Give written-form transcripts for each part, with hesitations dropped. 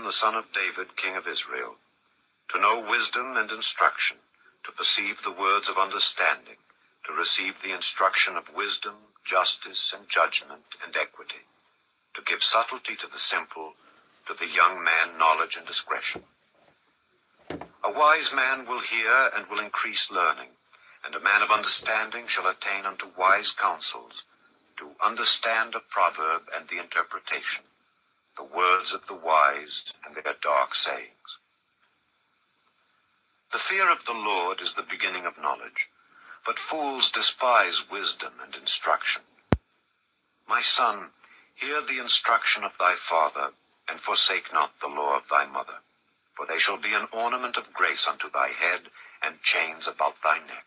the son of David, king of Israel, to know wisdom and instruction, to perceive the words of understanding, to receive the instruction of wisdom, justice, and judgment, and equity, to give subtlety to the simple, to the young man knowledge and discretion. A wise man will hear and will increase learning, and a man of understanding shall attain unto wise counsels, to understand a proverb and the interpretation, the words of the wise and their dark sayings. The fear of the Lord is the beginning of knowledge, but fools despise wisdom and instruction. My son, hear the instruction of thy father, and forsake not the law of thy mother, for they shall be an ornament of grace unto thy head, and chains about thy neck.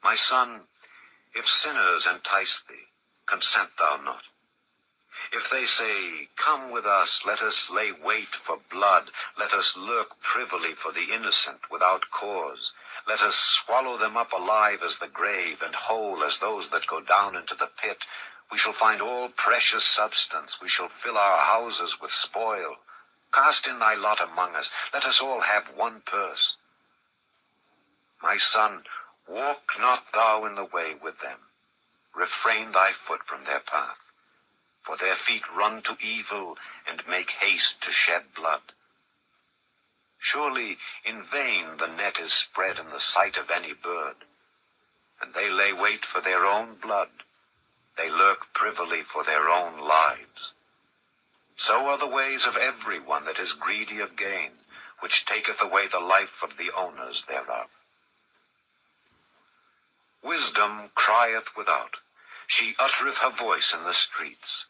My son, if sinners entice thee, consent thou not. If they say, Come with us, let us lay wait for blood, let us lurk privily for the innocent without cause, let us swallow them up alive as the grave, and whole as those that go down into the pit, we shall find all precious substance, we shall fill our houses with spoil. Cast in thy lot among us, let us all have one purse. My son, walk not thou in the way with them, refrain thy foot from their path. For their feet run to evil, and make haste to shed blood. Surely in vain the net is spread in the sight of any bird, and they lay wait for their own blood, they lurk privily for their own lives. So are the ways of every one that is greedy of gain, which taketh away the life of the owners thereof. Wisdom crieth without, she uttereth her voice in the streets.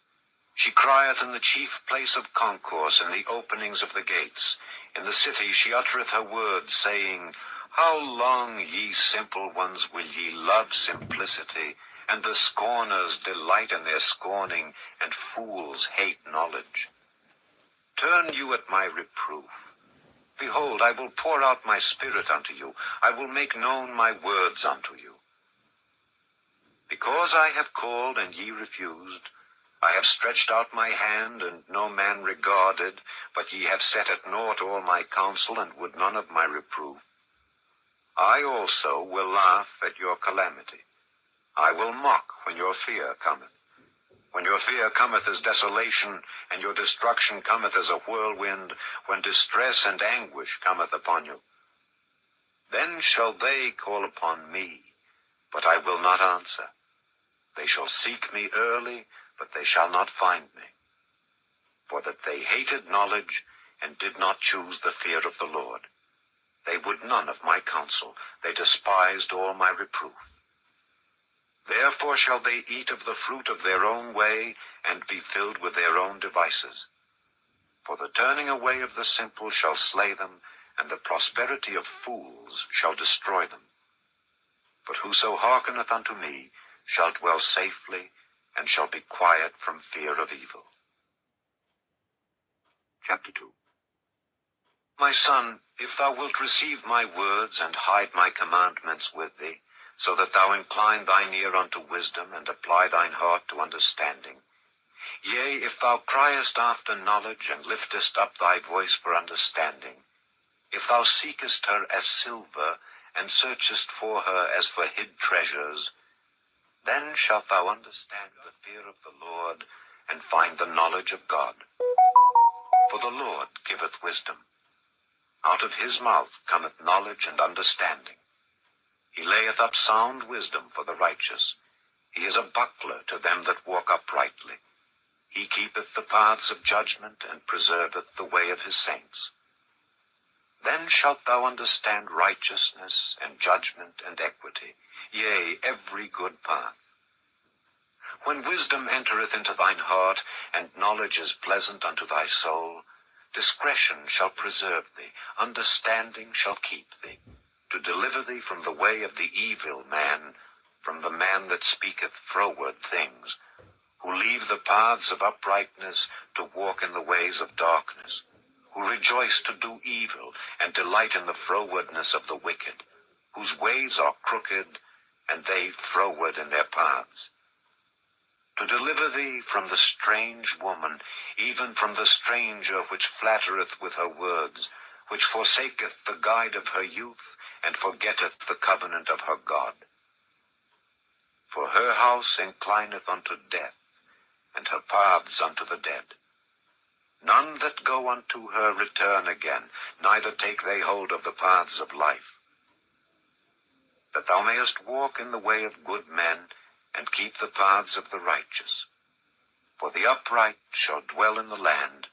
She crieth in the chief place of concourse, in the openings of the gates. In the city she uttereth her words, saying, How long, ye simple ones, will ye love simplicity, and the scorners delight in their scorning, and fools hate knowledge? Turn you at my reproof. Behold, I will pour out my spirit unto you. I will make known my words unto you. Because I have called, and ye refused, I have stretched out my hand, and no man regarded, but ye have set at naught all my counsel, and would none of my reproof. I also will laugh at your calamity. I will mock when your fear cometh. When your fear cometh as desolation, and your destruction cometh as a whirlwind, when distress and anguish cometh upon you. Then shall they call upon me, but I will not answer. They shall seek me early, but they shall not find me. For that they hated knowledge, and did not choose the fear of the Lord. They would none of my counsel, they despised all my reproof. Therefore shall they eat of the fruit of their own way, and be filled with their own devices. For the turning away of the simple shall slay them, and the prosperity of fools shall destroy them. But whoso hearkeneth unto me shall dwell safely, and shall be quiet from fear of evil. Chapter 2. My son, if thou wilt receive my words, and hide my commandments with thee, so that thou incline thine ear unto wisdom, and apply thine heart to understanding, yea, if thou criest after knowledge, and liftest up thy voice for understanding, if thou seekest her as silver, and searchest for her as for hid treasures, then shalt thou understand the fear of the Lord, and find the knowledge of God. For the Lord giveth wisdom. Out of his mouth cometh knowledge and understanding. He layeth up sound wisdom for the righteous. He is a buckler to them that walk uprightly. He keepeth the paths of judgment, and preserveth the way of his saints. Then shalt thou understand righteousness, and judgment, and equity, yea, every good path. When wisdom entereth into thine heart, and knowledge is pleasant unto thy soul, discretion shall preserve thee, understanding shall keep thee, to deliver thee from the way of the evil man, from the man that speaketh froward things, who leave the paths of uprightness to walk in the ways of darkness, who rejoice to do evil, and delight in the frowardness of the wicked, whose ways are crooked, and they froward in their paths. to deliver thee from the strange woman, even from the stranger which flattereth with her words, which forsaketh the guide of her youth, and forgetteth the covenant of her God. For her house inclineth unto death, and her paths unto the dead. None that go unto her return again, neither take they hold of the paths of life. That thou mayest walk in the way of good men, and keep the paths of the righteous. For the upright shall dwell in the land,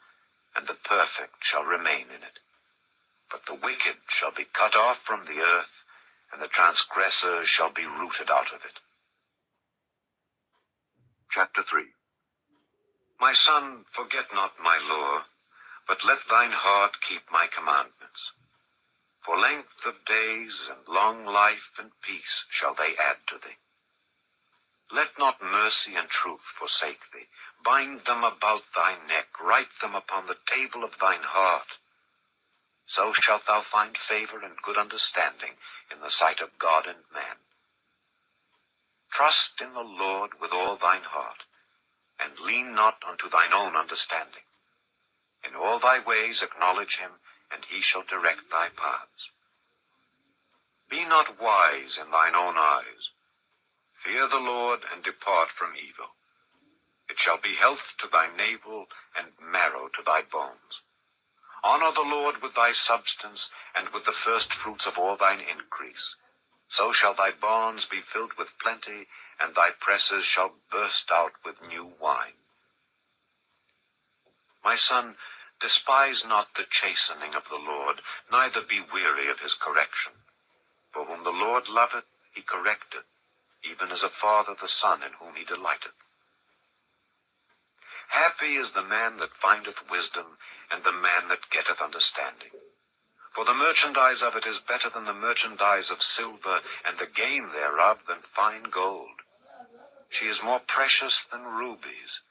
and the perfect shall remain in it. But the wicked shall be cut off from the earth, and the transgressors shall be rooted out of it. Chapter 3. My son, forget not my law, but let thine heart keep my commandments. For length of days and long life and peace shall they add to thee. Let not mercy and truth forsake thee. Bind them about thy neck, write them upon the table of thine heart. So shalt thou find favor and good understanding in the sight of God and man. Trust in the Lord with all thine heart, and lean not unto thine own understanding. In all thy ways acknowledge him, and he shall direct thy paths. Be not wise in thine own eyes. Fear the Lord, and depart from evil. It shall be health to thy navel, and marrow to thy bones. Honor the Lord with thy substance, and with the first fruits of all thine increase. So shall thy barns be filled with plenty, and thy presses shall burst out with new wine. My son, despise not the chastening of the Lord, neither be weary of his correction. For whom the Lord loveth, he correcteth, even as a father the son in whom he delighteth. Happy is the man that findeth wisdom, and the man that getteth understanding. For the merchandise of it is better than the merchandise of silver, and the gain thereof than fine gold. She is more precious than rubies,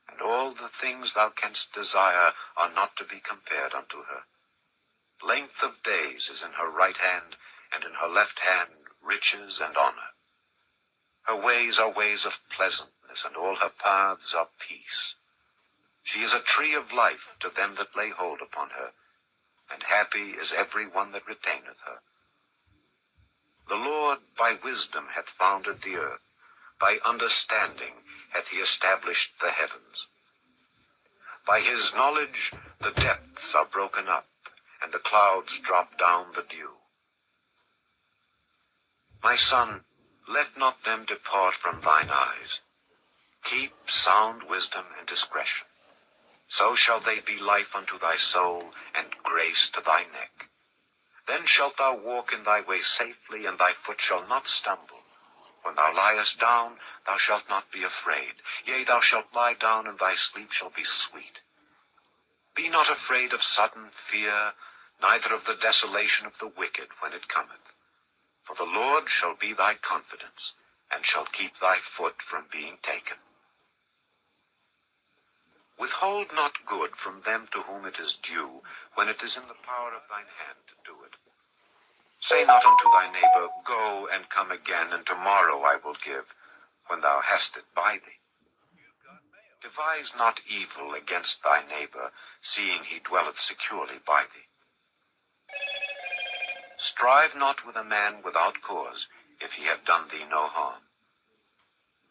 and all the things thou canst desire are not to be compared unto her. Length of days is in her right hand, and in her left hand riches and honor. Her ways are ways of pleasantness, and all her paths are peace. She is a tree of life to them that lay hold upon her, and happy is every one that retaineth her. The Lord by wisdom hath founded the earth, by understanding hath he established the heavens. By his knowledge the depths are broken up, and the clouds drop down the dew. My son, let not them depart from thine eyes. Keep sound wisdom and discretion. So shall they be life unto thy soul, and grace to thy neck. Then shalt thou walk in thy way safely, and thy foot shall not stumble. When thou liest down, thou shalt not be afraid. Yea, thou shalt lie down, and thy sleep shall be sweet. Be not afraid of sudden fear, neither of the desolation of the wicked when it cometh. For the Lord shall be thy confidence, and shall keep thy foot from being taken. Withhold not good from them to whom it is due, when it is in the power of thine hand to do it. Say not unto thy neighbor, Go and come again, and tomorrow I will give, when thou hast it by thee. Devise not evil against thy neighbor, seeing he dwelleth securely by thee. Strive not with a man without cause, if he have done thee no harm.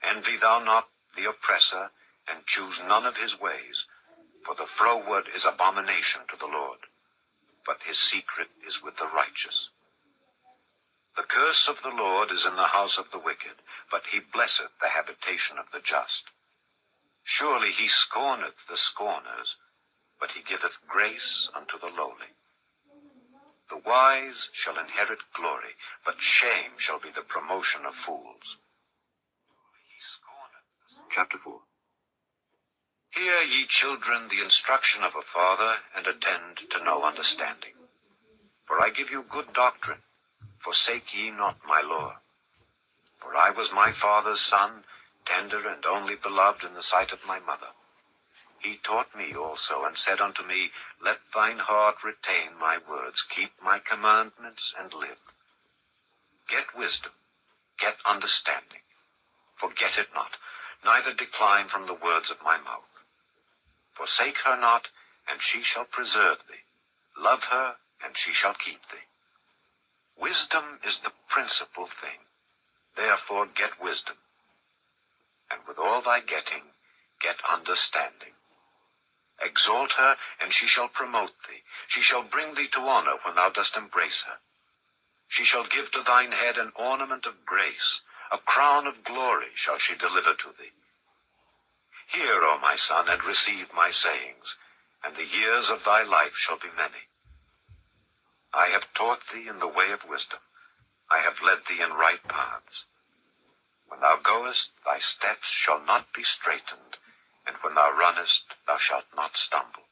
Envy thou not the oppressor, and choose none of his ways, for the froward is abomination to the Lord, but his secret is with the righteous. The curse of the Lord is in the house of the wicked, but he blesseth the habitation of the just. Surely he scorneth the scorners, but he giveth grace unto the lowly. The wise shall inherit glory, but shame shall be the promotion of fools. Chapter 4. Hear, ye children, the instruction of a father, and attend to no understanding. For I give you good doctrine, forsake ye not my law. For I was my father's son, tender and only beloved in the sight of my mother. He taught me also, and said unto me, Let thine heart retain my words, keep my commandments, and live. Get wisdom, get understanding. Forget it not, neither decline from the words of my mouth. Forsake her not, and she shall preserve thee. Love her, and she shall keep thee. Wisdom is the principal thing. Therefore get wisdom. And with all thy getting, get understanding. Exalt her, and she shall promote thee. She shall bring thee to honor when thou dost embrace her. She shall give to thine head an ornament of grace. A crown of glory shall she deliver to thee. Hear, O my son, and receive my sayings, and the years of thy life shall be many. I have taught thee in the way of wisdom. I have led thee in right paths. When thou goest, thy steps shall not be straitened, and when thou runnest, thou shalt not stumble.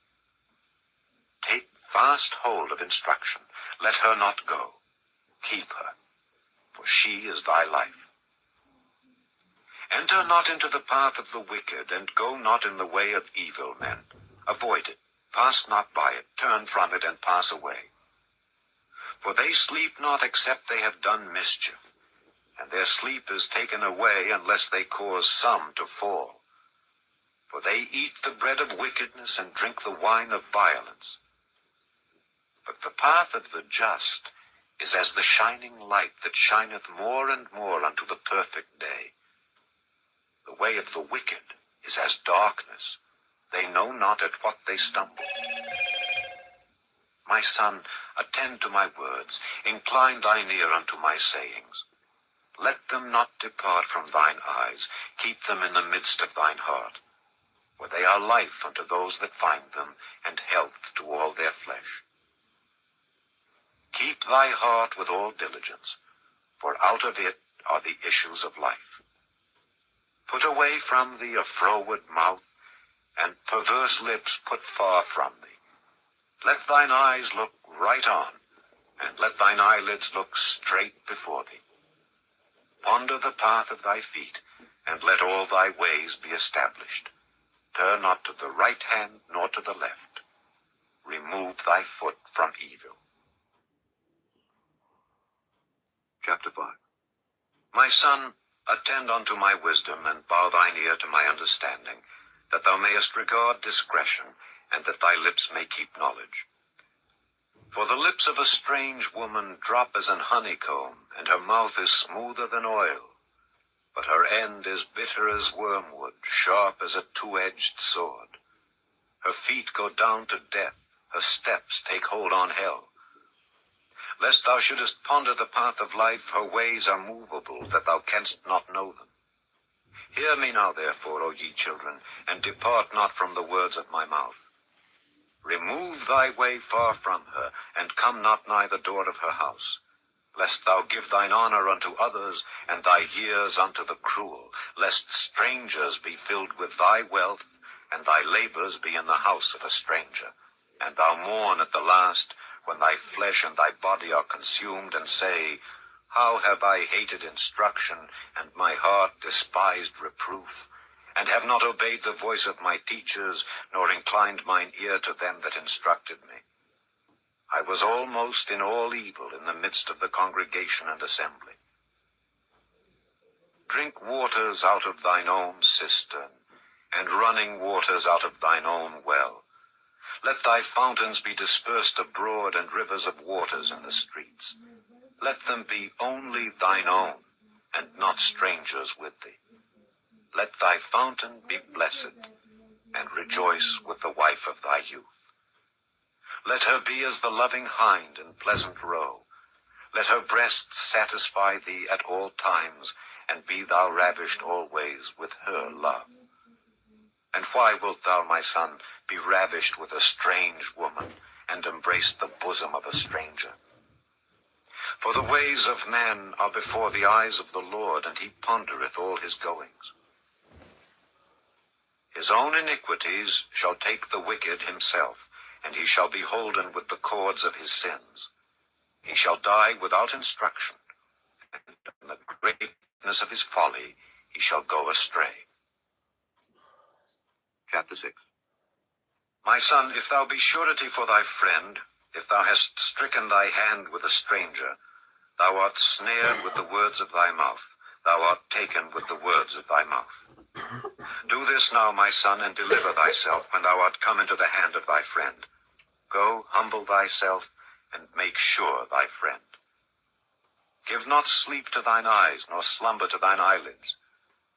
Take fast hold of instruction. Let her not go. Keep her, for she is thy life. Enter not into the path of the wicked, and go not in the way of evil men. Avoid it. Pass not by it. Turn from it, and pass away. For they sleep not except they have done mischief, and their sleep is taken away unless they cause some to fall. For they eat the bread of wickedness and drink the wine of violence. But the path of the just is as the shining light that shineth more and more unto the perfect day. The way of the wicked is as darkness. They know not at what they stumble. My son, attend to my words. Incline thine ear unto my sayings. Let them not depart from thine eyes. Keep them in the midst of thine heart. For they are life unto those that find them, and health to all their flesh. Keep thy heart with all diligence, for out of it are the issues of life. Put away from thee a froward mouth, and perverse lips put far from thee. Let thine eyes look right on, and let thine eyelids look straight before thee. Ponder the path of thy feet, and let all thy ways be established. Turn not to the right hand, nor to the left. Remove thy foot from evil. Chapter 5. My son, attend unto my wisdom, and bow thine ear to my understanding, that thou mayest regard discretion, and that thy lips may keep knowledge. For the lips of a strange woman drop as an honeycomb, and her mouth is smoother than oil. But her end is bitter as wormwood, sharp as a two-edged sword. Her feet go down to death, her steps take hold on hell. Lest thou shouldest ponder the path of life, her ways are movable, that thou canst not know them. Hear me now, therefore, O ye children, and depart not from the words of my mouth. Remove thy way far from her, and come not nigh the door of her house, lest thou give thine honor unto others, and thy years unto the cruel, lest strangers be filled with thy wealth, and thy labors be in the house of a stranger, and thou mourn at the last, when thy flesh and thy body are consumed, and say, How have I hated instruction, and my heart despised reproof, and have not obeyed the voice of my teachers, nor inclined mine ear to them that instructed me. I was almost in all evil in the midst of the congregation and assembly. Drink waters out of thine own cistern, and running waters out of thine own well. Let thy fountains be dispersed abroad, and rivers of waters in the streets. Let them be only thine own, and not strangers with thee. Let thy fountain be blessed, and rejoice with the wife of thy youth. Let her be as the loving hind in pleasant roe. Let her breasts satisfy thee at all times, and be thou ravished always with her love. And why wilt thou, my son, be ravished with a strange woman, and embrace the bosom of a stranger? For the ways of man are before the eyes of the Lord, and he pondereth all his goings. His own iniquities shall take the wicked himself, and he shall be holden with the cords of his sins. He shall die without instruction, and in the greatness of his folly he shall go astray. Chapter 6. My son, if thou be surety for thy friend, if thou hast stricken thy hand with a stranger, thou art snared with the words of thy mouth, thou art taken with the words of thy mouth. Do this now, my son, and deliver thyself when thou art come into the hand of thy friend. Go, humble thyself, and make sure thy friend. Give not sleep to thine eyes, nor slumber to thine eyelids.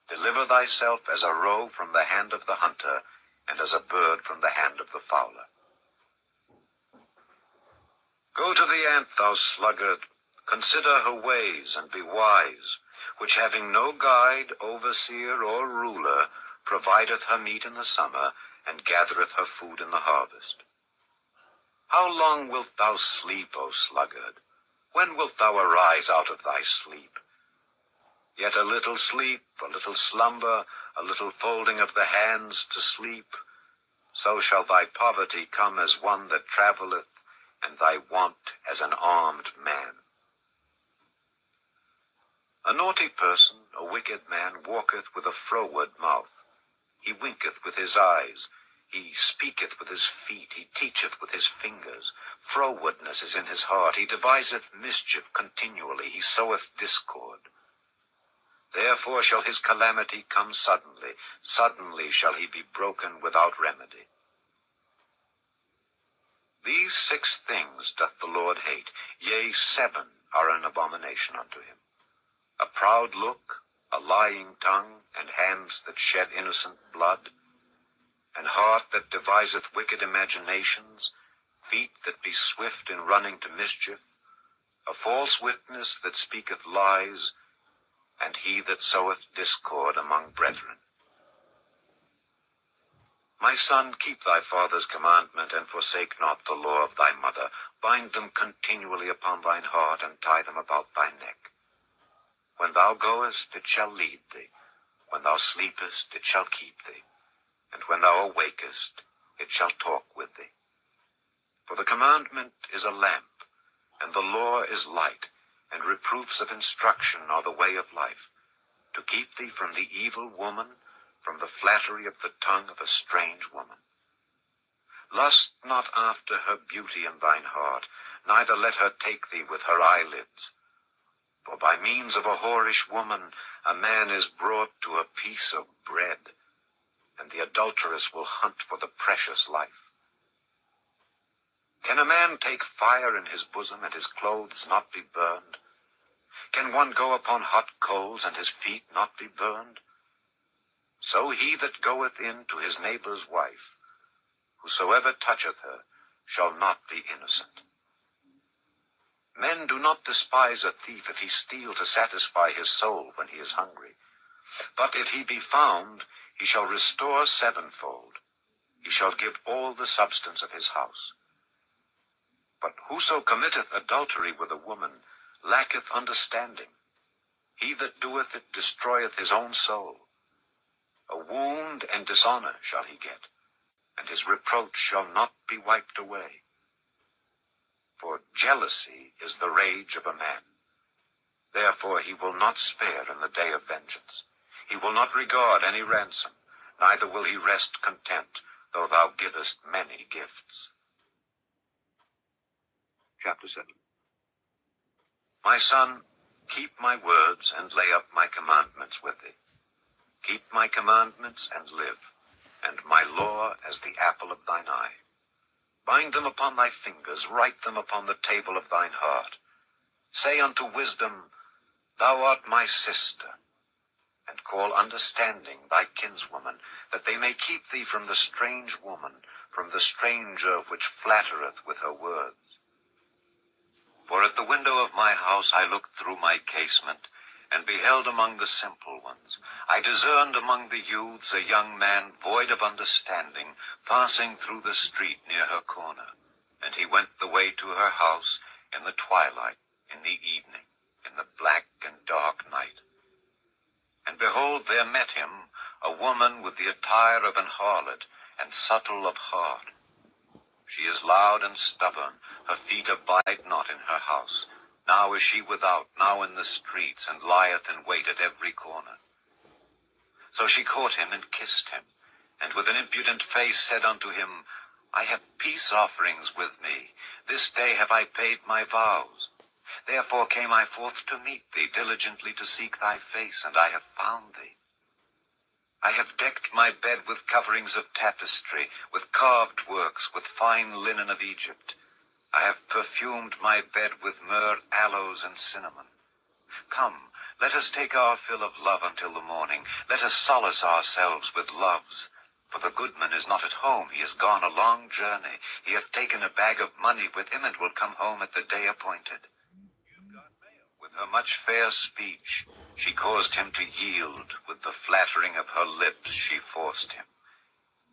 Deliver thyself as a roe from the hand of the hunter, and as a bird from the hand of the fowler. Go to the ant, thou sluggard, consider her ways, and be wise, which having no guide, overseer, or ruler, provideth her meat in the summer, and gathereth her food in the harvest. How long wilt thou sleep, O sluggard? When wilt thou arise out of thy sleep? Yet a little sleep, a little slumber, a little folding of the hands to sleep, so shall thy poverty come as one that travelleth, and thy want as an armed man. A naughty person, a wicked man, walketh with a froward mouth. He winketh with his eyes, he speaketh with his feet, he teacheth with his fingers. Frowardness is in his heart, he deviseth mischief continually, he soweth discord. Therefore shall his calamity come suddenly, suddenly shall he be broken without remedy. These 6 things doth the Lord hate, yea, 7 are an abomination unto him: a proud look, a lying tongue, and hands that shed innocent blood, an heart that deviseth wicked imaginations, feet that be swift in running to mischief, a false witness that speaketh lies, and he that soweth discord among brethren. My son, keep thy father's commandment, and forsake not the law of thy mother. Bind them continually upon thine heart, and tie them about thy neck. When thou goest, it shall lead thee. When thou sleepest, it shall keep thee. And when thou awakest, it shall talk with thee. For the commandment is a lamp, and the law is light, and reproofs of instruction are the way of life, to keep thee from the evil woman, from the flattery of the tongue of a strange woman. Lust not after her beauty in thine heart, neither let her take thee with her eyelids. For by means of a whorish woman a man is brought to a piece of bread, and the adulteress will hunt for the precious life. Can a man take fire in his bosom, and his clothes not be burned? Can one go upon hot coals, and his feet not be burned? So he that goeth in to his neighbor's wife, whosoever toucheth her, shall not be innocent. Men do not despise a thief if he steal to satisfy his soul when he is hungry. But if he be found, he shall restore 7-fold. He shall give all the substance of his house. But whoso committeth adultery with a woman lacketh understanding. He that doeth it destroyeth his own soul. A wound and dishonor shall he get, and his reproach shall not be wiped away. For jealousy is the rage of a man. Therefore he will not spare in the day of vengeance. He will not regard any ransom, neither will he rest content, though thou givest many gifts. Chapter 7. My son, keep my words, and lay up my commandments with thee. Keep my commandments, and live, and my law as the apple of thine eye. Bind them upon thy fingers, write them upon the table of thine heart. Say unto wisdom, Thou art my sister, and call understanding thy kinswoman, that they may keep thee from the strange woman, from the stranger which flattereth with her words. For at the window of my house I looked through my casement, and beheld among the simple ones. I discerned among the youths a young man void of understanding, passing through the street near her corner. And he went the way to her house in the twilight, in the evening, in the black and dark night. And behold, there met him a woman with the attire of an harlot, and subtle of heart. She is loud and stubborn, her feet abide not in her house. Now is she without, now in the streets, and lieth in wait at every corner. So she caught him and kissed him, and with an impudent face said unto him, I have peace offerings with me. This day have I paid my vows. Therefore came I forth to meet thee, diligently to seek thy face, and I have found thee. I have decked my bed with coverings of tapestry, with carved works, with fine linen of Egypt. I have perfumed my bed with myrrh, aloes, and cinnamon. Come, let us take our fill of love until the morning. Let us solace ourselves with loves. For the goodman is not at home. He has gone a long journey. He hath taken a bag of money with him, and will come home at the day appointed. With her much fair speech, she caused him to yield. With the flattering of her lips, she forced him.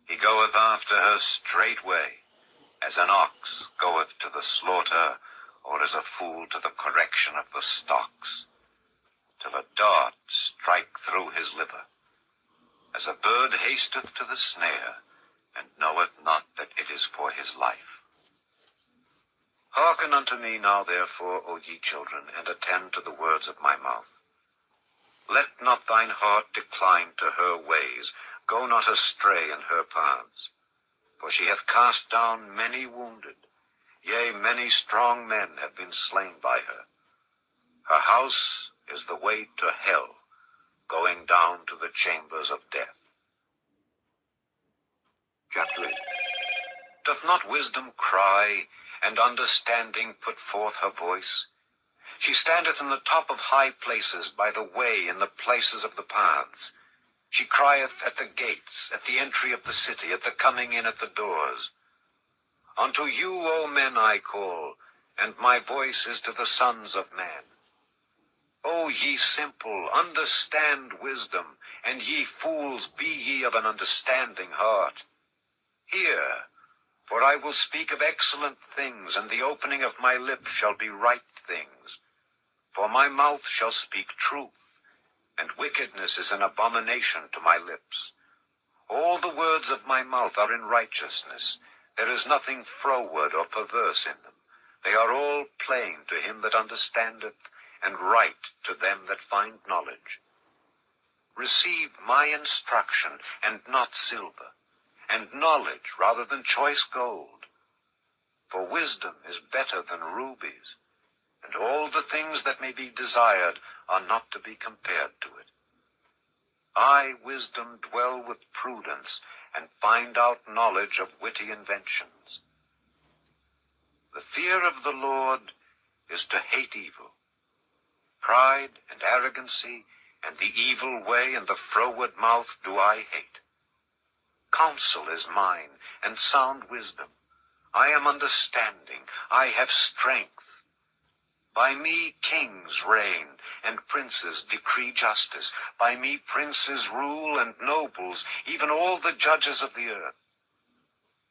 He goeth after her straightway, as an ox goeth to the slaughter, or as a fool to the correction of the stocks, till a dart strike through his liver, as a bird hasteth to the snare, and knoweth not that it is for his life. Hearken unto me now, therefore, O ye children, and attend to the words of my mouth. Let not thine heart decline to her ways, go not astray in her paths. For she hath cast down many wounded, yea, many strong men have been slain by her. Her house is the way to hell, going down to the chambers of death. Chapter 8. Doth not wisdom cry, and understanding put forth her voice? She standeth in the top of high places, by the way, in the places of the paths. She crieth at the gates, at the entry of the city, at the coming in at the doors. Unto you, O men, I call, and my voice is to the sons of man. O ye simple, understand wisdom, and ye fools, be ye of an understanding heart. Hear, for I will speak of excellent things, and the opening of my lips shall be right things. For my mouth shall speak truth, and wickedness is an abomination to my lips. All the words of my mouth are in righteousness. There is nothing froward or perverse in them. They are all plain to him that understandeth, and right to them that find knowledge. Receive my instruction, and not silver, and knowledge rather than choice gold. For wisdom is better than rubies, and all the things that may be desired are not to be compared to it. I, wisdom, dwell with prudence, and find out knowledge of witty inventions. The fear of the Lord is to hate evil. Pride and arrogancy, and the evil way, and the froward mouth do I hate. Counsel is mine, and sound wisdom. I am understanding, I have strength. By me kings reign, and princes decree justice. By me princes rule, and nobles, even all the judges of the earth.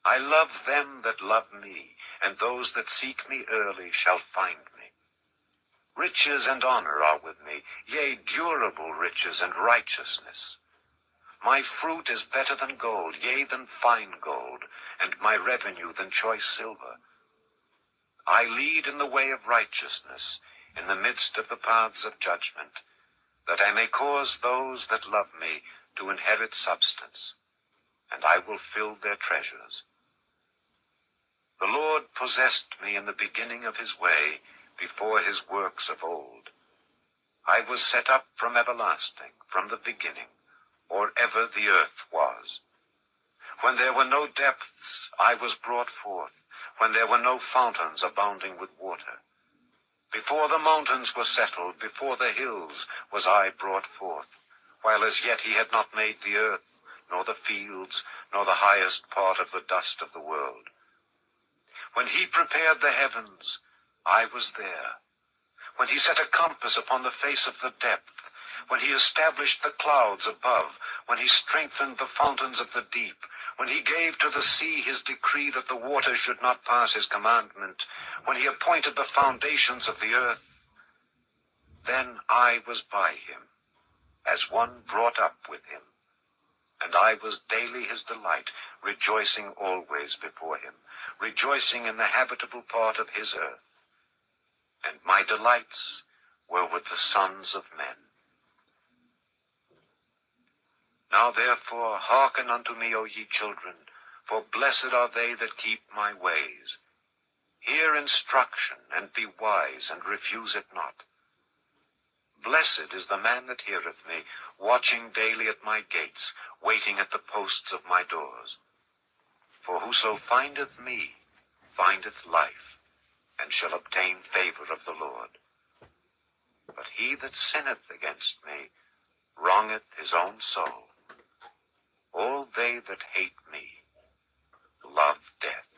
I love them that love me, and those that seek me early shall find me. Riches and honor are with me, yea, durable riches and righteousness. My fruit is better than gold, yea, than fine gold, and my revenue than choice silver. I lead in the way of righteousness, in the midst of the paths of judgment, that I may cause those that love me to inherit substance, and I will fill their treasures. The Lord possessed me in the beginning of his way, before his works of old. I was set up from everlasting, from the beginning, or ever the earth was. When there were no depths, I was brought forth, when there were no fountains abounding with water. Before the mountains were settled, before the hills was I brought forth, while as yet he had not made the earth, nor the fields, nor the highest part of the dust of the world. When he prepared the heavens, I was there. When he set a compass upon the face of the depth, when he established the clouds above, when he strengthened the fountains of the deep, when he gave to the sea his decree that the waters should not pass his commandment, when he appointed the foundations of the earth, then I was by him, as one brought up with him, and I was daily his delight, rejoicing always before him, rejoicing in the habitable part of his earth. And my delights were with the sons of men. Now therefore hearken unto me, O ye children, for blessed are they that keep my ways. Hear instruction, and be wise, and refuse it not. Blessed is the man that heareth me, watching daily at my gates, waiting at the posts of my doors. For whoso findeth me findeth life, and shall obtain favor of the Lord. But he that sinneth against me wrongeth his own soul. All they that hate me love death.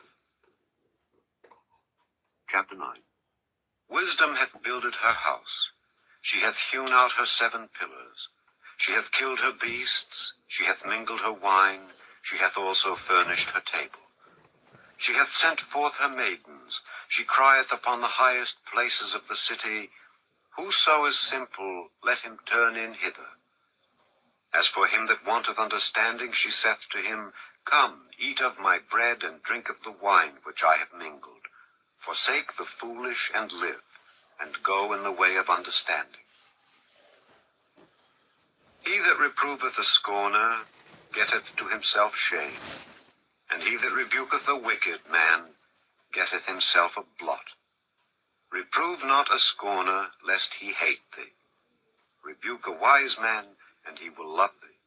Chapter 9. Wisdom hath builded her house. She hath hewn out her 7 pillars. She hath killed her beasts. She hath mingled her wine. She hath also furnished her table. She hath sent forth her maidens. She crieth upon the highest places of the city, Whoso is simple, let him turn in hither. As for him that wanteth understanding, she saith to him, Come, eat of my bread, and drink of the wine which I have mingled. Forsake the foolish, and live, and go in the way of understanding. He that reproveth a scorner getteth to himself shame, and he that rebuketh a wicked man getteth himself a blot. Reprove not a scorner, lest he hate thee. Rebuke a wise man, and he will love thee.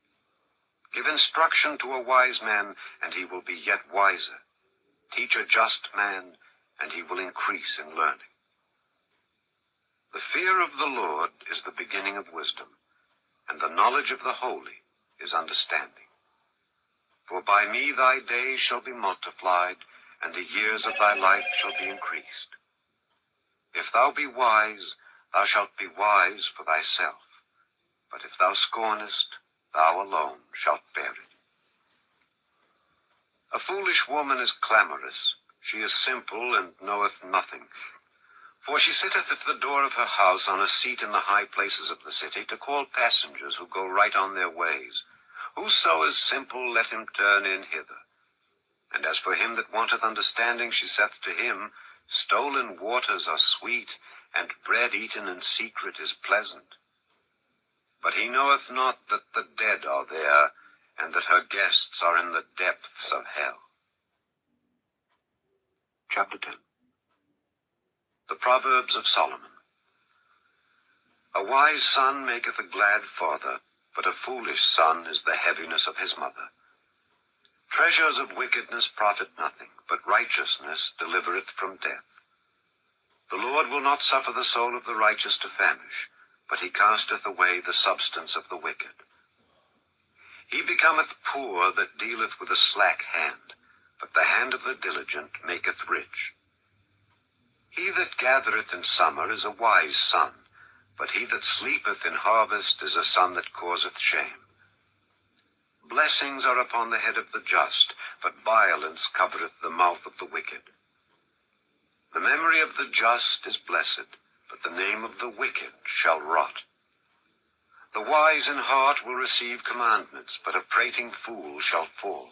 Give instruction to a wise man, and he will be yet wiser. Teach a just man, and he will increase in learning. The fear of the Lord is the beginning of wisdom, and the knowledge of the holy is understanding. For by me thy days shall be multiplied, and the years of thy life shall be increased. If thou be wise, thou shalt be wise for thyself. But if thou scornest, thou alone shalt bear it. A foolish woman is clamorous. She is simple, and knoweth nothing. For she sitteth at the door of her house on a seat in the high places of the city, to call passengers who go right on their ways. Whoso is simple, let him turn in hither. And as for him that wanteth understanding, she saith to him, Stolen waters are sweet, and bread eaten in secret is pleasant. But he knoweth not that the dead are there, and that her guests are in the depths of hell. Chapter 10. The Proverbs of Solomon. A wise son maketh a glad father, but a foolish son is the heaviness of his mother. Treasures of wickedness profit nothing, but righteousness delivereth from death. The Lord will not suffer the soul of the righteous to famish, but he casteth away the substance of the wicked. He becometh poor that dealeth with a slack hand, but the hand of the diligent maketh rich. He that gathereth in summer is a wise son, but he that sleepeth in harvest is a son that causeth shame. Blessings are upon the head of the just, but violence covereth the mouth of the wicked. The memory of the just is blessed, but the name of the wicked shall rot. The wise in heart will receive commandments, but a prating fool shall fall.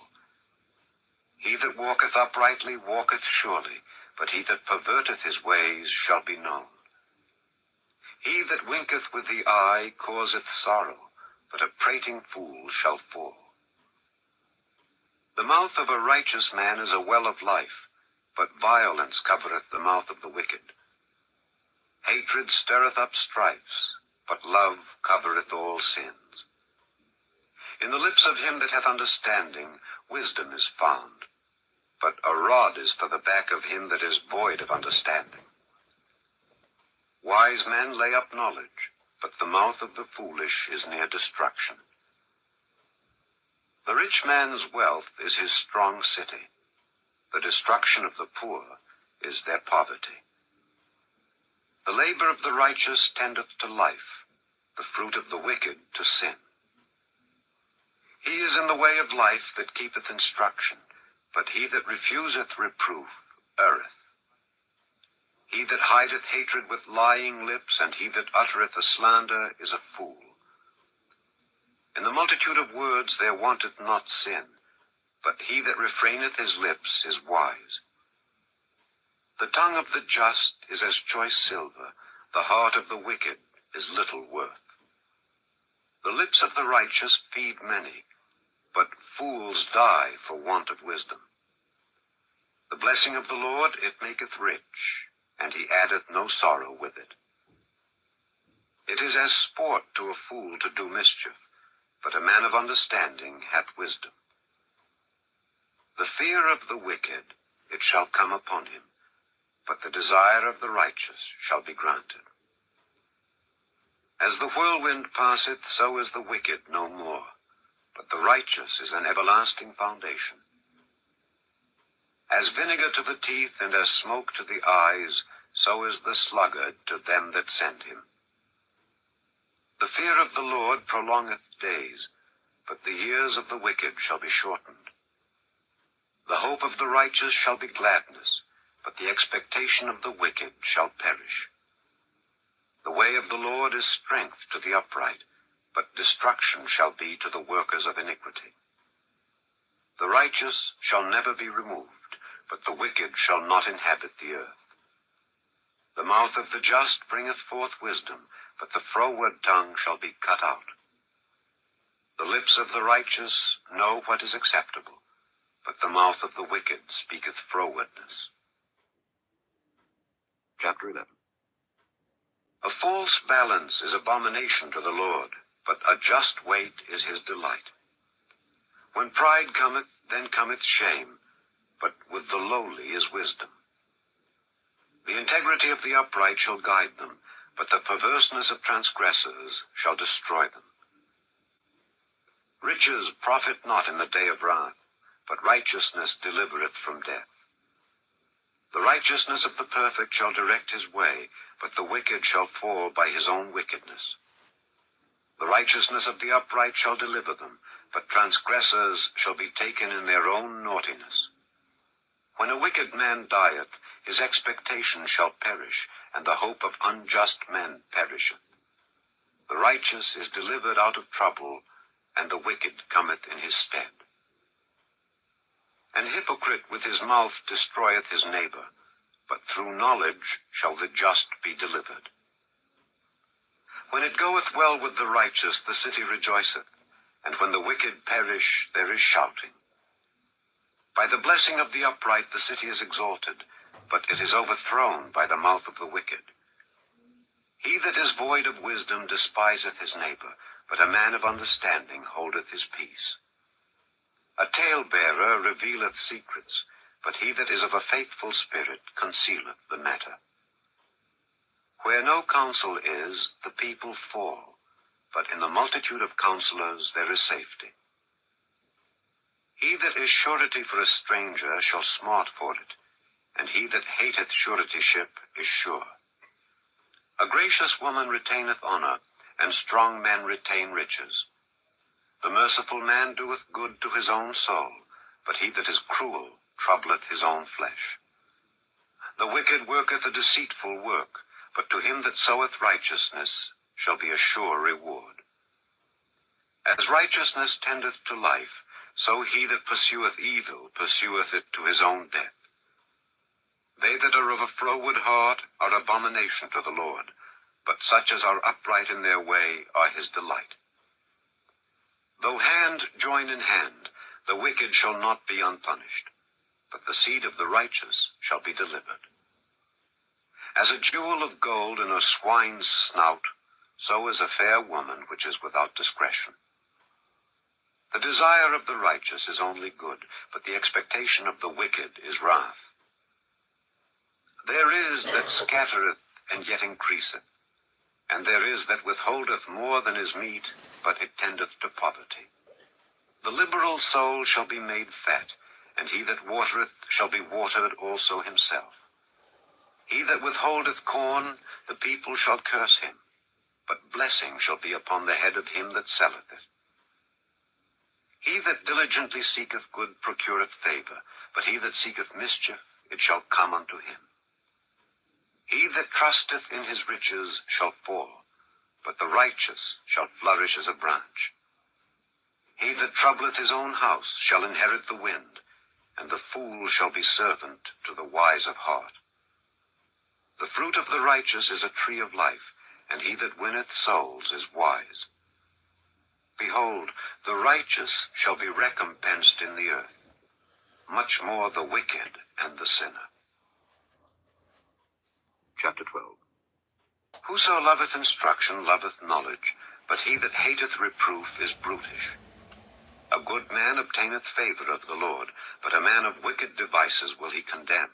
He that walketh uprightly walketh surely, but he that perverteth his ways shall be known. He that winketh with the eye causeth sorrow, but a prating fool shall fall. The mouth of a righteous man is a well of life, but violence covereth the mouth of the wicked. Hatred stirreth up strifes, but love covereth all sins. In the lips of him that hath understanding, wisdom is found, but a rod is for the back of him that is void of understanding. Wise men lay up knowledge, but the mouth of the foolish is near destruction. The rich man's wealth is his strong city. The destruction of the poor is their poverty. The labor of the righteous tendeth to life, the fruit of the wicked to sin. He is in the way of life that keepeth instruction, but he that refuseth reproof erreth. He that hideth hatred with lying lips, and he that uttereth a slander, is a fool. In the multitude of words there wanteth not sin, but he that refraineth his lips is wise. The tongue of the just is as choice silver, the heart of the wicked is little worth. The lips of the righteous feed many, but fools die for want of wisdom. The blessing of the Lord, it maketh rich, and he addeth no sorrow with it. It is as sport to a fool to do mischief, but a man of understanding hath wisdom. The fear of the wicked, it shall come upon him, but the desire of the righteous shall be granted. As the whirlwind passeth, so is the wicked no more, but the righteous is an everlasting foundation. As vinegar to the teeth, and as smoke to the eyes, so is the sluggard to them that send him. The fear of the Lord prolongeth days, but the years of the wicked shall be shortened. The hope of the righteous shall be gladness, but the expectation of the wicked shall perish. The way of the Lord is strength to the upright, but destruction shall be to the workers of iniquity. The righteous shall never be removed, but the wicked shall not inhabit the earth. The mouth of the just bringeth forth wisdom, but the froward tongue shall be cut out. The lips of the righteous know what is acceptable, but the mouth of the wicked speaketh frowardness. Chapter 11. A false balance is abomination to the Lord, but a just weight is his delight. When pride cometh, then cometh shame, but with the lowly is wisdom. The integrity of the upright shall guide them, but the perverseness of transgressors shall destroy them. Riches profit not in the day of wrath, but righteousness delivereth from death. The righteousness of the perfect shall direct his way, but the wicked shall fall by his own wickedness. The righteousness of the upright shall deliver them, but transgressors shall be taken in their own naughtiness. When a wicked man dieth, his expectation shall perish, and the hope of unjust men perisheth. The righteous is delivered out of trouble, and the wicked cometh in his stead. An hypocrite with his mouth destroyeth his neighbor, but through knowledge shall the just be delivered. When it goeth well with the righteous, the city rejoiceth, and when the wicked perish, there is shouting. By the blessing of the upright the city is exalted, but it is overthrown by the mouth of the wicked. He that is void of wisdom despiseth his neighbor, but a man of understanding holdeth his peace. A talebearer revealeth secrets, but he that is of a faithful spirit concealeth the matter. Where no counsel is, the people fall, but in the multitude of counselors there is safety. He that is surety for a stranger shall smart for it, and he that hateth suretyship is sure. A gracious woman retaineth honor, and strong men retain riches. The merciful man doeth good to his own soul, but he that is cruel troubleth his own flesh. The wicked worketh a deceitful work, but to him that soweth righteousness shall be a sure reward. As righteousness tendeth to life, so he that pursueth evil pursueth it to his own death. They that are of a froward heart are abomination to the Lord, but such as are upright in their way are his delight. Though hand join in hand, the wicked shall not be unpunished, but the seed of the righteous shall be delivered. As a jewel of gold in a swine's snout, so is a fair woman which is without discretion. The desire of the righteous is only good, but the expectation of the wicked is wrath. There is that scattereth and yet increaseth, and there is that withholdeth more than is meet, but it tendeth to poverty. The liberal soul shall be made fat, and he that watereth shall be watered also himself. He that withholdeth corn, the people shall curse him, but blessing shall be upon the head of him that selleth it. He that diligently seeketh good procureth favor, but he that seeketh mischief, it shall come unto him. He that trusteth in his riches shall fall, but the righteous shall flourish as a branch. He that troubleth his own house shall inherit the wind, and the fool shall be servant to the wise of heart. The fruit of the righteous is a tree of life, and he that winneth souls is wise. Behold, the righteous shall be recompensed in the earth, much more the wicked and the sinner. Chapter 12. Whoso loveth instruction loveth knowledge, but he that hateth reproof is brutish. A good man obtaineth favor of the Lord, but a man of wicked devices will he condemn.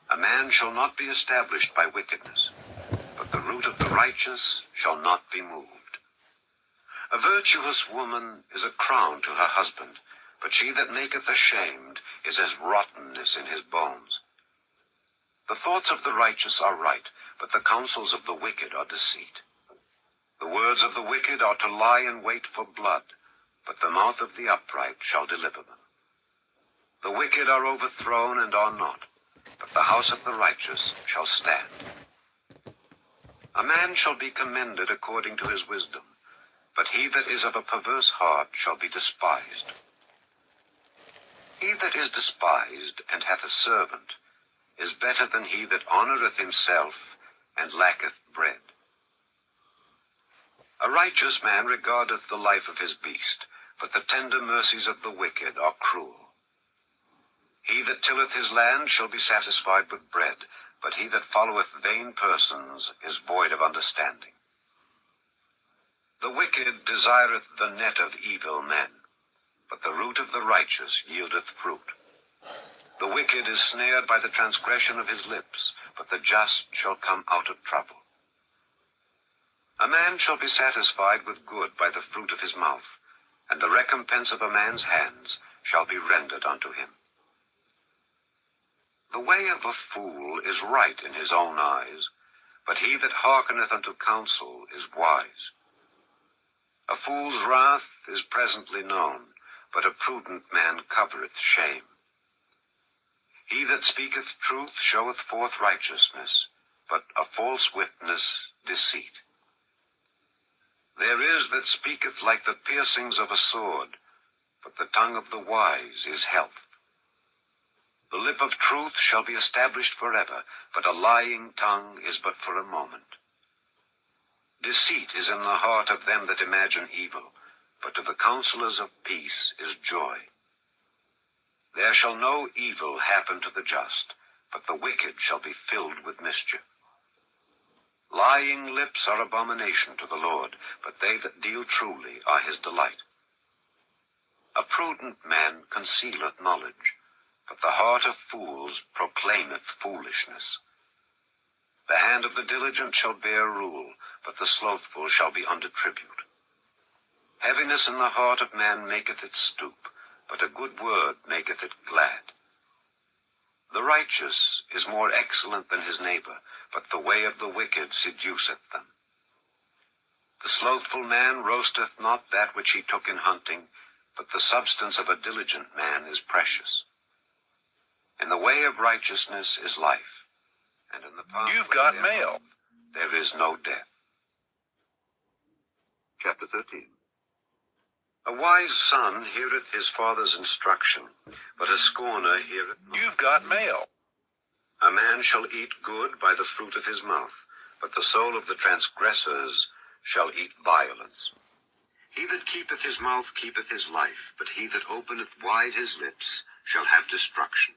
A man shall not be established by wickedness, but the root of the righteous shall not be moved. A virtuous woman is a crown to her husband, but she that maketh ashamed is as rottenness in his bones. The thoughts of the righteous are right, but the counsels of the wicked are deceit. The words of the wicked are to lie in wait for blood, but the mouth of the upright shall deliver them. The wicked are overthrown and are not, but the house of the righteous shall stand. A man shall be commended according to his wisdom, but he that is of a perverse heart shall be despised. He that is despised and hath a servant is better than he that honoureth himself and lacketh bread. A righteous man regardeth the life of his beast, but the tender mercies of the wicked are cruel. He that tilleth his land shall be satisfied with bread, but he that followeth vain persons is void of understanding. The wicked desireth the net of evil men, but the root of the righteous yieldeth fruit. The wicked is snared by the transgression of his lips, but the just shall come out of trouble. A man shall be satisfied with good by the fruit of his mouth, and the recompense of a man's hands shall be rendered unto him. The way of a fool is right in his own eyes, but he that hearkeneth unto counsel is wise. A fool's wrath is presently known, but a prudent man covereth shame. He that speaketh truth showeth forth righteousness, but a false witness deceit. There is that speaketh like the piercings of a sword, but the tongue of the wise is health. The lip of truth shall be established forever, but a lying tongue is but for a moment. Deceit is in the heart of them that imagine evil, but to the counselors of peace is joy. There shall no evil happen to the just, but the wicked shall be filled with mischief. Lying lips are abomination to the Lord, but they that deal truly are his delight. A prudent man concealeth knowledge, but the heart of fools proclaimeth foolishness. The hand of the diligent shall bear rule, but the slothful shall be under tribute. Heaviness in the heart of man maketh it stoop, but a good word maketh it glad. The righteous is more excellent than his neighbor, but the way of the wicked seduceth them. The slothful man roasteth not that which he took in hunting, but the substance of a diligent man is precious. In the way of righteousness is life, and in the path You've got mail. there is no death. Chapter 13. A wise son heareth his father's instruction, but a scorner heareth not. You've got mail. A man shall eat good by the fruit of his mouth, but the soul of the transgressors shall eat violence. He that keepeth his mouth keepeth his life, but he that openeth wide his lips shall have destruction.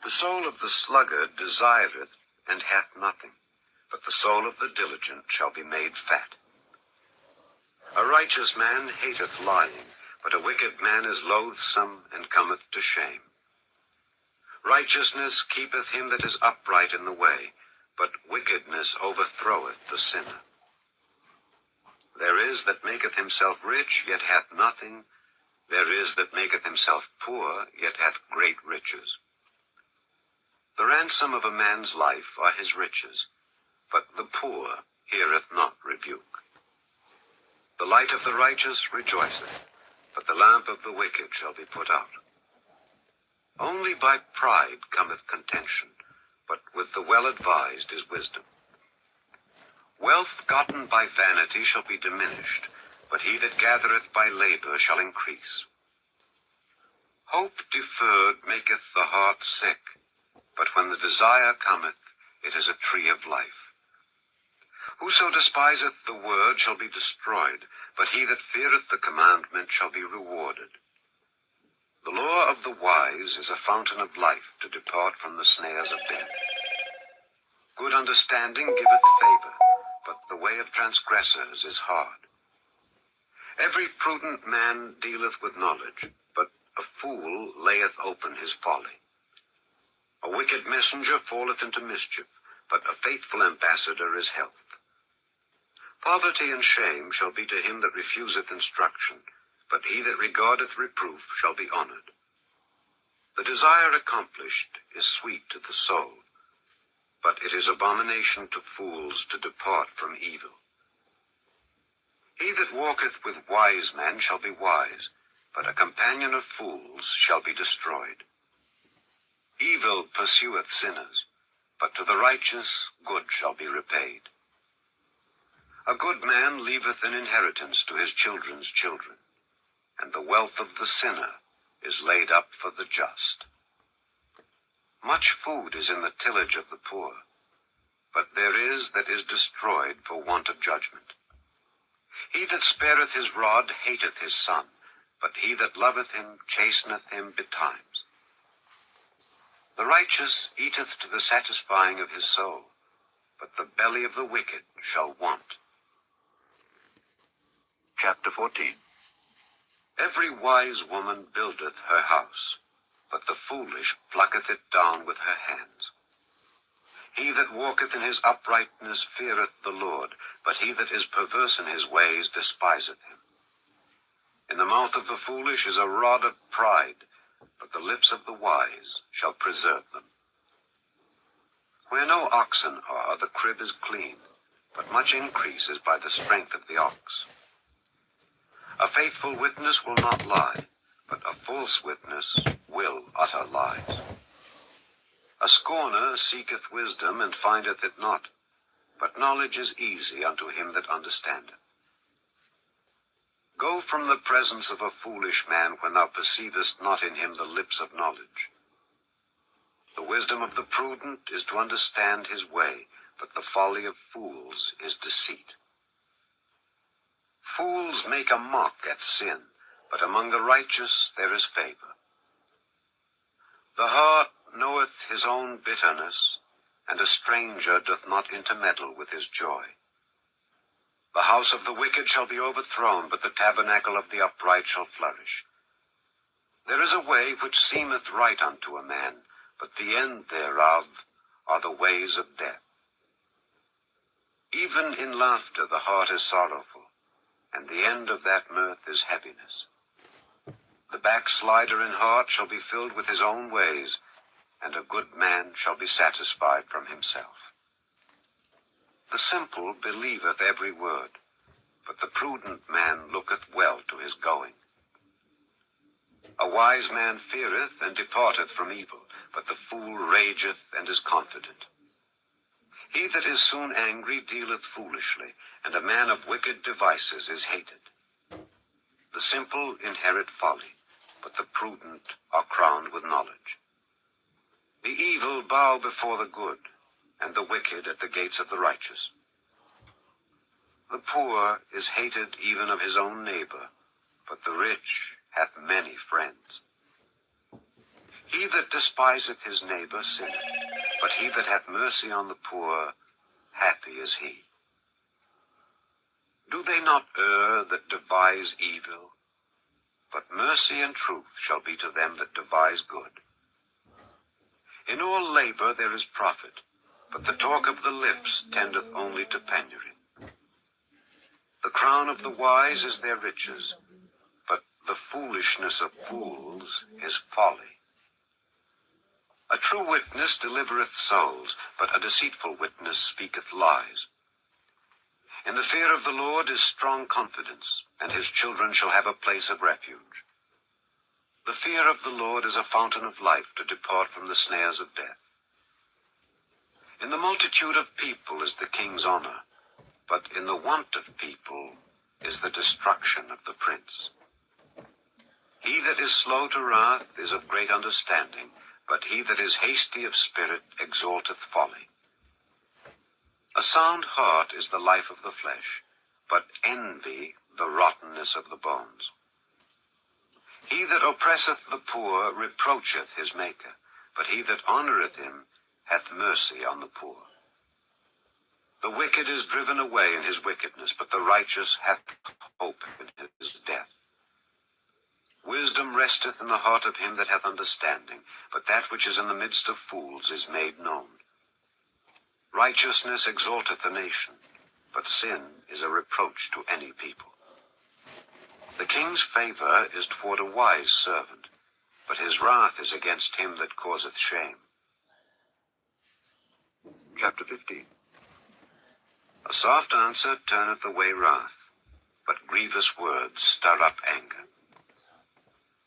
The soul of the sluggard desireth and hath nothing, but the soul of the diligent shall be made fat. A righteous man hateth lying, but a wicked man is loathsome and cometh to shame. Righteousness keepeth him that is upright in the way, but wickedness overthroweth the sinner. There is that maketh himself rich, yet hath nothing. There is that maketh himself poor, yet hath great riches. The ransom of a man's life are his riches, but the poor heareth not rebuke. The light of the righteous rejoiceth, but the lamp of the wicked shall be put out. Only by pride cometh contention, but with the well-advised is wisdom. Wealth gotten by vanity shall be diminished, but he that gathereth by labor shall increase. Hope deferred maketh the heart sick, but when the desire cometh, it is a tree of life. Whoso despiseth the word shall be destroyed, but he that feareth the commandment shall be rewarded. The law of the wise is a fountain of life to depart from the snares of death. Good understanding giveth favor, but the way of transgressors is hard. Every prudent man dealeth with knowledge, but a fool layeth open his folly. A wicked messenger falleth into mischief, but a faithful ambassador is health. Poverty and shame shall be to him that refuseth instruction, but he that regardeth reproof shall be honored. The desire accomplished is sweet to the soul, but it is abomination to fools to depart from evil. He that walketh with wise men shall be wise, but a companion of fools shall be destroyed. Evil pursueth sinners, but to the righteous good shall be repaid. A good man leaveth an inheritance to his children's children, and the wealth of the sinner is laid up for the just. Much food is in the tillage of the poor, but there is that is destroyed for want of judgment. He that spareth his rod hateth his son, but he that loveth him chasteneth him betimes. The righteous eateth to the satisfying of his soul, but the belly of the wicked shall want. Chapter 14. Every wise woman buildeth her house, but the foolish plucketh it down with her hands. He that walketh in his uprightness feareth the Lord, but he that is perverse in his ways despiseth him. In the mouth of the foolish is a rod of pride, but the lips of the wise shall preserve them. Where no oxen are, the crib is clean, but much increase is by the strength of the ox. A faithful witness will not lie, but a false witness will utter lies. A scorner seeketh wisdom, and findeth it not, but knowledge is easy unto him that understandeth. Go from the presence of a foolish man when thou perceivest not in him the lips of knowledge. The wisdom of the prudent is to understand his way, but the folly of fools is deceit. Fools make a mock at sin, but among the righteous there is favor. The heart knoweth his own bitterness, and a stranger doth not intermeddle with his joy. The house of the wicked shall be overthrown, but the tabernacle of the upright shall flourish. There is a way which seemeth right unto a man, but the end thereof are the ways of death. Even in laughter the heart is sorrowful, and the end of that mirth is heaviness. The backslider in heart shall be filled with his own ways, and a good man shall be satisfied from himself. The simple believeth every word, but the prudent man looketh well to his going. A wise man feareth and departeth from evil, but the fool rageth and is confident. He that is soon angry dealeth foolishly, and a man of wicked devices is hated. The simple inherit folly, but the prudent are crowned with knowledge. The evil bow before the good, and the wicked at the gates of the righteous. The poor is hated even of his own neighbor, but the rich hath many friends. He that despiseth his neighbor sinneth, but he that hath mercy on the poor, happy is he. Do they not err that devise evil? But mercy and truth shall be to them that devise good. In all labor there is profit, but the talk of the lips tendeth only to penury. The crown of the wise is their riches, but the foolishness of fools is folly. A true witness delivereth souls, but a deceitful witness speaketh lies. In the fear of the Lord is strong confidence, and his children shall have a place of refuge. The fear of the Lord is a fountain of life to depart from the snares of death. In the multitude of people is the king's honor, but in the want of people is the destruction of the prince. He that is slow to wrath is of great understanding, but he that is hasty of spirit exalteth folly. A sound heart is the life of the flesh, but envy the rottenness of the bones. He that oppresseth the poor reproacheth his Maker, but he that honoureth him hath mercy on the poor. The wicked is driven away in his wickedness, but the righteous hath hope in his death. Wisdom resteth in the heart of him that hath understanding, but that which is in the midst of fools is made known. Righteousness exalteth a nation, but sin is a reproach to any people. The king's favor is toward a wise servant, but his wrath is against him that causeth shame. Chapter 15. A soft answer turneth away wrath, but grievous words stir up anger.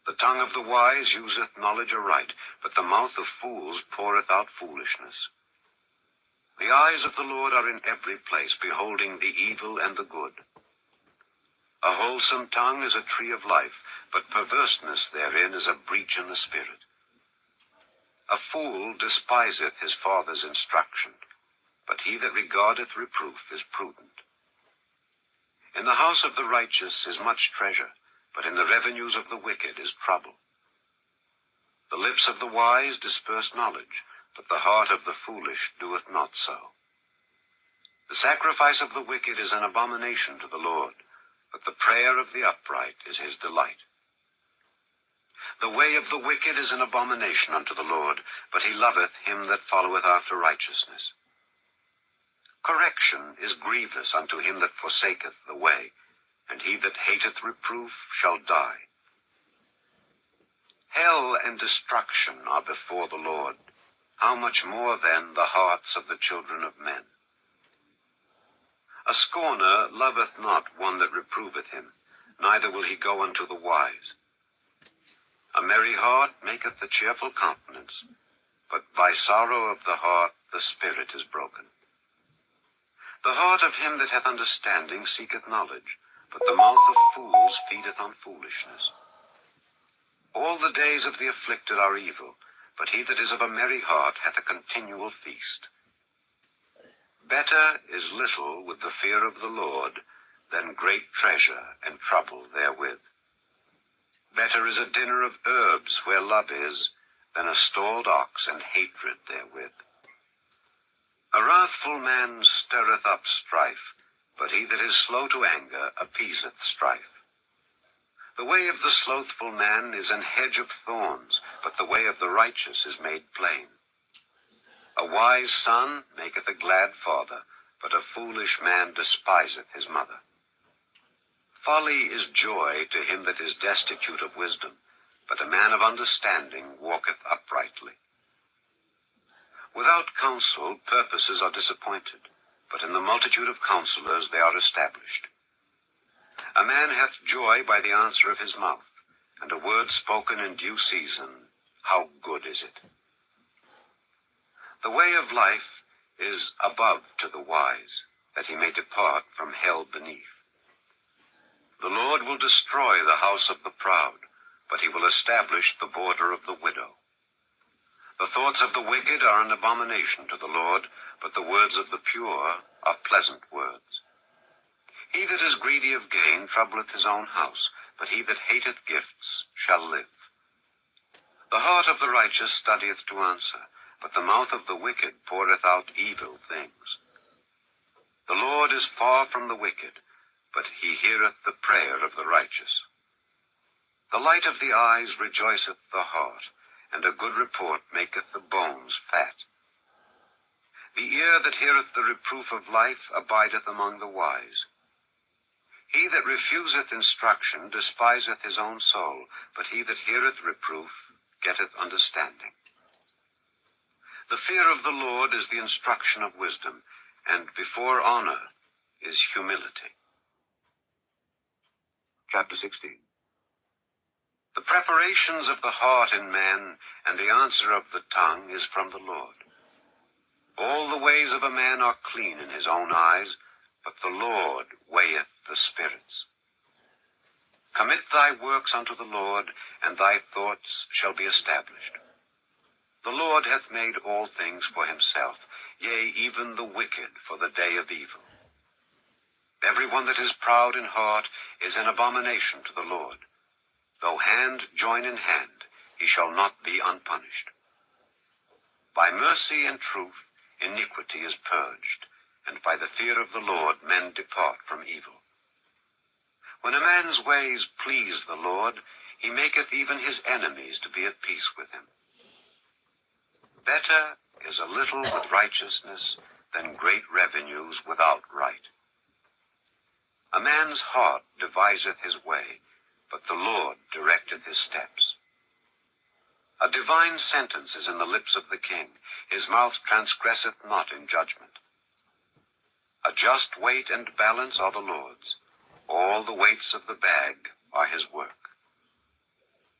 The tongue of the wise useth knowledge aright, but the mouth of fools poureth out foolishness. The eyes of the Lord are in every place, beholding the evil and the good. A wholesome tongue is a tree of life, but perverseness therein is a breach in the spirit. A fool despiseth his father's instruction, but he that regardeth reproof is prudent. In the house of the righteous is much treasure, but in the revenues of the wicked is trouble. The lips of the wise disperse knowledge, but the heart of the foolish doeth not so. The sacrifice of the wicked is an abomination to the Lord, but the prayer of the upright is his delight. The way of the wicked is an abomination unto the Lord, but he loveth him that followeth after righteousness. Correction is grievous unto him that forsaketh the way, and he that hateth reproof shall die. Hell and destruction are before the Lord. How much more then the hearts of the children of men? A scorner loveth not one that reproveth him, neither will he go unto the wise. A merry heart maketh a cheerful countenance, but by sorrow of the heart the spirit is broken. The heart of him that hath understanding seeketh knowledge, but the mouth of fools feedeth on foolishness. All the days of the afflicted are evil, but he that is of a merry heart hath a continual feast. Better is little with the fear of the Lord than great treasure and trouble therewith. Better is a dinner of herbs where love is, than a stalled ox and hatred therewith. A wrathful man stirreth up strife, but he that is slow to anger appeaseth strife. The way of the slothful man is an hedge of thorns, but the way of the righteous is made plain. A wise son maketh a glad father, but a foolish man despiseth his mother. Folly is joy to him that is destitute of wisdom, but a man of understanding walketh uprightly. Without counsel purposes are disappointed, but in the multitude of counselors they are established. A man hath joy by the answer of his mouth, and a word spoken in due season, how good is it? The way of life is above to the wise, that he may depart from hell beneath. The Lord will destroy the house of the proud, but he will establish the border of the widow. The thoughts of the wicked are an abomination to the Lord, but the words of the pure are pleasant words. He that is greedy of gain troubleth his own house, but he that hateth gifts shall live. The heart of the righteous studieth to answer, but the mouth of the wicked poureth out evil things. The Lord is far from the wicked, but he heareth the prayer of the righteous. The light of the eyes rejoiceth the heart, and a good report maketh the bones fat. The ear that heareth the reproof of life abideth among the wise. He that refuseth instruction despiseth his own soul, but he that heareth reproof getteth understanding. The fear of the Lord is the instruction of wisdom, and before honor is humility. Chapter 16. The preparations of the heart in man, and the answer of the tongue is from the Lord. All the ways of a man are clean in his own eyes, but the Lord weigheth the spirits. Commit thy works unto the Lord, and thy thoughts shall be established. The Lord hath made all things for himself, yea, even the wicked for the day of evil. Every one that is proud in heart is an abomination to the Lord. Though hand join in hand, he shall not be unpunished. By mercy and truth iniquity is purged, and by the fear of the Lord men depart from evil. When a man's ways please the Lord, he maketh even his enemies to be at peace with him. Better is a little with righteousness than great revenues without right. A man's heart deviseth his way, but the Lord directeth his steps. A divine sentence is in the lips of the king. His mouth transgresseth not in judgment. A just weight and balance are the Lord's. All the weights of the bag are his work.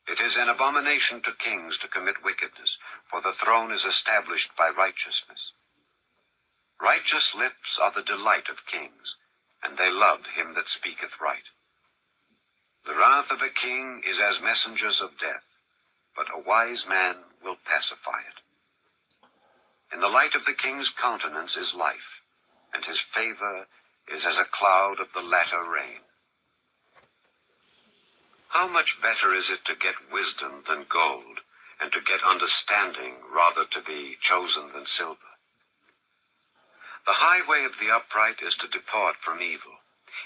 It is an abomination to kings to commit wickedness, for the throne is established by righteousness. Righteous lips are the delight of kings, and they love him that speaketh right. The wrath of a king is as messengers of death, but a wise man will pacify it. In the light of the king's countenance is life, and his favor is as a cloud of the latter rain. How much better is it to get wisdom than gold, and to get understanding rather to be chosen than silver? The highway of the upright is to depart from evil.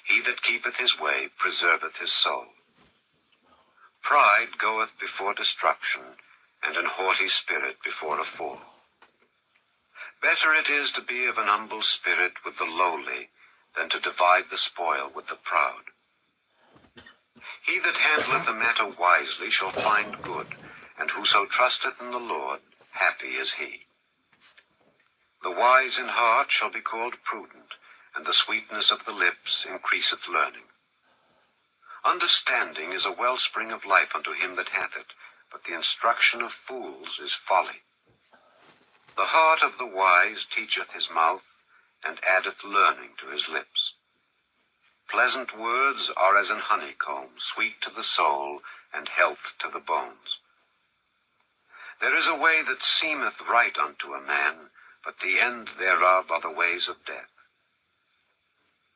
He that keepeth his way preserveth his soul. Pride goeth before destruction, and an haughty spirit before a fall. Better it is to be of an humble spirit with the lowly, than to divide the spoil with the proud. He that handleth a matter wisely shall find good, and whoso trusteth in the Lord, happy is he. The wise in heart shall be called prudent, and the sweetness of the lips increaseth learning. Understanding is a wellspring of life unto him that hath it, but the instruction of fools is folly. The heart of the wise teacheth his mouth, and addeth learning to his lips. Pleasant words are as an honeycomb, sweet to the soul, and health to the bones. There is a way that seemeth right unto a man, but the end thereof are the ways of death.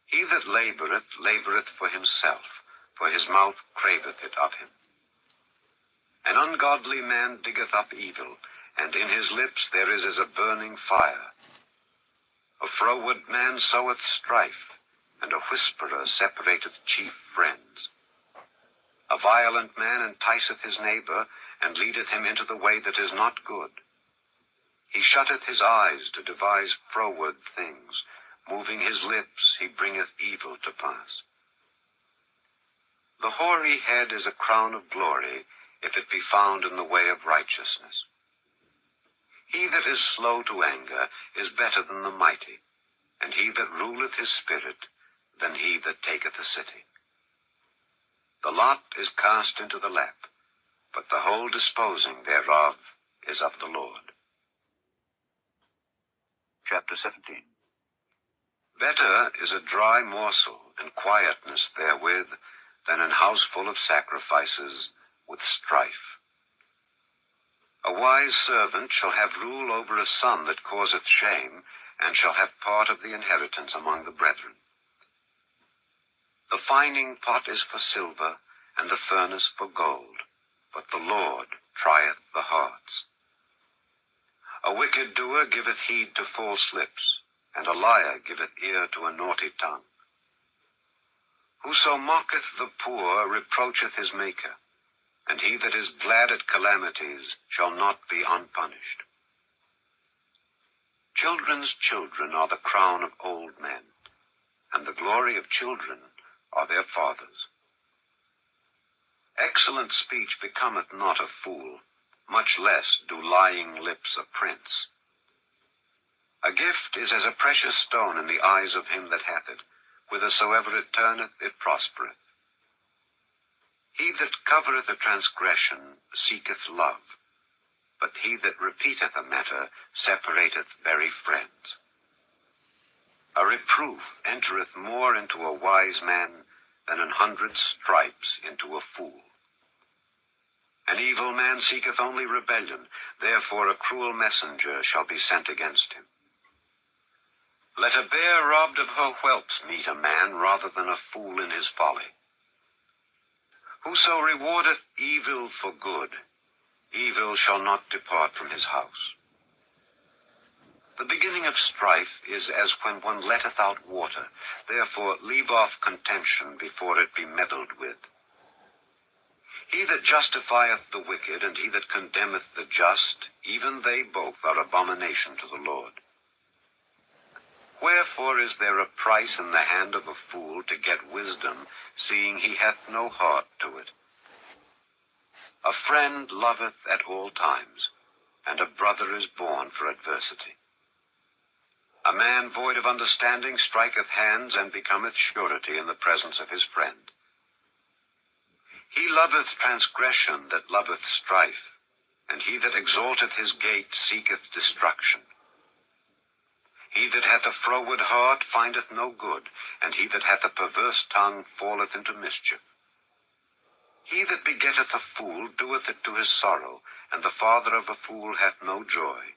He that laboureth, laboureth for himself, for his mouth craveth it of him. An ungodly man diggeth up evil, and in his lips there is as a burning fire. A froward man soweth strife, and a whisperer separateth chief friends. A violent man enticeth his neighbor, and leadeth him into the way that is not good. He shutteth his eyes to devise froward things. Moving his lips, he bringeth evil to pass. The hoary head is a crown of glory, if it be found in the way of righteousness. He that is slow to anger is better than the mighty, and he that ruleth his spirit than he that taketh a city. The lot is cast into the lap, but the whole disposing thereof is of the Lord. Chapter 17. Better is a dry morsel and quietness therewith than an house full of sacrifices with strife. A wise servant shall have rule over a son that causeth shame, and shall have part of the inheritance among the brethren. The fining pot is for silver, and the furnace for gold, but the Lord trieth the hearts. A wicked doer giveth heed to false lips, and a liar giveth ear to a naughty tongue. Whoso mocketh the poor reproacheth his Maker, and he that is glad at calamities shall not be unpunished. Children's children are the crown of old men, and the glory of children are their fathers. Excellent speech becometh not a fool, much less do lying lips a prince. A gift is as a precious stone in the eyes of him that hath it. Whithersoever it turneth, it prospereth. He that covereth a transgression seeketh love, but he that repeateth a matter separateth very friends. A reproof entereth more into a wise man than 100 stripes into a fool. An evil man seeketh only rebellion, therefore a cruel messenger shall be sent against him. Let a bear robbed of her whelps meet a man rather than a fool in his folly. Whoso rewardeth evil for good, evil shall not depart from his house. The beginning beginning of strife is as when one letteth out water. Therefore leave off contention before it be meddled with. He that justifieth the wicked, and he that condemneth the just, even they both are abomination to the Lord. Wherefore is there a price in the hand of a fool to get wisdom, seeing he hath no heart to it? A friend loveth at all times, and a brother is born for adversity. A man void of understanding striketh hands, and becometh surety in the presence of his friend. He loveth transgression that loveth strife, and he that exalteth his gate seeketh destruction. He that hath a froward heart findeth no good, and he that hath a perverse tongue falleth into mischief. He that begetteth a fool doeth it to his sorrow, and the father of a fool hath no joy.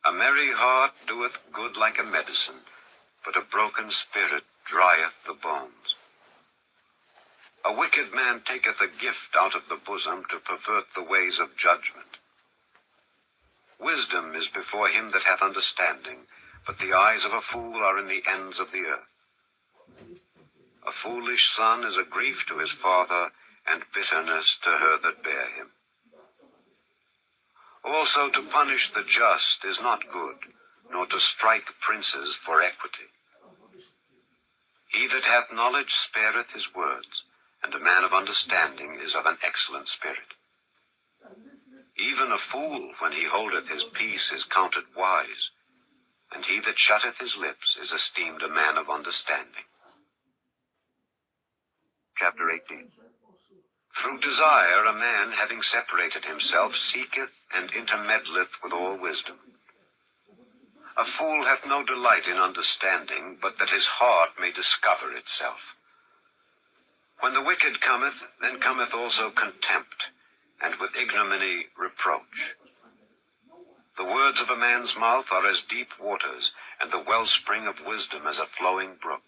A merry heart doeth good like a medicine, but a broken spirit drieth the bones. A wicked man taketh a gift out of the bosom to pervert the ways of judgment. Wisdom is before him that hath understanding, but the eyes of a fool are in the ends of the earth. A foolish son is a grief to his father, and bitterness to her that bare him. Also to punish the just is not good, nor to strike princes for equity. He that hath knowledge spareth his words, and a man of understanding is of an excellent spirit. Even a fool, when he holdeth his peace, is counted wise, and he that shutteth his lips is esteemed a man of understanding. Chapter 18. Through desire a man, having separated himself, seeketh and intermeddleth with all wisdom. A fool hath no delight in understanding, but that his heart may discover itself. When the wicked cometh, then cometh also contempt, and with ignominy reproach. The words of a man's mouth are as deep waters, and the wellspring of wisdom as a flowing brook.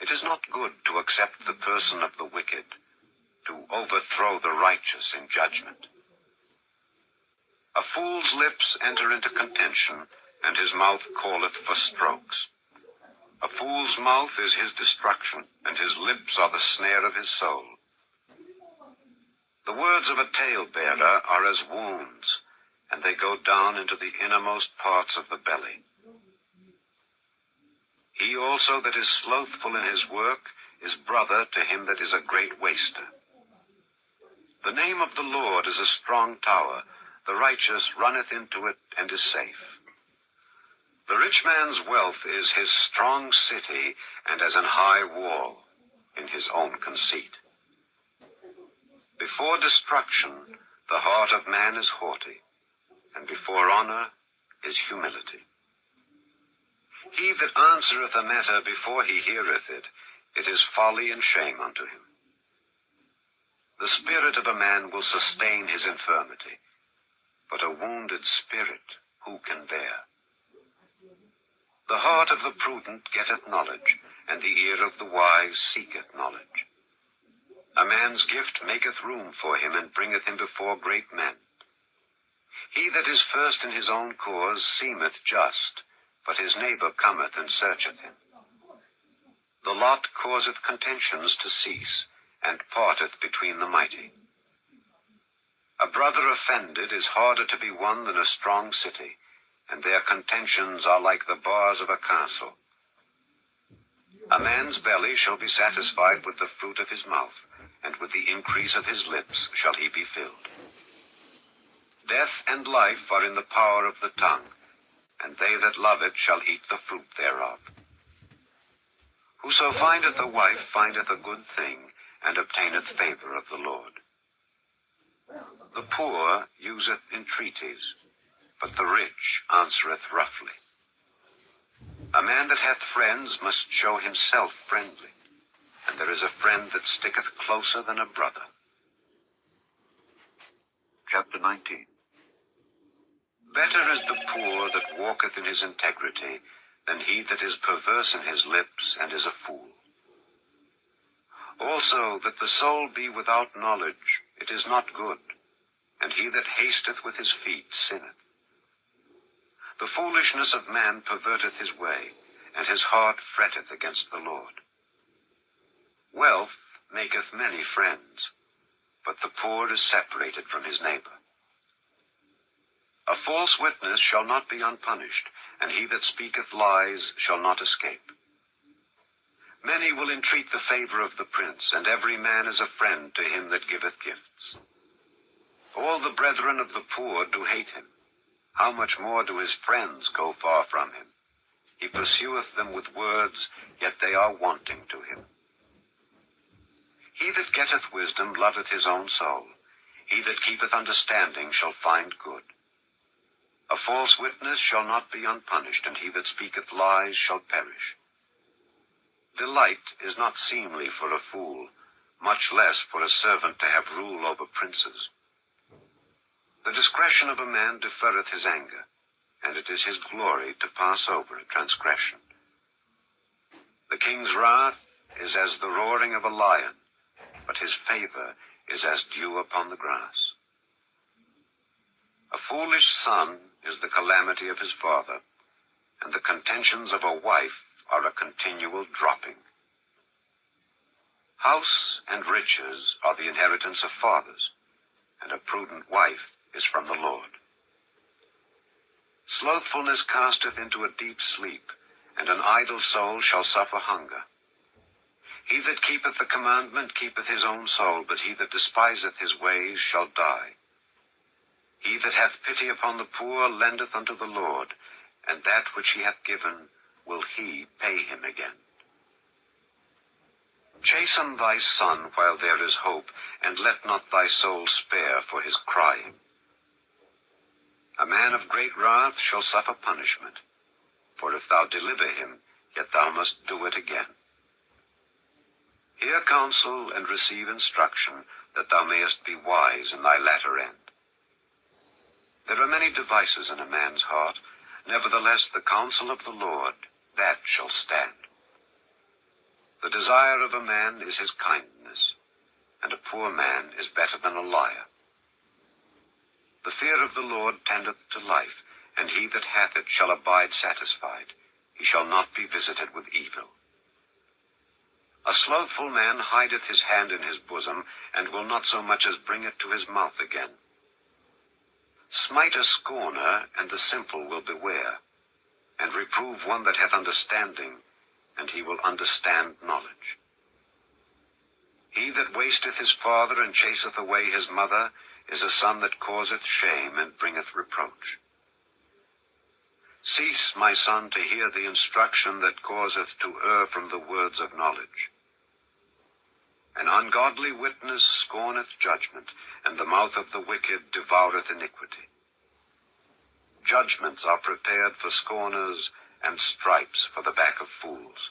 It is not good to accept the person of the wicked, to overthrow the righteous in judgment. A fool's lips enter into contention, and his mouth calleth for strokes. A fool's mouth is his destruction, and his lips are the snare of his soul. The words of a talebearer are as wounds, and they go down into the innermost parts of the belly. He also that is slothful in his work is brother to him that is a great waster. The name of the Lord is a strong tower. The righteous runneth into it and is safe. The rich man's wealth is his strong city, and as an high wall in his own conceit. Before destruction the heart of man is haughty, and before honor is humility. He that answereth a matter before he heareth it, it is folly and shame unto him. The spirit of a man will sustain his infirmity, but a wounded spirit who can bear? The heart of the prudent getteth knowledge, and the ear of the wise seeketh knowledge. A man's gift maketh room for him, and bringeth him before great men. He that is first in his own cause seemeth just, but his neighbor cometh and searcheth him. The lot causeth contentions to cease, and parteth between the mighty. A brother offended is harder to be won than a strong city, and their contentions are like the bars of a castle. A man's belly shall be satisfied with the fruit of his mouth, and with the increase of his lips shall he be filled. Death and life are in the power of the tongue, and they that love it shall eat the fruit thereof. Whoso findeth a wife findeth a good thing, and obtaineth favor of the Lord. The poor useth entreaties, but the rich answereth roughly. A man that hath friends must show himself friendly, and there is a friend that sticketh closer than a brother. Chapter 19. Better is the poor that walketh in his integrity, than he that is perverse in his lips and is a fool. Also that the soul be without knowledge, it is not good, and he that hasteth with his feet sinneth. The foolishness of man perverteth his way, and his heart fretteth against the Lord. Wealth maketh many friends, but the poor is separated from his neighbor. A false witness shall not be unpunished, and he that speaketh lies shall not escape. Many will entreat the favor of the prince, and every man is a friend to him that giveth gifts. All the brethren of the poor do hate him. How much more do his friends go far from him? He pursueth them with words, yet they are wanting to him. He that getteth wisdom loveth his own soul. He that keepeth understanding shall find good. A false witness shall not be unpunished, and he that speaketh lies shall perish. Delight is not seemly for a fool, much less for a servant to have rule over princes. The discretion of a man deferreth his anger, and it is his glory to pass over a transgression. The king's wrath is as the roaring of a lion, but his favor is as dew upon the grass. A foolish son is the calamity of his father, and the contentions of a wife are a continual dropping. House and riches are the inheritance of fathers, and a prudent wife is from the Lord. Slothfulness casteth into a deep sleep, and an idle soul shall suffer hunger. He that keepeth the commandment keepeth his own soul, but he that despiseth his ways shall die. He that hath pity upon the poor lendeth unto the Lord, and that which he hath given will he pay him again. Chasten thy son while there is hope, and let not thy soul spare for his crying. A man of great wrath shall suffer punishment, for if thou deliver him, yet thou must do it again. Hear counsel and receive instruction, that thou mayest be wise in thy latter end. There are many devices in a man's heart, nevertheless the counsel of the Lord, that shall stand. The desire of a man is his kindness, and a poor man is better than a liar. The fear of the Lord tendeth to life, and he that hath it shall abide satisfied. He shall not be visited with evil. A slothful man hideth his hand in his bosom, and will not so much as bring it to his mouth again. Smite a scorner, and the simple will beware, and reprove one that hath understanding, and he will understand knowledge. He that wasteth his father and chaseth away his mother is a son that causeth shame and bringeth reproach. Cease, my son, to hear the instruction that causeth to err from the words of knowledge. An ungodly witness scorneth judgment, and the mouth of the wicked devoureth iniquity. Judgments are prepared for scorners, and stripes for the back of fools.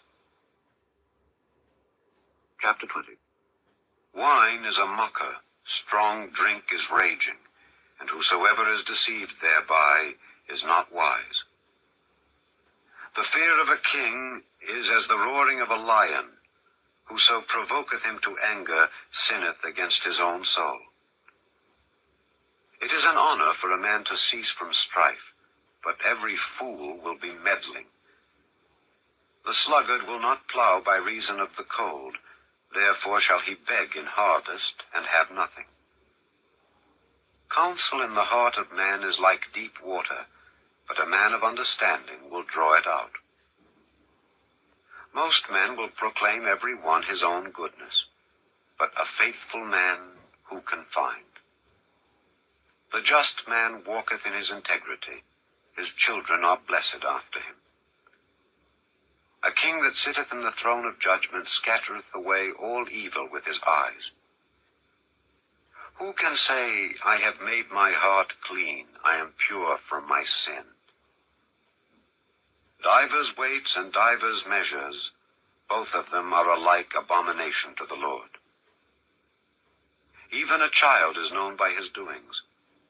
Chapter 20. Wine is a mocker, strong drink is raging, and whosoever is deceived thereby is not wise. The fear of a king is as the roaring of a lion. Whoso provoketh him to anger sinneth against his own soul. It is an honor for a man to cease from strife, but every fool will be meddling. The sluggard will not plow by reason of the cold, therefore shall he beg in harvest and have nothing. Counsel in the heart of man is like deep water, but a man of understanding will draw it out. Most men will proclaim every one his own goodness, but a faithful man who can find? The just man walketh in his integrity, his children are blessed after him. A king that sitteth in the throne of judgment scattereth away all evil with his eyes. Who can say, I have made my heart clean, I am pure from my sin? Divers weights and divers measures, both of them are alike abomination to the Lord. Even a child is known by his doings,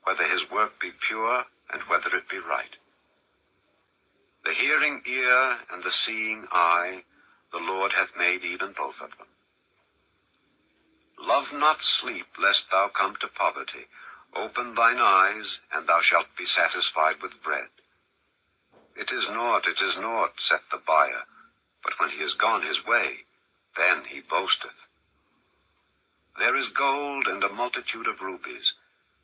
whether his work be pure and whether it be right. The hearing ear and the seeing eye, the Lord hath made even both of them. Love not sleep, lest thou come to poverty. Open thine eyes, and thou shalt be satisfied with bread. It is naught, saith the buyer, but when he is gone his way, then he boasteth. There is gold and a multitude of rubies,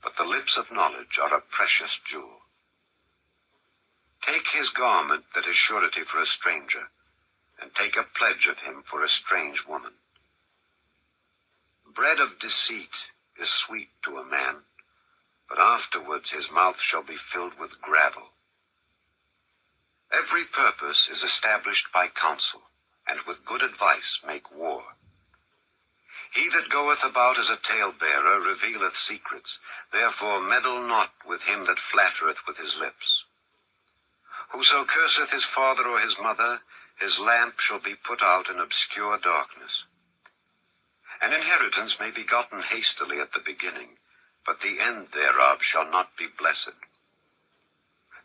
but the lips of knowledge are a precious jewel. Take his garment that is surety for a stranger, and take a pledge of him for a strange woman. Bread of deceit is sweet to a man, but afterwards his mouth shall be filled with gravel. Every purpose is established by counsel, and with good advice make war. He that goeth about as a talebearer revealeth secrets, therefore meddle not with him that flattereth with his lips. Whoso curseth his father or his mother, his lamp shall be put out in obscure darkness. An inheritance may be gotten hastily at the beginning, but the end thereof shall not be blessed.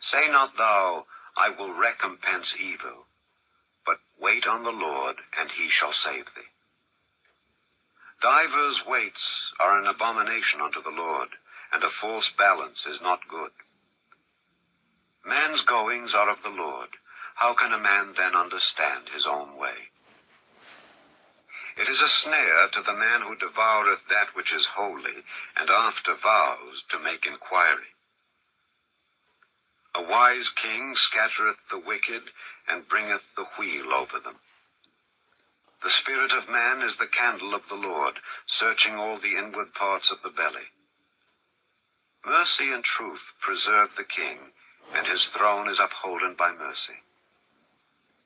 Say not thou, I will recompense evil, but wait on the Lord, and he shall save thee. Divers weights are an abomination unto the Lord, and a false balance is not good. Man's goings are of the Lord. How can a man then understand his own way? It is a snare to the man who devoureth that which is holy, and after vows to make inquiry. A wise king scattereth the wicked, and bringeth the wheel over them. The spirit of man is the candle of the Lord, searching all the inward parts of the belly. Mercy and truth preserve the king, and his throne is upholden by mercy.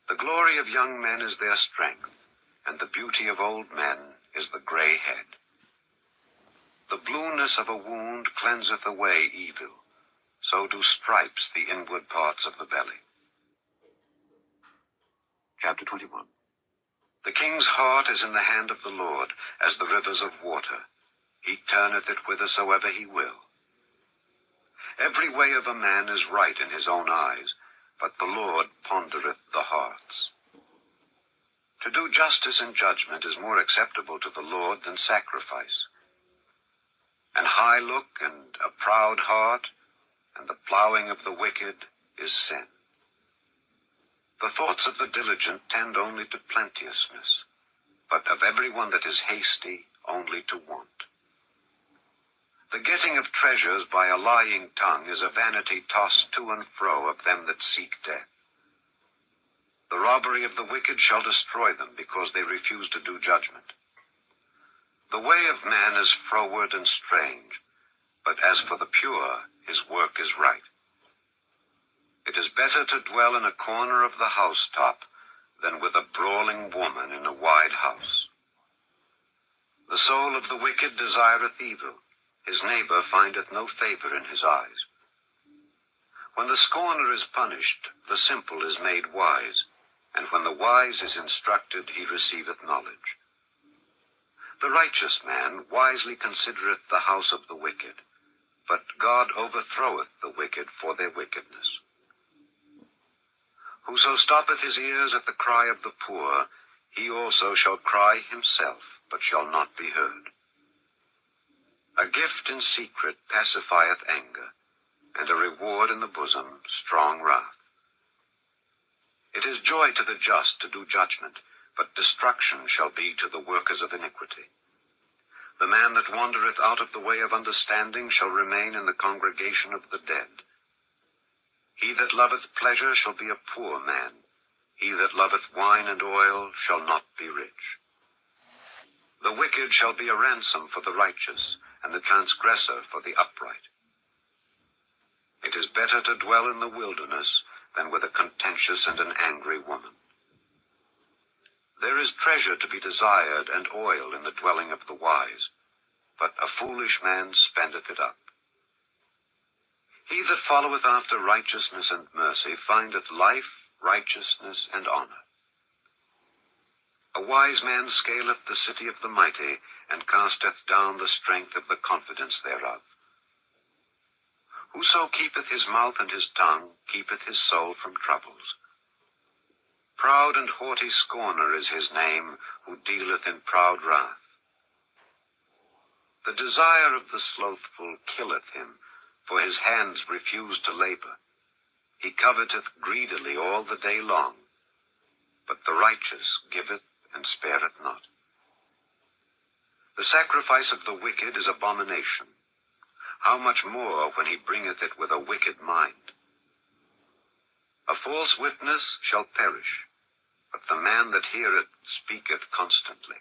The glory of young men is their strength, and the beauty of old men is the gray head. The blueness of a wound cleanseth away evil, so do stripes the inward parts of the belly. Chapter 21. The king's heart is in the hand of the Lord, as the rivers of water. He turneth it whithersoever he will. Every way of a man is right in his own eyes, but the Lord pondereth the hearts. To do justice and judgment is more acceptable to the Lord than sacrifice. An high look and a proud heart, and the plowing of the wicked is sin. The thoughts of the diligent tend only to plenteousness, but of every one that is hasty only to want. The getting of treasures by a lying tongue is a vanity tossed to and fro of them that seek death. The robbery of the wicked shall destroy them, because they refuse to do judgment. The way of man is froward and strange, but as for the pure, his work is right. It is better to dwell in a corner of the housetop than with a brawling woman in a wide house. The soul of the wicked desireth evil. His neighbor findeth no favor in his eyes. When the scorner is punished, the simple is made wise, and when the wise is instructed, he receiveth knowledge. The righteous man wisely considereth the house of the wicked, but God overthroweth the wicked for their wickedness. Whoso stoppeth his ears at the cry of the poor, he also shall cry himself, but shall not be heard. A gift in secret pacifieth anger, and a reward in the bosom strong wrath. It is joy to the just to do judgment, but destruction shall be to the workers of iniquity. The man that wandereth out of the way of understanding shall remain in the congregation of the dead. He that loveth pleasure shall be a poor man. He that loveth wine and oil shall not be rich. The wicked shall be a ransom for the righteous, and the transgressor for the upright. It is better to dwell in the wilderness than with a contentious and an angry woman. There is treasure to be desired and oil in the dwelling of the wise, but a foolish man spendeth it up. He that followeth after righteousness and mercy findeth life, righteousness, and honor. A wise man scaleth the city of the mighty, and casteth down the strength of the confidence thereof. Whoso keepeth his mouth and his tongue keepeth his soul from troubles. Proud and haughty scorner is his name, who dealeth in proud wrath. The desire of the slothful killeth him, for his hands refuse to labor. He coveteth greedily all the day long, but the righteous giveth and spareth not. The sacrifice of the wicked is abomination. How much more when he bringeth it with a wicked mind? A false witness shall perish, but the man that heareth speaketh constantly.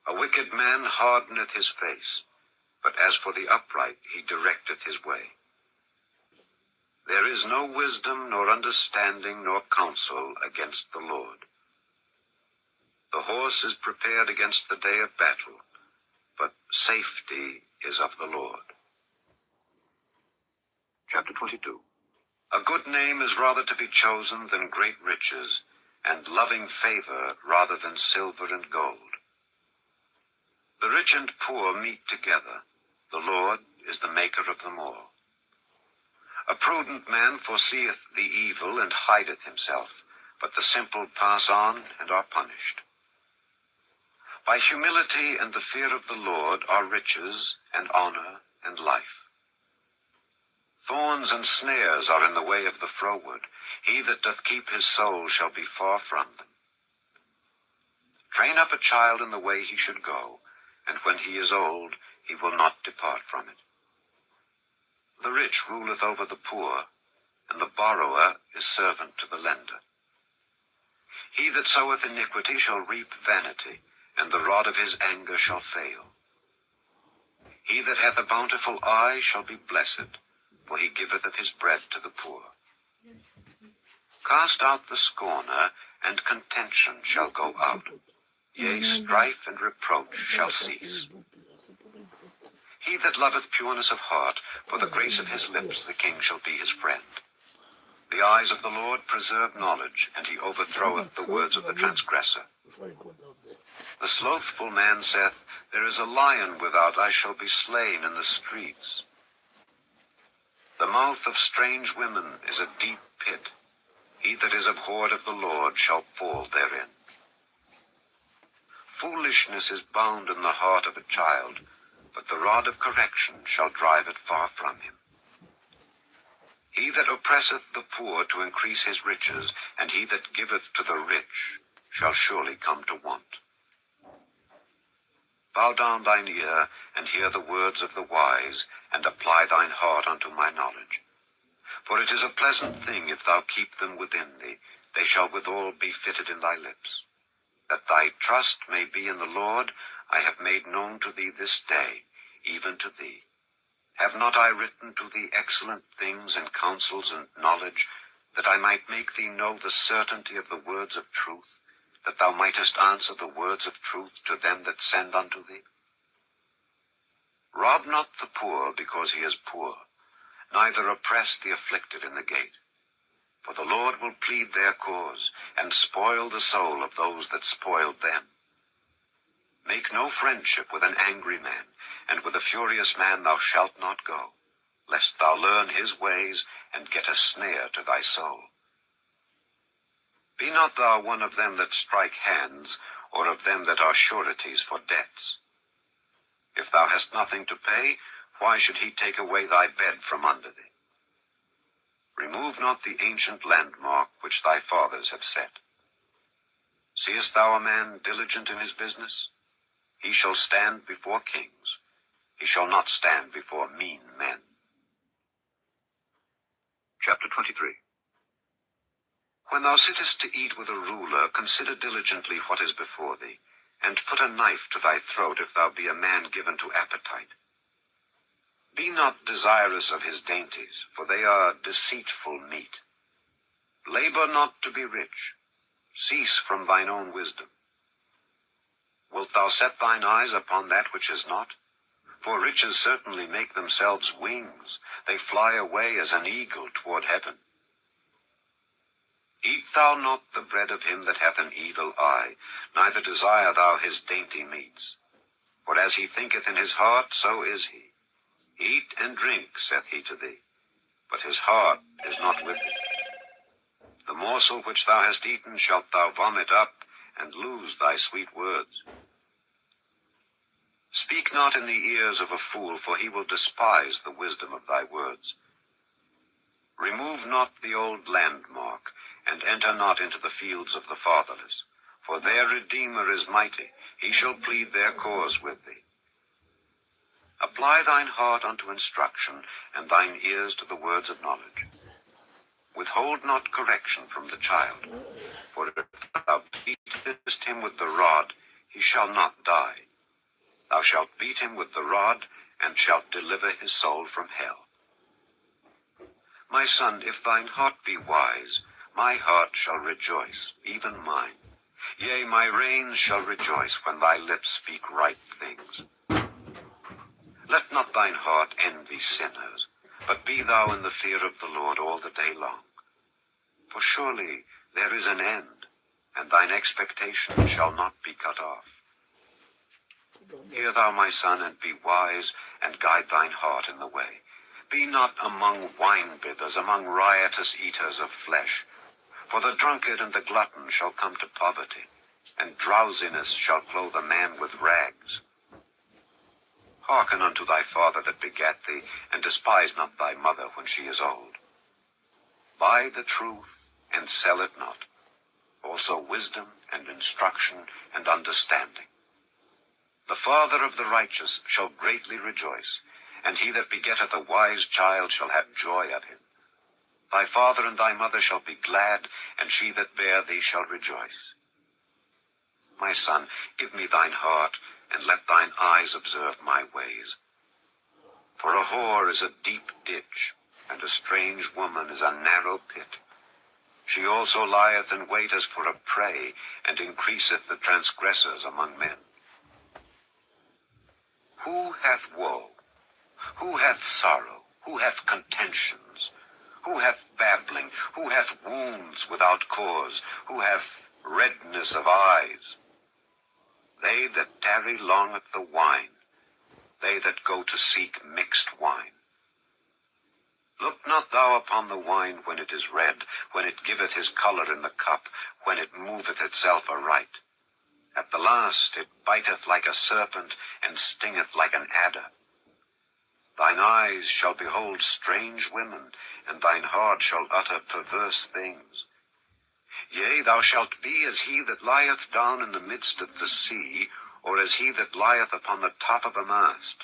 A wicked man hardeneth his face, but as for the upright he directeth his way. There is no wisdom, nor understanding, nor counsel against the Lord. The horse is prepared against the day of battle, but safety is of the Lord. Chapter 22. A good name is rather to be chosen than great riches, and loving favor rather than silver and gold. The rich and poor meet together. The Lord is the maker of them all. A prudent man foreseeth the evil and hideth himself, but the simple pass on and are punished. By humility and the fear of the Lord are riches and honor and life. Thorns and snares are in the way of the froward. He that doth keep his soul shall be far from them. Train up a child in the way he should go, and when he is old, he will not depart from it. The rich ruleth over the poor, and the borrower is servant to the lender. He that soweth iniquity shall reap vanity, and the rod of his anger shall fail. He that hath a bountiful eye shall be blessed, for he giveth of his bread to the poor. Cast out the scorner, and contention shall go out. Yea, strife and reproach shall cease. He that loveth pureness of heart, for the grace of his lips the king shall be his friend. The eyes of the Lord preserve knowledge, and he overthroweth the words of the transgressor. The slothful man saith, There is a lion without, I shall be slain in the streets. The mouth of strange women is a deep pit. He that is abhorred of the Lord shall fall therein. Foolishness is bound in the heart of a child, but the rod of correction shall drive it far from him. He that oppresseth the poor to increase his riches, and he that giveth to the rich, shall surely come to want. Bow down thine ear, and hear the words of the wise, and apply thine heart unto my knowledge. For it is a pleasant thing if thou keep them within thee, they shall withal be fitted in thy lips. That thy trust may be in the Lord, I have made known to thee this day, even to thee. Have not I written to thee excellent things and counsels and knowledge, that I might make thee know the certainty of the words of truth, that thou mightest answer the words of truth to them that send unto thee? Rob not the poor because he is poor, neither oppress the afflicted in the gate. For the Lord will plead their cause, and spoil the soul of those that spoiled them. Make no friendship with an angry man, and with a furious man thou shalt not go, lest thou learn his ways, and get a snare to thy soul. Be not thou one of them that strike hands, or of them that are sureties for debts. If thou hast nothing to pay, why should he take away thy bed from under thee? Remove not the ancient landmark which thy fathers have set. Seest thou a man diligent in his business? He shall stand before kings. He shall not stand before mean men. Chapter 23. When thou sittest to eat with a ruler, consider diligently what is before thee, and put a knife to thy throat if thou be a man given to appetite. Be not desirous of his dainties, for they are deceitful meat. Labor not to be rich. Cease from thine own wisdom. Wilt thou set thine eyes upon that which is not? For riches certainly make themselves wings. They fly away as an eagle toward heaven. Eat thou not the bread of him that hath an evil eye, neither desire thou his dainty meats. For as he thinketh in his heart, so is he. Eat and drink, saith he to thee, but his heart is not with thee. The morsel which thou hast eaten shalt thou vomit up, and lose thy sweet words. Speak not in the ears of a fool, for he will despise the wisdom of thy words. Remove not the old landmark, and enter not into the fields of the fatherless. For their Redeemer is mighty, he shall plead their cause with thee. Apply thine heart unto instruction, and thine ears to the words of knowledge. Withhold not correction from the child, for if thou beatest him with the rod, he shall not die. Thou shalt beat him with the rod, and shalt deliver his soul from hell. My son, if thine heart be wise, my heart shall rejoice, even mine. Yea, my reins shall rejoice when thy lips speak right things. Let not thine heart envy sinners, but be thou in the fear of the Lord all the day long. For surely there is an end, and thine expectation shall not be cut off. Hear thou, my son, and be wise, and guide thine heart in the way. Be not among wine-bibbers, among riotous eaters of flesh. For the drunkard and the glutton shall come to poverty, and drowsiness shall clothe a man with rags. Hearken unto thy father that begat thee, and despise not thy mother when she is old. Buy the truth, and sell it not, also wisdom, and instruction, and understanding. The father of the righteous shall greatly rejoice, and he that begetteth a wise child shall have joy at him. Thy father and thy mother shall be glad, and she that bare thee shall rejoice. My son, give me thine heart, and let thine eyes observe my ways. For a whore is a deep ditch, and a strange woman is a narrow pit. She also lieth in wait as for a prey, and increaseth the transgressors among men. Who hath woe? Who hath sorrow? Who hath contentions? Who hath babbling? Who hath wounds without cause? Who hath redness of eyes? They that tarry long at the wine, they that go to seek mixed wine. Look not thou upon the wine when it is red, when it giveth his color in the cup, when it moveth itself aright. At the last it biteth like a serpent, and stingeth like an adder. Thine eyes shall behold strange women, and thine heart shall utter perverse things. Yea, thou shalt be as he that lieth down in the midst of the sea, or as he that lieth upon the top of a mast.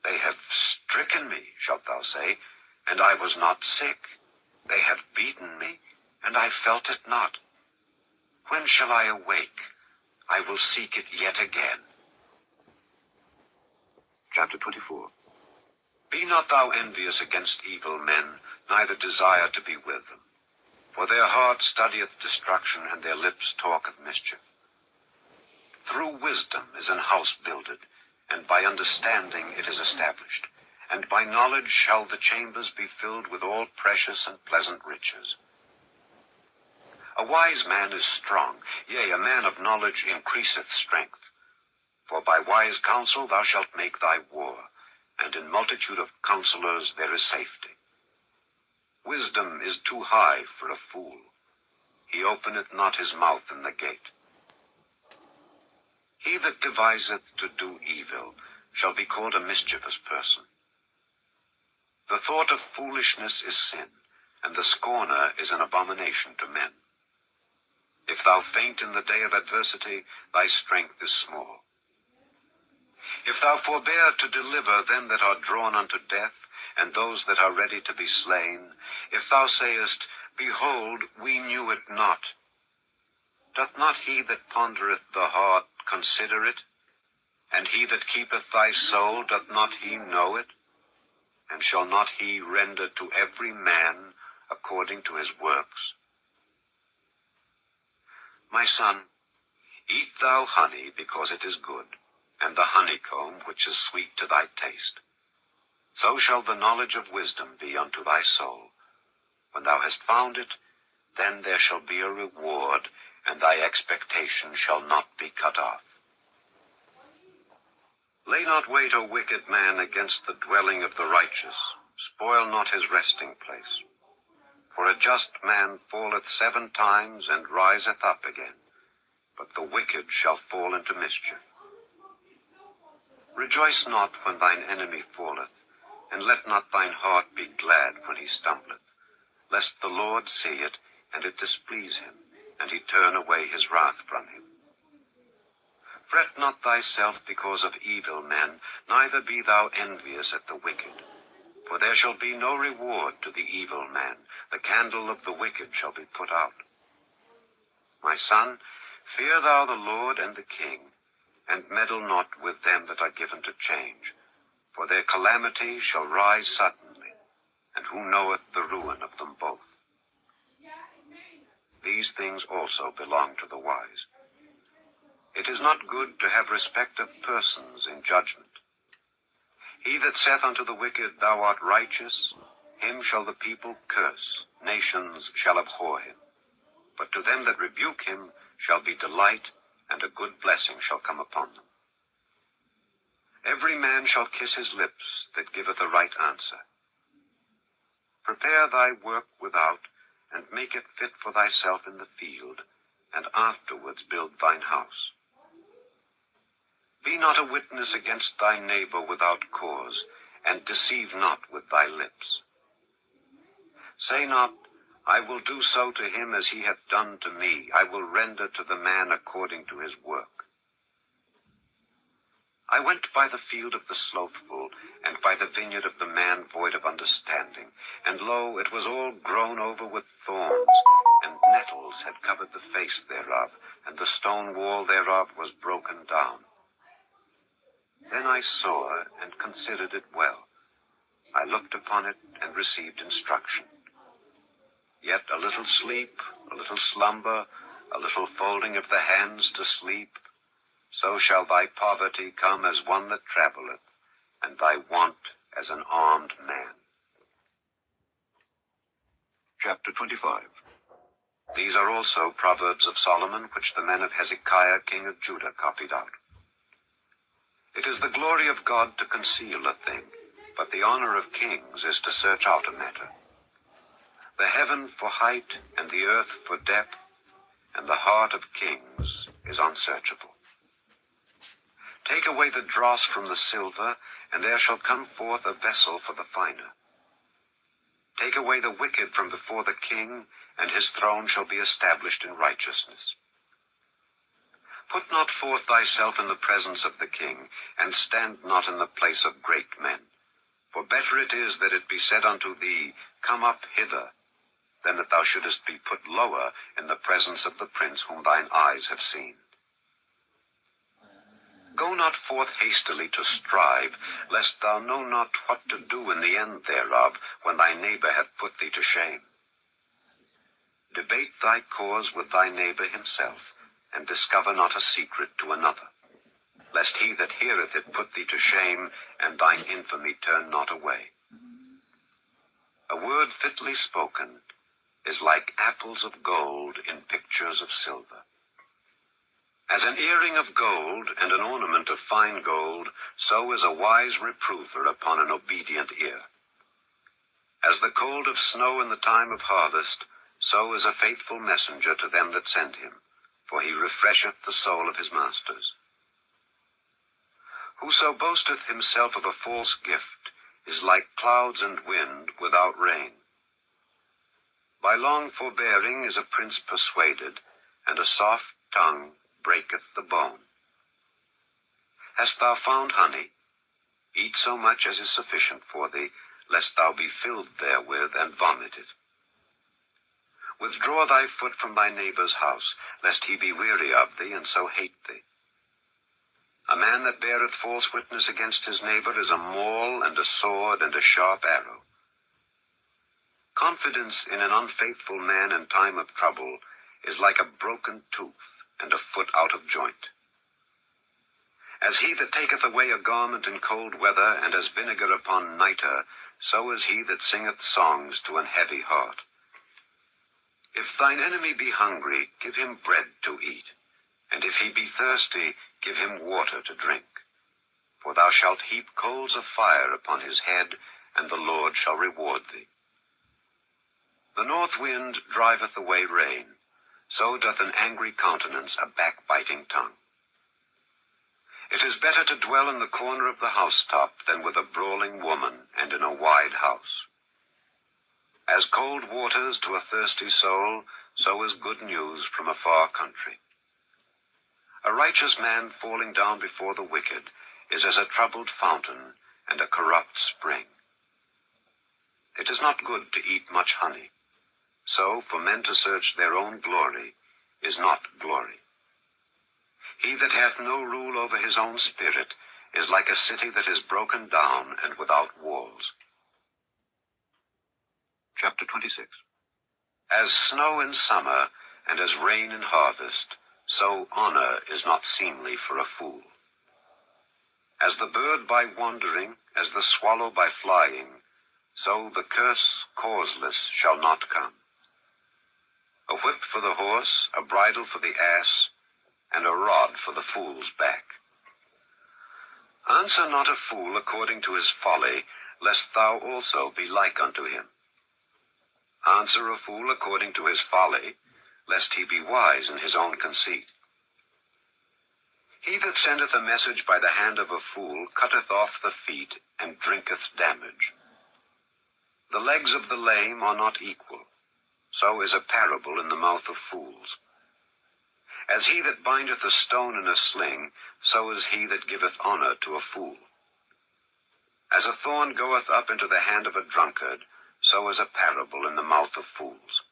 They have stricken me, shalt thou say, and I was not sick. They have beaten me, and I felt it not. When shall I awake? I will seek it yet again. Chapter 24. Be not thou envious against evil men, neither desire to be with them. For their heart studieth destruction, and their lips talk of mischief. Through wisdom is an house builded, and by understanding it is established. And by knowledge shall the chambers be filled with all precious and pleasant riches. A wise man is strong, yea, a man of knowledge increaseth strength. For by wise counsel thou shalt make thy war, and in multitude of counselors there is safety. Wisdom is too high for a fool. He openeth not his mouth in the gate. He that deviseth to do evil shall be called a mischievous person. The thought of foolishness is sin, and the scorner is an abomination to men. If thou faint in the day of adversity, thy strength is small. If thou forbear to deliver them that are drawn unto death, and those that are ready to be slain, if thou sayest, Behold, we knew it not, doth not he that pondereth the heart consider it? And he that keepeth thy soul, doth not he know it? And shall not he render to every man according to his works? My son, eat thou honey, because it is good, and the honeycomb, which is sweet to thy taste. So shall the knowledge of wisdom be unto thy soul. When thou hast found it, then there shall be a reward, and thy expectation shall not be cut off. Lay not wait, O wicked man, against the dwelling of the righteous. Spoil not his resting place. For a just man falleth 7 times, and riseth up again. But the wicked shall fall into mischief. Rejoice not when thine enemy falleth, and let not thine heart be glad when he stumbleth. lest the Lord see it, and it displease him, and he turn away his wrath from him. Fret not thyself because of evil men, neither be thou envious at the wicked. For there shall be no reward to the evil man, the candle of the wicked shall be put out. My son, fear thou the Lord and the king, and meddle not with them that are given to change. For their calamity shall rise suddenly, and who knoweth the ruin of them both? These things also belong to the wise. It is not good to have respect of persons in judgment. He that saith unto the wicked, Thou art righteous, him shall the people curse, nations shall abhor him. But to them that rebuke him shall be delight, and a good blessing shall come upon them. Every man shall kiss his lips that giveth a right answer. Prepare thy work without, and make it fit for thyself in the field, and afterwards build thine house. Be not a witness against thy neighbor without cause, and deceive not with thy lips. Say not, I will do so to him as he hath done to me. I will render to the man according to his work. I went by the field of the slothful, and by the vineyard of the man void of understanding. And lo, it was all grown over with thorns, and nettles had covered the face thereof, and the stone wall thereof was broken down. Then I saw and considered it well. I looked upon it and received instruction. Yet a little sleep, a little slumber, a little folding of the hands to sleep, so shall thy poverty come as one that travelleth, and thy want as an armed man. Chapter 25. These are also proverbs of Solomon, which the men of Hezekiah king of Judah copied out. It is the glory of God to conceal a thing, but the honor of kings is to search out a matter. The heaven for height, and the earth for depth, and the heart of kings is unsearchable. Take away the dross from the silver, and there shall come forth a vessel for the finer. Take away the wicked from before the king, and his throne shall be established in righteousness. Put not forth thyself in the presence of the king, and stand not in the place of great men. For better it is that it be said unto thee, Come up hither, than that thou shouldest be put lower in the presence of the prince whom thine eyes have seen. Go not forth hastily to strive, lest thou know not what to do in the end thereof, when thy neighbor hath put thee to shame. Debate thy cause with thy neighbor himself, and discover not a secret to another, lest he that heareth it put thee to shame, and thine infamy turn not away. A word fitly spoken is like apples of gold in pictures of silver. As an earring of gold and an ornament of fine gold, so is a wise reprover upon an obedient ear. As the cold of snow in the time of harvest, so is a faithful messenger to them that send him, for he refresheth the soul of his masters. Whoso boasteth himself of a false gift is like clouds and wind without rain. By long forbearing is a prince persuaded, and a soft tongue breaketh the bone. Hast thou found honey? Eat so much as is sufficient for thee, lest thou be filled therewith and vomit it. Withdraw thy foot from thy neighbor's house, lest he be weary of thee, and so hate thee. A man that beareth false witness against his neighbor is a maul, and a sword, and a sharp arrow. Confidence in an unfaithful man in time of trouble is like a broken tooth, and a foot out of joint. As he that taketh away a garment in cold weather, and as vinegar upon nitre, so is he that singeth songs to an heavy heart. If thine enemy be hungry, give him bread to eat, and if he be thirsty, give him water to drink. For thou shalt heap coals of fire upon his head, and the Lord shall reward thee. The north wind driveth away rain, so doth an angry countenance a backbiting tongue. It is better to dwell in the corner of the housetop than with a brawling woman and in a wide house. As cold waters to a thirsty soul, so is good news from a far country. A righteous man falling down before the wicked is as a troubled fountain and a corrupt spring. It is not good to eat much honey. So for men to search their own glory is not glory. He that hath no rule over his own spirit is like a city that is broken down and without walls. Chapter 26. As snow in summer and as rain in harvest, so honor is not seemly for a fool. As the bird by wandering, as the swallow by flying, so the curse causeless shall not come. A whip for the horse, a bridle for the ass, and a rod for the fool's back. Answer not a fool according to his folly, lest thou also be like unto him. Answer a fool according to his folly, lest he be wise in his own conceit. He that sendeth a message by the hand of a fool cutteth off the feet, and drinketh damage. The legs of the lame are not equal. So is a parable in the mouth of fools. As he that bindeth a stone in a sling, so is he that giveth honor to a fool. As a thorn goeth up into the hand of a drunkard, so is a parable in the mouth of fools.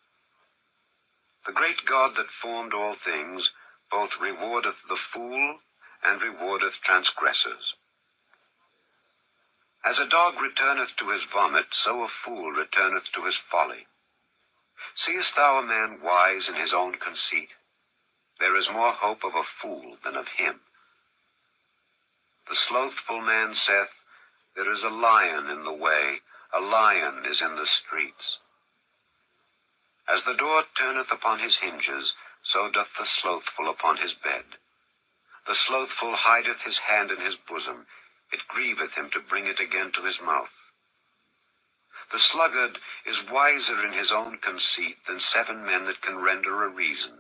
The great God that formed all things both rewardeth the fool and rewardeth transgressors. As a dog returneth to his vomit, so a fool returneth to his folly. Seest thou a man wise in his own conceit? There is more hope of a fool than of him. The slothful man saith, There is a lion in the way, a lion is in the streets. As the door turneth upon his hinges, so doth the slothful upon his bed. The slothful hideth his hand in his bosom, it grieveth him to bring it again to his mouth. The sluggard is wiser in his own conceit than 7 men that can render a reason.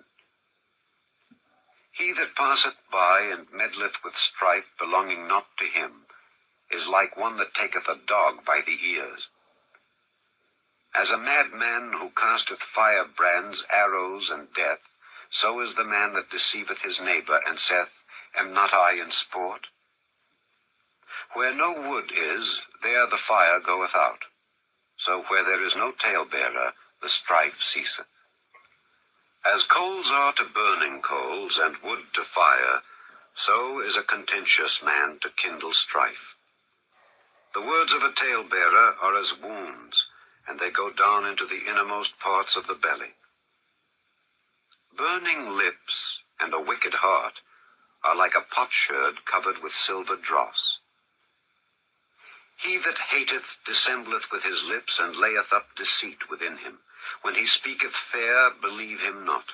He that passeth by and meddleth with strife belonging not to him is like one that taketh a dog by the ears. As a madman who casteth firebrands, arrows, and death, so is the man that deceiveth his neighbor, and saith, Am not I in sport? Where no wood is, there the fire goeth out. So where there is no talebearer, the strife ceaseth. As coals are to burning coals, and wood to fire, so is a contentious man to kindle strife. The words of a talebearer are as wounds, and they go down into the innermost parts of the belly. Burning lips and a wicked heart are like a potsherd covered with silver dross. He that hateth dissembleth with his lips, and layeth up deceit within him. When he speaketh fair, believe him not,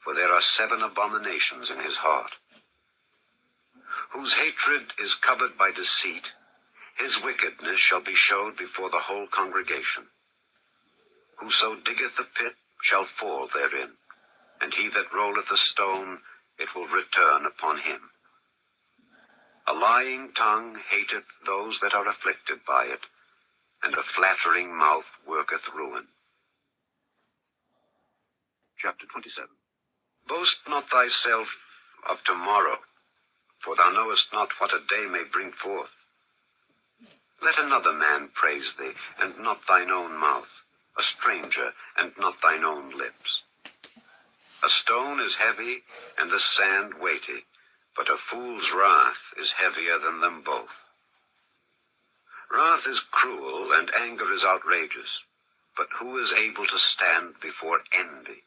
for there are 7 abominations in his heart. Whose hatred is covered by deceit, his wickedness shall be showed before the whole congregation. Whoso diggeth a pit shall fall therein, and he that rolleth a stone, it will return upon him. A lying tongue hateth those that are afflicted by it, and a flattering mouth worketh ruin. Chapter 27. Boast not thyself of tomorrow, for thou knowest not what a day may bring forth. Let another man praise thee, and not thine own mouth, a stranger, and not thine own lips. A stone is heavy, and the sand weighty, but a fool's wrath is heavier than them both. Wrath is cruel, and anger is outrageous, but who is able to stand before envy?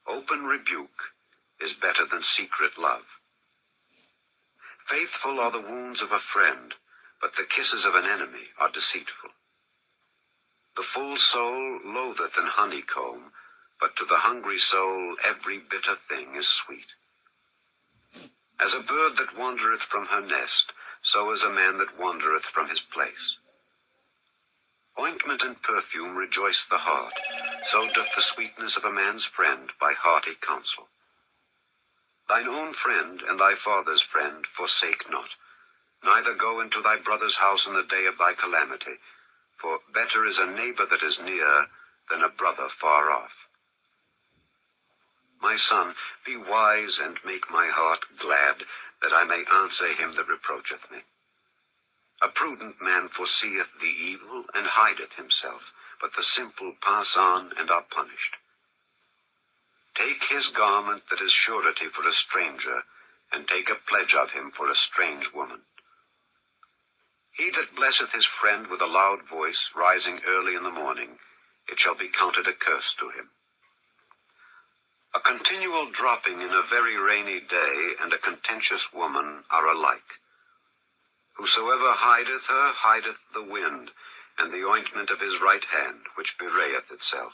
Open rebuke is better than secret love. Faithful are the wounds of a friend, but the kisses of an enemy are deceitful. The full soul loatheth an honeycomb, but to the hungry soul every bitter thing is sweet. As a bird that wandereth from her nest, so is a man that wandereth from his place. Ointment and perfume rejoice the heart, so doth the sweetness of a man's friend by hearty counsel. Thine own friend and thy father's friend forsake not, neither go into thy brother's house in the day of thy calamity, for better is a neighbor that is near than a brother far off. My son, be wise and make my heart glad, that I may answer him that reproacheth me. A prudent man foreseeth the evil, and hideth himself, but the simple pass on and are punished. Take his garment that is surety for a stranger, and take a pledge of him for a strange woman. He that blesseth his friend with a loud voice, rising early in the morning, it shall be counted a curse to him. A continual dropping in a very rainy day and a contentious woman are alike. Whosoever hideth her hideth the wind, and the ointment of his right hand, which bewrayeth itself.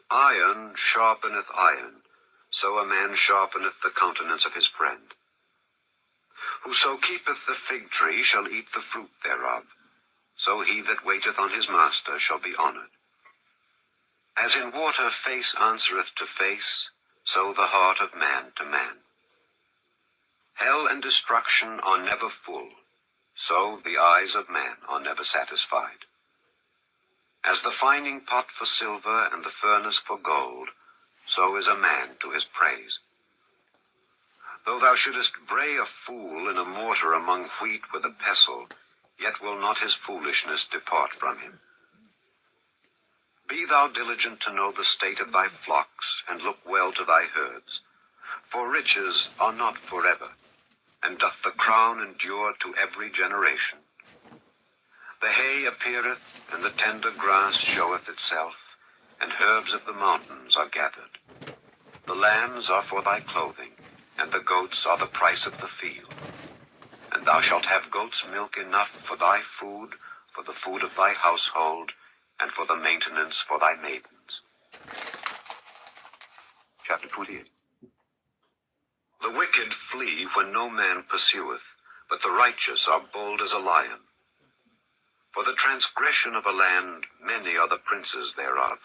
Iron sharpeneth iron, so a man sharpeneth the countenance of his friend. Whoso keepeth the fig tree shall eat the fruit thereof, so he that waiteth on his master shall be honored. As in water face answereth to face, so the heart of man to man. Hell and destruction are never full, so the eyes of man are never satisfied. As the fining pot for silver and the furnace for gold, so is a man to his praise. Though thou shouldest bray a fool in a mortar among wheat with a pestle, yet will not his foolishness depart from him. Be thou diligent to know the state of thy flocks, and look well to thy herds. For riches are not forever, and doth the crown endure to every generation. The hay appeareth, and the tender grass showeth itself, and herbs of the mountains are gathered. The lambs are for thy clothing, and the goats are the price of the field. And thou shalt have goat's milk enough for thy food, for the food of thy household, and for the maintenance for thy maidens. Chapter 28. The wicked flee when no man pursueth, but the righteous are bold as a lion. For the transgression of a land many are the princes thereof,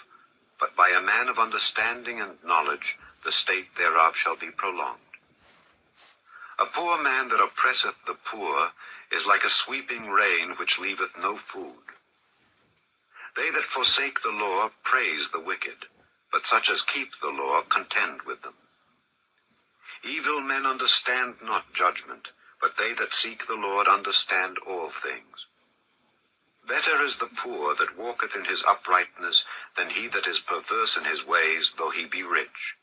but by a man of understanding and knowledge the state thereof shall be prolonged. A poor man that oppresseth the poor is like a sweeping rain which leaveth no food. They that forsake the law praise the wicked, but such as keep the law contend with them. Evil men understand not judgment, but they that seek the Lord understand all things. Better is the poor that walketh in his uprightness than he that is perverse in his ways, though he be rich.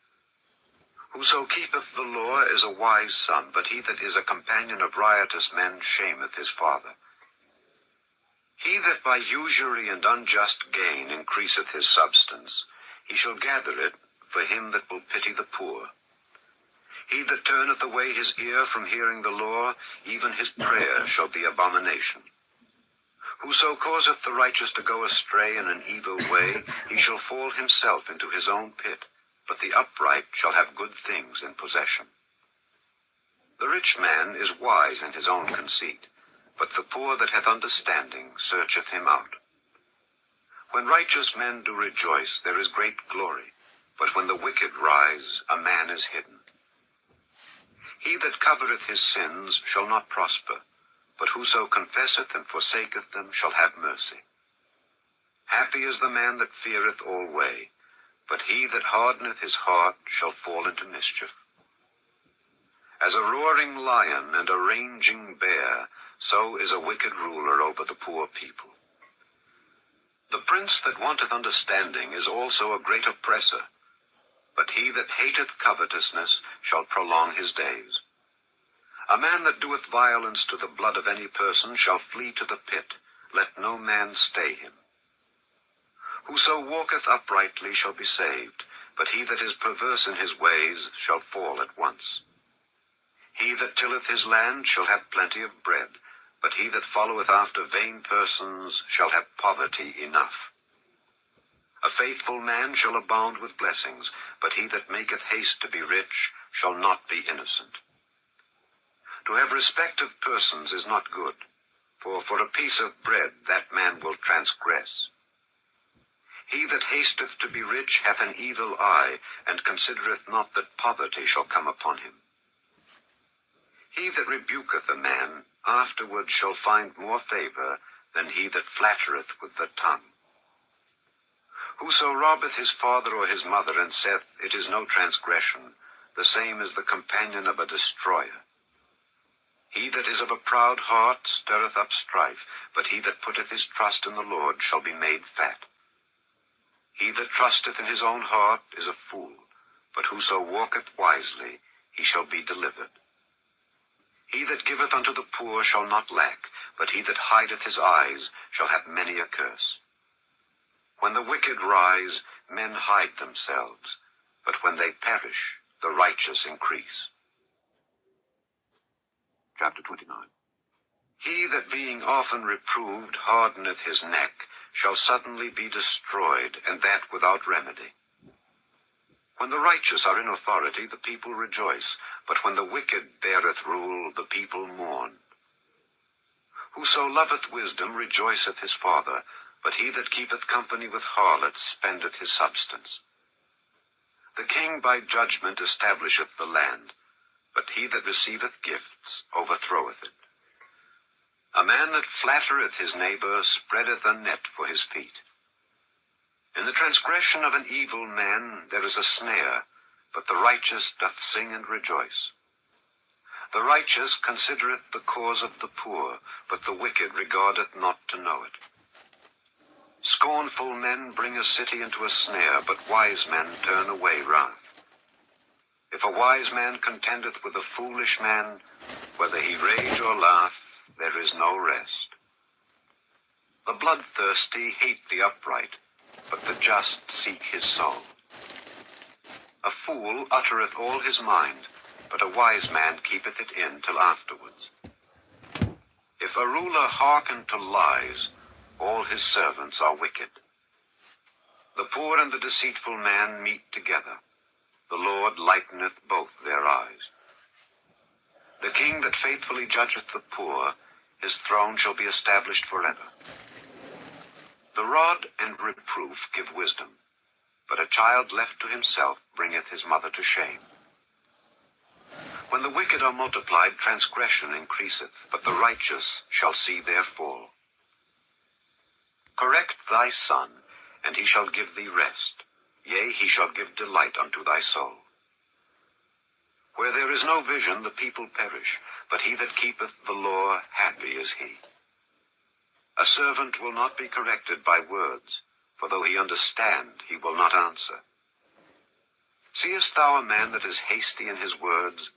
Whoso keepeth the law is a wise son, but he that is a companion of riotous men shameth his father. He that by usury and unjust gain increaseth his substance, he shall gather it for him that will pity the poor. He that turneth away his ear from hearing the law, even his prayer shall be abomination. Whoso causeth the righteous to go astray in an evil way, he shall fall himself into his own pit, but the upright shall have good things in possession. The rich man is wise in his own conceit, but the poor that hath understanding searcheth him out. When righteous men do rejoice, there is great glory, but when the wicked rise, a man is hidden. He that covereth his sins shall not prosper, but whoso confesseth and forsaketh them shall have mercy. Happy is the man that feareth alway, but he that hardeneth his heart shall fall into mischief. As a roaring lion and a raging bear, so is a wicked ruler over the poor people. The prince that wanteth understanding is also a great oppressor, but he that hateth covetousness shall prolong his days. A man that doeth violence to the blood of any person shall flee to the pit, let no man stay him. Whoso walketh uprightly shall be saved, but he that is perverse in his ways shall fall at once. He that tilleth his land shall have plenty of bread, but he that followeth after vain persons shall have poverty enough. A faithful man shall abound with blessings, but he that maketh haste to be rich shall not be innocent. To have respect of persons is not good, for a piece of bread that man will transgress. He that hasteth to be rich hath an evil eye, and considereth not that poverty shall come upon him. He that rebuketh a man afterward shall find more favor than he that flattereth with the tongue. Whoso robbeth his father or his mother, and saith, It is no transgression, the same is the companion of a destroyer. He that is of a proud heart stirreth up strife, but he that putteth his trust in the Lord shall be made fat. He that trusteth in his own heart is a fool, but whoso walketh wisely, he shall be delivered. He that giveth unto the poor shall not lack, but he that hideth his eyes shall have many a curse. When the wicked rise, men hide themselves, but when they perish, the righteous increase. Chapter 29. He that being often reproved hardeneth his neck shall suddenly be destroyed, and that without remedy. When the righteous are in authority, the people rejoice, but when the wicked beareth rule, the people mourn. Whoso loveth wisdom rejoiceth his father, but he that keepeth company with harlots spendeth his substance. The king by judgment establisheth the land, but he that receiveth gifts overthroweth it. A man that flattereth his neighbor spreadeth a net for his feet. In the transgression of an evil man there is a snare, but the righteous doth sing and rejoice. The righteous considereth the cause of the poor, but the wicked regardeth not to know it. Scornful men bring a city into a snare, but wise men turn away wrath. If a wise man contendeth with a foolish man, whether he rage or laugh, there is no rest. The bloodthirsty hate the upright, but the just seek his soul. A fool uttereth all his mind, but a wise man keepeth it in till afterwards. If a ruler hearken to lies, all his servants are wicked. The poor and the deceitful man meet together. The Lord lighteneth both their eyes. The king that faithfully judgeth the poor, his throne shall be established forever. The rod and reproof give wisdom, but a child left to himself bringeth his mother to shame. When the wicked are multiplied, transgression increaseth, but the righteous shall see their fall. Correct thy son, and he shall give thee rest. Yea, he shall give delight unto thy soul. Where there is no vision, the people perish, but he that keepeth the law, happy is he. A servant will not be corrected by words, for though he understand, he will not answer. Seest thou a man that is hasty in his words?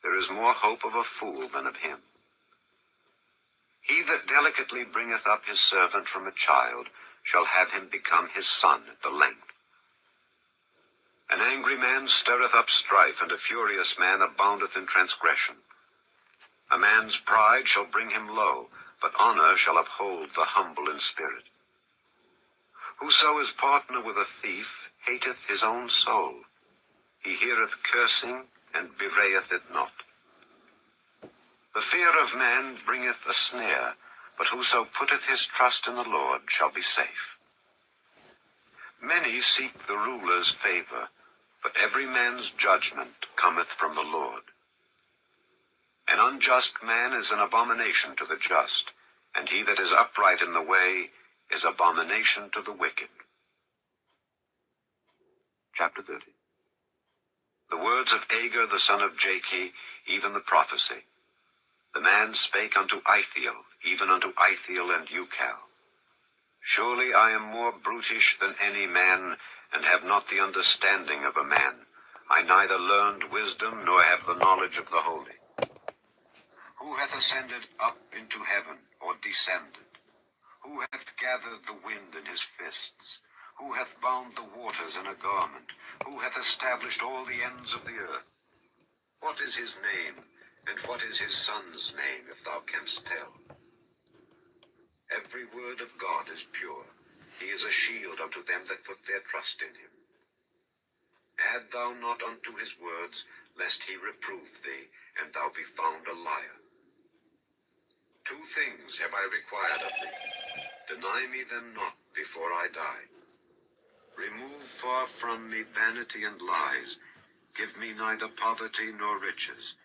There is more hope of a fool than of him. He that delicately bringeth up his servant from a child shall have him become his son at the length. An angry man stirreth up strife, and a furious man aboundeth in transgression. A man's pride shall bring him low, but honor shall uphold the humble in spirit. Whoso is partner with a thief hateth his own soul. He heareth cursing, and bewrayeth it not. The fear of man bringeth a snare, but whoso putteth his trust in the Lord shall be safe. Many seek the ruler's favor, but every man's judgment cometh from the Lord. An unjust man is an abomination to the just, and he that is upright in the way is abomination to the wicked. Chapter 30. The words of Agur the son of Jakeh, even the prophecy. The man spake unto Ithiel, even unto Ithiel and Ucal. Surely I am more brutish than any man, and have not the understanding of a man. I neither learned wisdom, nor have the knowledge of the holy. Who hath ascended up into heaven, or descended? Who hath gathered the wind in his fists? Who hath bound the waters in a garment? Who hath established all the ends of the earth? What is his name, and what is his son's name, if thou canst tell? Every word of God is pure. He is a shield unto them that put their trust in him. Add thou not unto his words, lest he reprove thee, and thou be found a liar. Two things have I required of thee. Deny me them not before I die. Remove far from me vanity and lies. Give me neither poverty nor riches.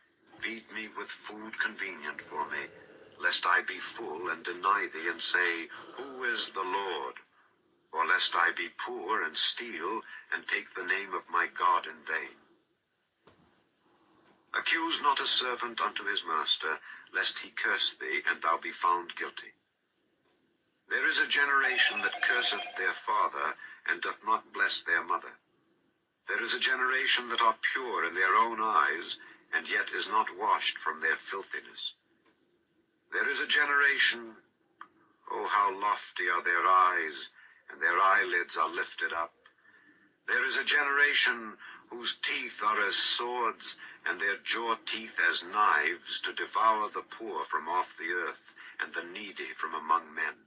Feed me with food convenient for me, lest I be full and deny thee, and say, Who is the Lord? Or lest I be poor and steal, and take the name of my God in vain. Accuse not a servant unto his master, lest he curse thee, and thou be found guilty. There is a generation that curseth their father, and doth not bless their mother. There is a generation that are pure in their own eyes, and yet is not washed from their filthiness. There is a generation, oh, how lofty are their eyes, and their eyelids are lifted up. There is a generation whose teeth are as swords, and their jaw teeth as knives, to devour the poor from off the earth, and the needy from among men.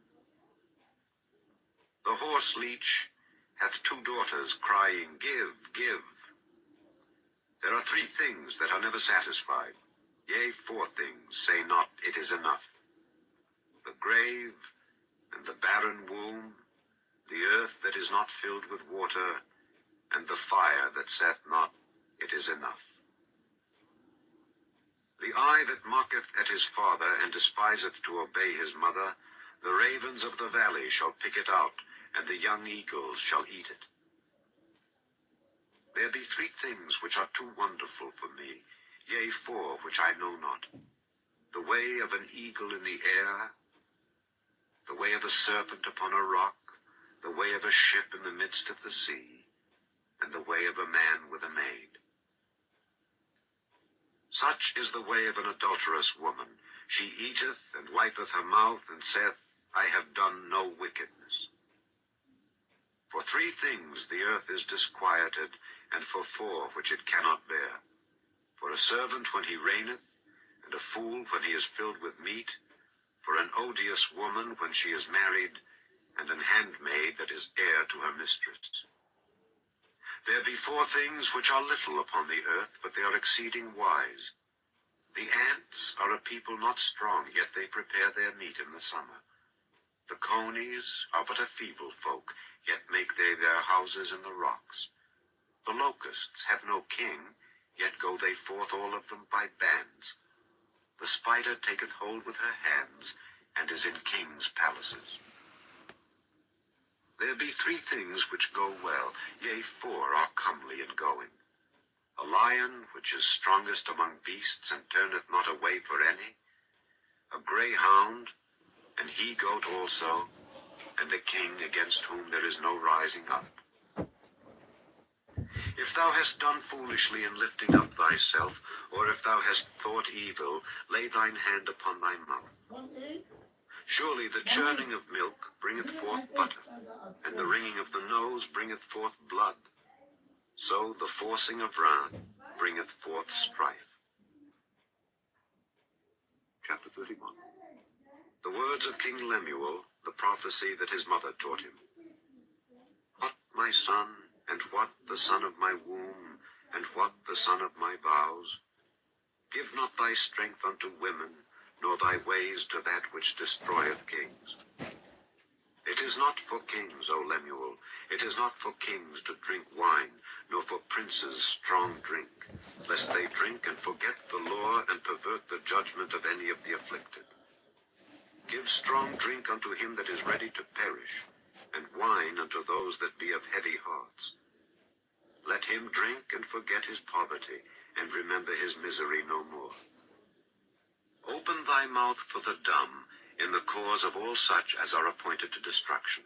The horse leech hath 2 daughters, crying, Give, give. There are 3 things that are never satisfied, yea, 4 things, say not, It is enough. The grave, and the barren womb, the earth that is not filled with water, and the fire that saith not, It is enough. The eye that mocketh at his father, and despiseth to obey his mother, the ravens of the valley shall pick it out, and the young eagles shall eat it. There be 3 things which are too wonderful for me, yea, 4 which I know not. The way of an eagle in the air, the way of a serpent upon a rock, the way of a ship in the midst of the sea, and the way of a man with a maid. Such is the way of an adulterous woman. She eateth, and wipeth her mouth, and saith, I have done no wickedness. For 3 things the earth is disquieted, and for 4 which it cannot bear. For a servant when he reigneth, and a fool when he is filled with meat, for an odious woman when she is married, and an handmaid that is heir to her mistress. There be 4 things which are little upon the earth, but they are exceeding wise. The ants are a people not strong, yet they prepare their meat in the summer. The conies are but a feeble folk, yet make they their houses in the rocks. The locusts have no king, yet go they forth all of them by bands. The spider taketh hold with her hands, and is in kings' palaces. There be 3 things which go well, yea, 4 are comely in going. A lion which is strongest among beasts, and turneth not away for any. A greyhound, an he-goat also, and a king against whom there is no rising up. If thou hast done foolishly in lifting up thyself, or if thou hast thought evil, lay thine hand upon thy mouth. Surely the churning of milk bringeth forth butter, and the wringing of the nose bringeth forth blood. So the forcing of wrath bringeth forth strife. Chapter 31. The words of King Lemuel, the prophecy that his mother taught him. What, my son, and what the son of my womb, and what the son of my vows? Give not thy strength unto women, nor thy ways to that which destroyeth kings. It is not for kings, O Lemuel, it is not for kings to drink wine, nor for princes strong drink, lest they drink and forget the law, and pervert the judgment of any of the afflicted. Give strong drink unto him that is ready to perish, and wine unto those that be of heavy hearts. Let him drink and forget his poverty, and remember his misery no more. Open thy mouth for the dumb, in the cause of all such as are appointed to destruction.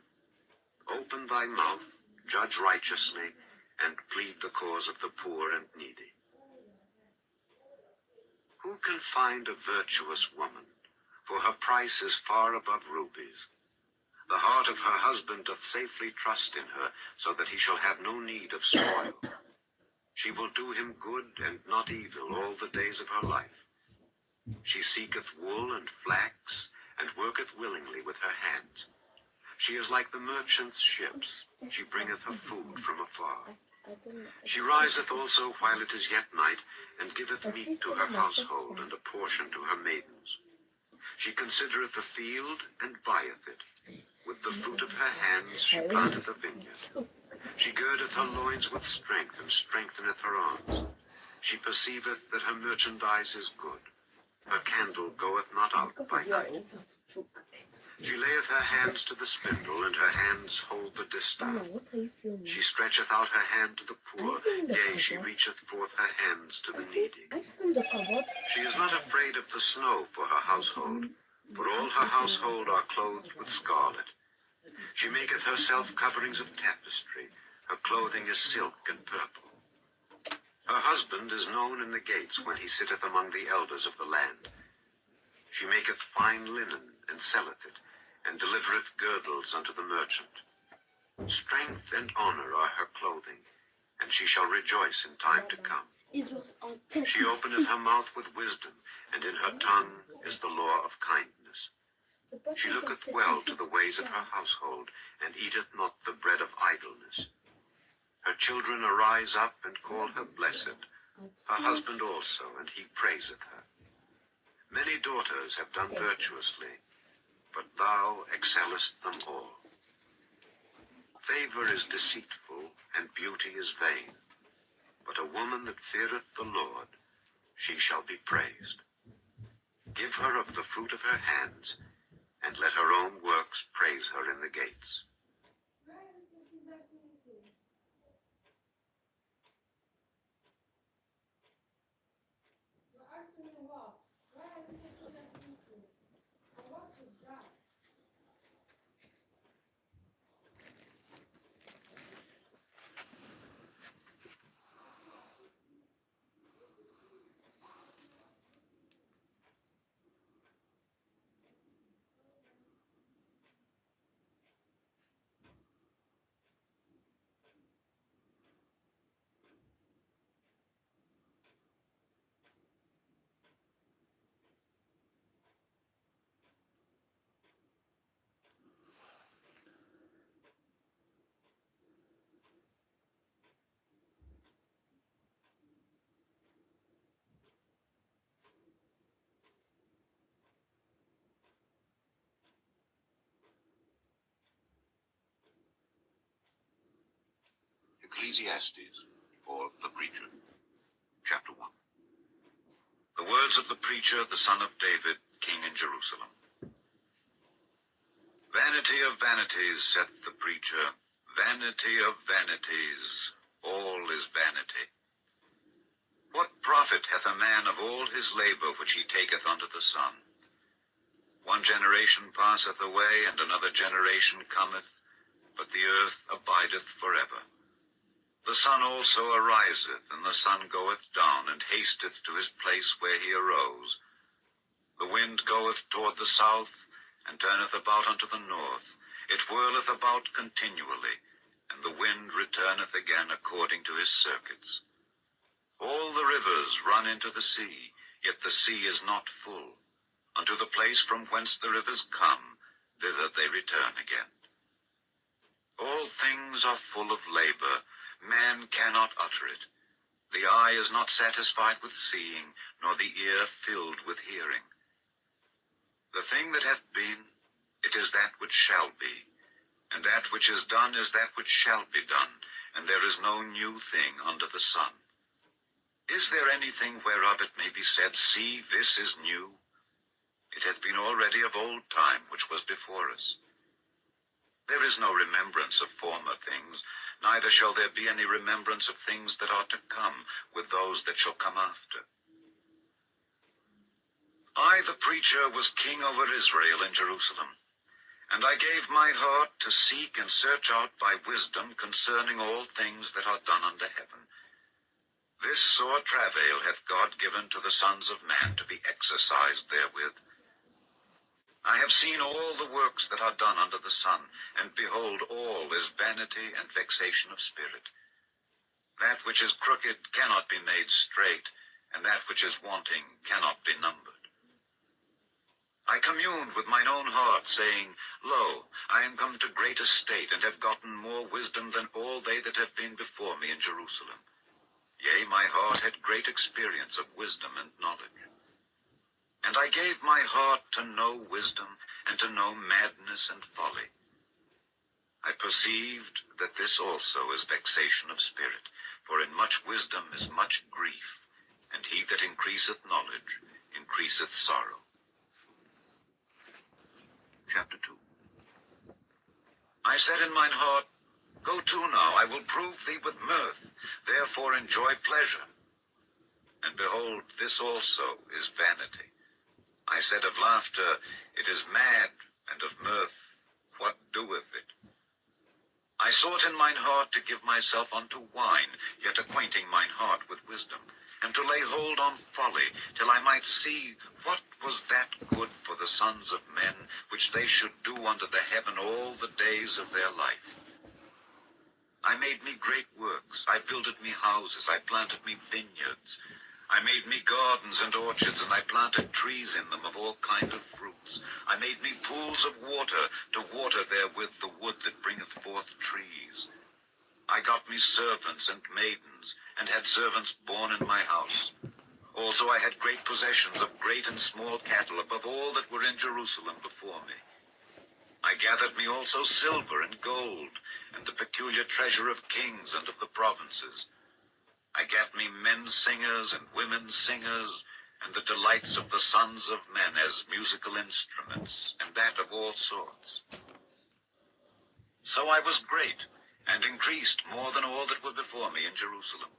Open thy mouth, judge righteously, and plead the cause of the poor and needy. Who can find a virtuous woman? For her price is far above rubies. The heart of her husband doth safely trust in her, so that he shall have no need of spoil. She will do him good and not evil all the days of her life. She seeketh wool and flax, and worketh willingly with her hands. She is like the merchant's ships. She bringeth her food from afar. She riseth also while it is yet night, and giveth meat to her household, and a portion to her maidens. She considereth the field, and buyeth it. With the fruit of her hands she planteth a vineyard. She girdeth her loins with strength, and strengtheneth her arms. She perceiveth that her merchandise is good. Her candle goeth not out by night. She layeth her hands to the spindle, and her hands hold the distaff. She stretcheth out her hand to the poor, yea, she reacheth forth her hands to the needy. She is not afraid of the snow for her household, for all her household are clothed with scarlet. She maketh herself coverings of tapestry, her clothing is silk and purple. Her husband is known in the gates when he sitteth among the elders of the land. She maketh fine linen, and selleth it, and delivereth girdles unto the merchant. Strength and honor are her clothing, and she shall rejoice in time to come. She openeth her mouth with wisdom, and in her tongue is the law of kindness. She looketh well to the ways of her household, and eateth not the bread of idleness. Her children arise up and call her blessed, her husband also, and he praiseth her. Many daughters have done virtuously, but thou excellest them all. Favor is deceitful, and beauty is vain, but a woman that feareth the Lord, she shall be praised. Give her of the fruit of her hands, and let her own works praise her in the gates. Ecclesiastes, or the Preacher, Chapter 1. The words of the preacher, the son of David, king in Jerusalem. Vanity of vanities, saith the preacher, vanity of vanities, all is vanity. What profit hath a man of all his labor which he taketh unto the sun? One generation passeth away, and another generation cometh, but the earth abideth forever. The sun also ariseth, and the sun goeth down, and hasteth to his place where he arose. The wind goeth toward the south, and turneth about unto the north. It whirleth about continually, and the wind returneth again according to his circuits. All the rivers run into the sea, yet the sea is not full. Unto the place from whence the rivers come, thither they return again. All things are full of labor, man cannot utter it. The eye is not satisfied with seeing, nor the ear filled with hearing. The thing that hath been, it is that which shall be, and that which is done is that which shall be done, and there is no new thing under the sun. Is there anything whereof it may be said, See, this is new? It hath been already of old time which was before us. There is no remembrance of former things, neither shall there be any remembrance of things that are to come with those that shall come after. I, the preacher, was king over Israel in Jerusalem, and I gave my heart to seek and search out by wisdom concerning all things that are done under heaven. This sore travail hath God given to the sons of man to be exercised therewith. I have seen all the works that are done under the sun, and behold, all is vanity and vexation of spirit. That which is crooked cannot be made straight, and that which is wanting cannot be numbered. I communed with mine own heart, saying, Lo, I am come to great estate, and have gotten more wisdom than all they that have been before me in Jerusalem. Yea, my heart had great experience of wisdom and knowledge. And I gave my heart to know wisdom, and to know madness and folly. I perceived that this also is vexation of spirit, for in much wisdom is much grief, and he that increaseth knowledge increaseth sorrow. Chapter 2. I said in mine heart, Go to now, I will prove thee with mirth, therefore enjoy pleasure. And behold, this also is vanity. I said of laughter, It is mad, and of mirth, what doeth it? I sought in mine heart to give myself unto wine, yet acquainting mine heart with wisdom, and to lay hold on folly, till I might see what was that good for the sons of men, which they should do unto the heaven all the days of their life. I made me great works, I builded me houses, I planted me vineyards, I made me gardens and orchards, and I planted trees in them of all kind of fruits. I made me pools of water, to water therewith the wood that bringeth forth trees. I got me servants and maidens, and had servants born in my house. Also I had great possessions of great and small cattle, above all that were in Jerusalem before me. I gathered me also silver and gold, and the peculiar treasure of kings and of the provinces. I gat me men singers and women singers, and the delights of the sons of men as musical instruments, and that of all sorts. So I was great, and increased more than all that were before me in Jerusalem.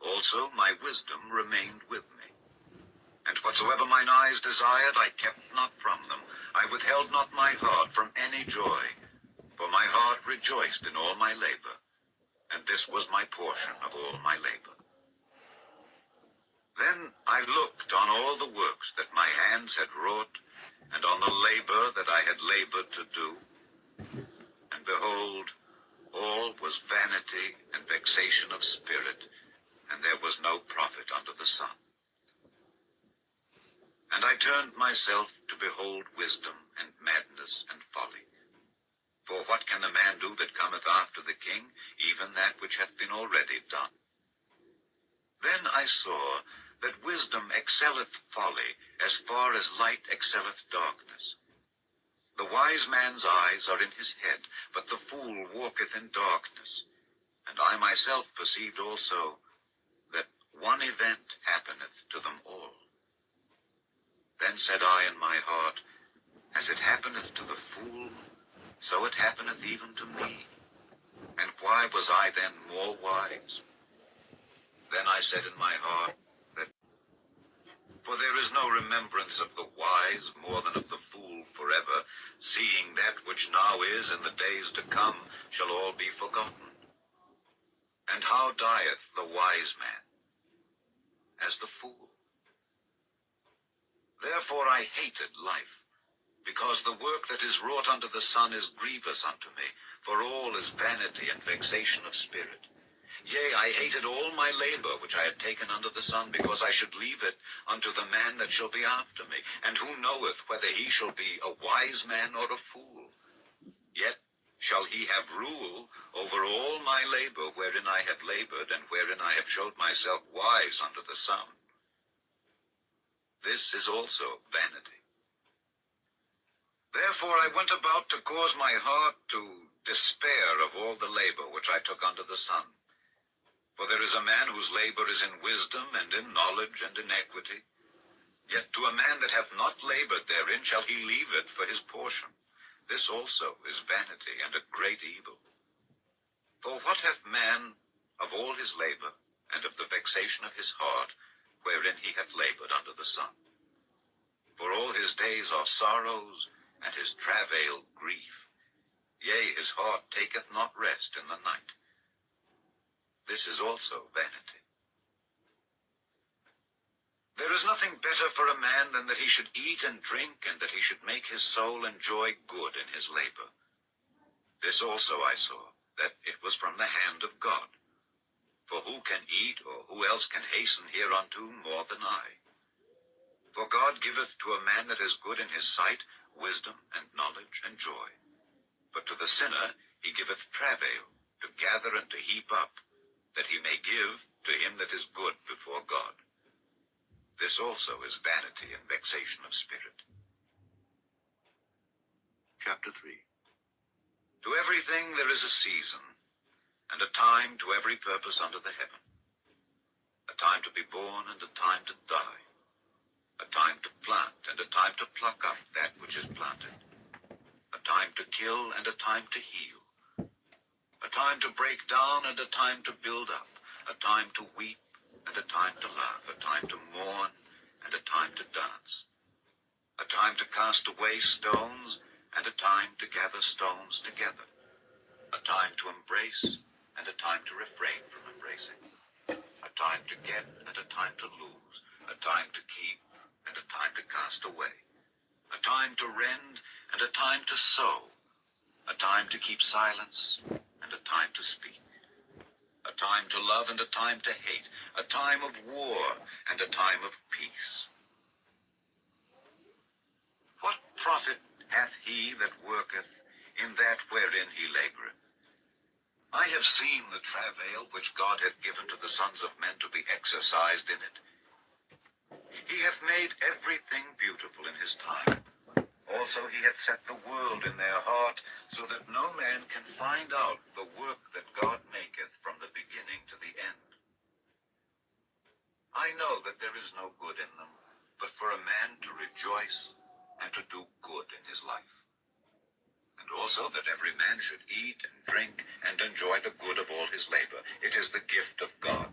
Also my wisdom remained with me. And whatsoever mine eyes desired, I kept not from them. I withheld not my heart from any joy, for my heart rejoiced in all my labor, and this was my portion of all my labor. Then I looked on all the works that my hands had wrought, and on the labor that I had labored to do, and behold, all was vanity and vexation of spirit, and there was no profit under the sun. And I turned myself to behold wisdom and madness and folly. For what can the man do that cometh after the king, even that which hath been already done? Then I saw that wisdom excelleth folly, as far as light excelleth darkness. The wise man's eyes are in his head, but the fool walketh in darkness. And I myself perceived also that one event happeneth to them all. Then said I in my heart, As it happeneth to the fool, so it happeneth even to me. And why was I then more wise? Then I said in my heart, For there is no remembrance of the wise more than of the fool forever, seeing that which now is in the days to come shall all be forgotten. And how dieth the wise man? As the fool. Therefore I hated life, because the work that is wrought under the sun is grievous unto me, for all is vanity and vexation of spirit. Yea, I hated all my labor which I had taken under the sun, because I should leave it unto the man that shall be after me. And who knoweth whether he shall be a wise man or a fool? Yet shall he have rule over all my labor wherein I have labored, and wherein I have showed myself wise under the sun. This is also vanity. Therefore I went about to cause my heart to despair of all the labor which I took under the sun. For there is a man whose labor is in wisdom, and in knowledge, and in equity. Yet to a man that hath not labored therein shall he leave it for his portion. This also is vanity, and a great evil. For what hath man of all his labor, and of the vexation of his heart, wherein he hath labored under the sun? For all his days are sorrows, and his travail grief. Yea, his heart taketh not rest in the night. This is also vanity. There is nothing better for a man than that he should eat and drink, and that he should make his soul enjoy good in his labor. This also I saw, that it was from the hand of God. For who can eat, or who else can hasten hereunto more than I? For God giveth to a man that is good in his sight wisdom and knowledge and joy. But to the sinner he giveth travail, to gather and to heap up, that he may give to him that is good before God. This also is vanity and vexation of spirit. Chapter 3. To everything there is a season, and a time to every purpose under the heaven. A time to be born, and a time to die. a time to plant and a time to pluck up that which is planted, a time to kill and a time to heal, a time to break down and a time to build up, a time to weep and a time to laugh, a time to mourn and a time to dance, a time to cast away stones and a time to gather stones together, a time to embrace and a time to refrain from embracing, a time to get and a time to lose, a time to keep and a time to cast away, a time to rend and a time to sow, a time to keep silence and a time to speak, a time to love and a time to hate, a time of war and a time of peace. What profit hath he that worketh in that wherein he laboureth? I have seen the travail which God hath given to the sons of men to be exercised in it. He hath made everything beautiful in his time. Also he hath set the world in their heart, so that no man can find out the work that God maketh from the beginning to the end. I know that there is no good in them, but for a man to rejoice and to do good in his life. And also that every man should eat and drink and enjoy the good of all his labor. It is the gift of God.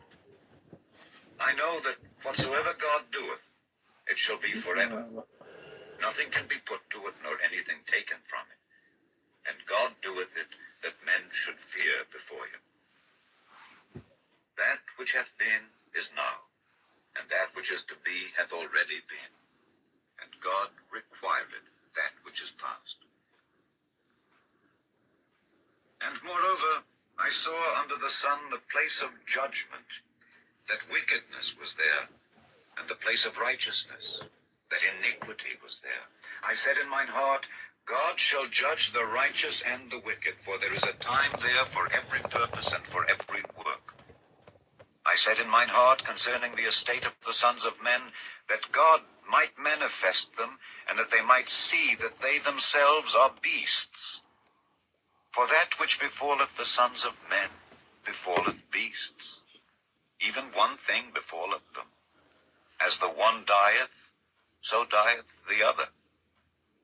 I know that whatsoever God doeth, it shall be forever. Nothing can be put to it, nor anything taken from it. And God doeth it, that men should fear before him. That which hath been is now, and that which is to be hath already been. And God required that which is past. And moreover, I saw under the sun the place of judgment, that wickedness was there, and the place of righteousness, that iniquity was there. I said in mine heart, God shall judge the righteous and the wicked, for there is a time there for every purpose and for every work. I said in mine heart concerning the estate of the sons of men, that God might manifest them, and that they might see that they themselves are beasts. For that which befalleth the sons of men befalleth beasts. Even one thing befalleth them. As the one dieth, so dieth the other.